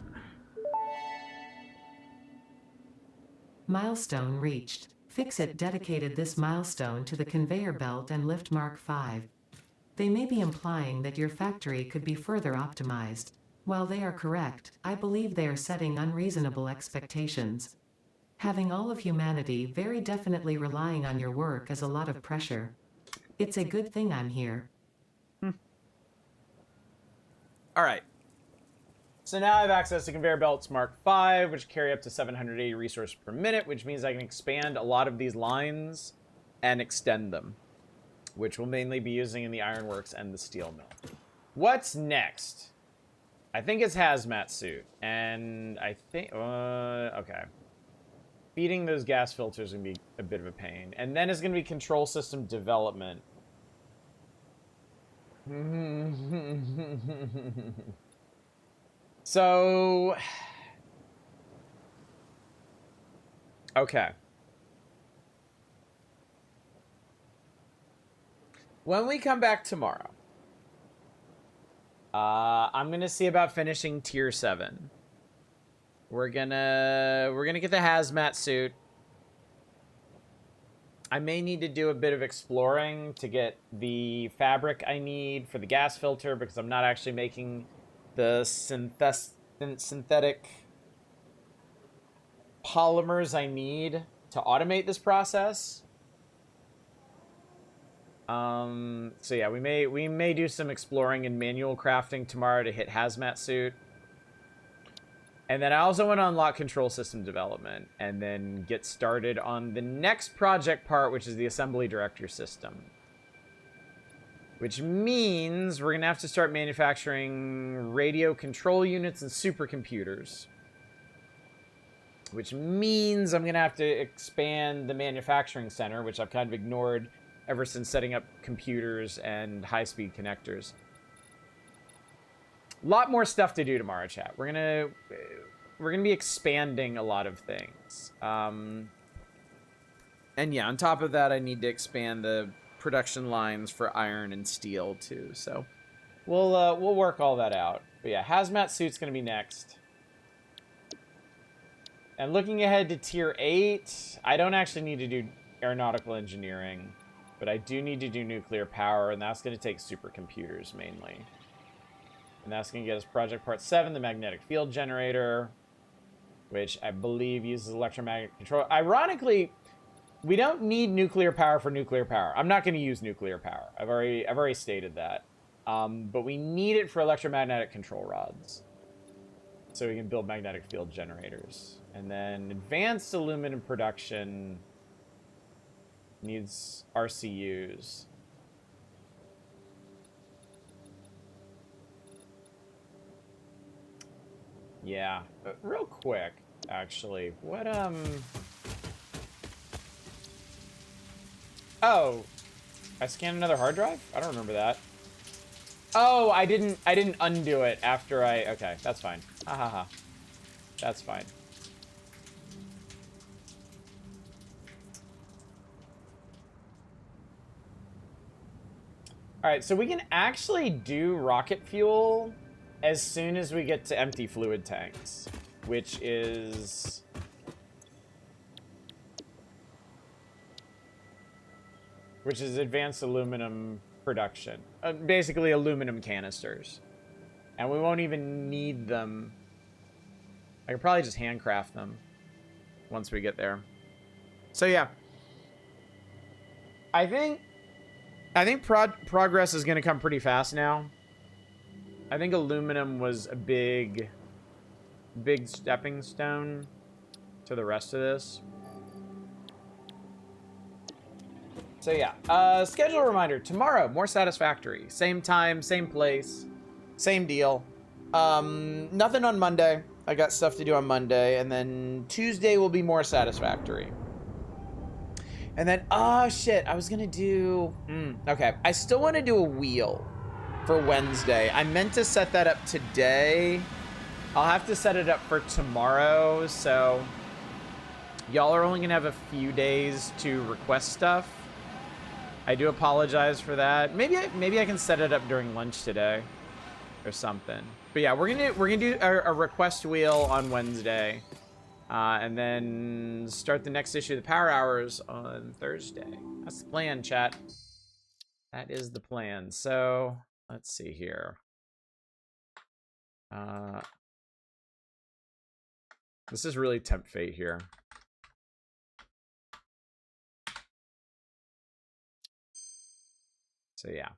Milestone reached. Fixit dedicated this milestone to the conveyor belt and lift Mark V. They may be implying that your factory could be further optimized. While they are correct, I believe they are setting unreasonable expectations. Having all of humanity very definitely relying on your work is a lot of pressure. It's a good thing I'm here. All right. So now I have access to conveyor belts Mark V, which carry up to 780 resources per minute, which means I can expand a lot of these lines and extend them, which we'll mainly be using in the ironworks and the steel mill. What's next? I think it's hazmat suit, and I think, okay. Feeding those gas filters is gonna be a bit of a pain. And then it's gonna be control system development. So, okay. When we come back tomorrow, I'm gonna see about finishing tier 7. We're gonna get the hazmat suit. I may need to do a bit of exploring to get the fabric I need for the gas filter because I'm not actually making the synthetic polymers I need to automate this process. So yeah, we may do some exploring and manual crafting tomorrow to hit hazmat suit. And then I also want to unlock control system development and then get started on the next project part, which is the assembly director system. Which means we're going to have to start manufacturing radio control units and supercomputers. Which means I'm going to have to expand the manufacturing center, which I've kind of ignored ever since setting up computers and high-speed connectors. A lot more stuff to do tomorrow, chat. We're gonna be expanding a lot of things. And yeah, on top of that, I need to expand the production lines for iron and steel too. So we'll work all that out. But yeah, hazmat suit's gonna be next. And looking ahead to tier 8, I don't actually need to do aeronautical engineering, but I do need to do nuclear power, and that's gonna take supercomputers mainly. And that's going to get us Project Part 7, the magnetic field generator, which I believe uses electromagnetic control. Ironically, we don't need nuclear power for nuclear power. I'm not going to use nuclear power. I've already stated that. But we need it for electromagnetic control rods. So we can build magnetic field generators. And then advanced aluminum production needs RCUs. Yeah, real quick, actually. What, Oh, I scanned another hard drive? I don't remember that. Oh, I didn't undo it after okay, that's fine. Ha ha ha. That's fine. Alright, so we can actually do rocket fuel as soon as we get to empty fluid tanks, which is advanced aluminum production. Basically aluminum canisters. And we won't even need them. I could probably just handcraft them once we get there. So yeah. I think progress is going to come pretty fast now. I think aluminum was a big stepping stone to the rest of this. So yeah, schedule reminder. Tomorrow, more Satisfactory. Same time, same place, same deal. Nothing on Monday. I got stuff to do on Monday. And then Tuesday will be more Satisfactory. And then, oh shit, I was gonna do... okay, I still want to do a wheel for Wednesday. I meant to set that up today. I'll have to set it up for tomorrow, so y'all are only gonna have a few days to request stuff. I do apologize for that. Maybe I can set it up during lunch today or something. But yeah, we're gonna do a request wheel on Wednesday, and then start the next issue of the Power Hours on Thursday. That's the plan, chat. That is the plan. So let's see here. This is really tempt fate here. So yeah.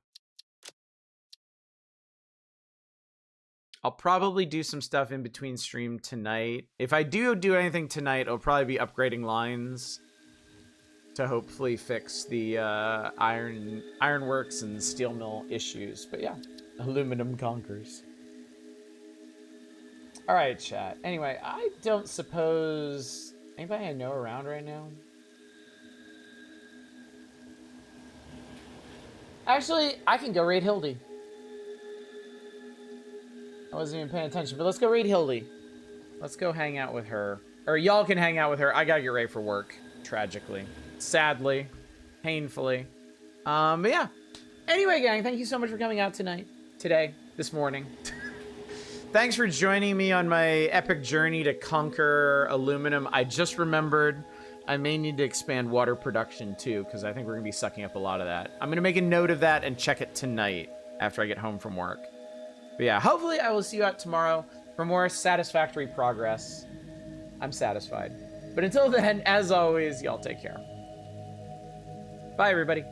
I'll probably do some stuff in between stream tonight. If I do anything tonight, it'll probably be upgrading lines to hopefully fix the ironworks and steel mill issues. But yeah, aluminum conquers. All right, chat. Anyway, I don't suppose anybody I know around right now. Actually, I can go raid Hildy. I wasn't even paying attention, but let's go raid Hildy. Let's go hang out with her. Or y'all can hang out with her. I gotta get ready for work, tragically. Sadly. Painfully. But yeah. Anyway, gang, thank you so much for coming out today. this morning. Thanks for joining me on my epic journey to conquer aluminum. I just remembered I may need to expand water production too, because I think we're gonna be sucking up a lot of that. I'm gonna make a note of that and check it tonight after I get home from work. But yeah, hopefully I will see you out tomorrow for more satisfactory progress. I'm satisfied. But until then, as always, y'all take care. Bye, everybody.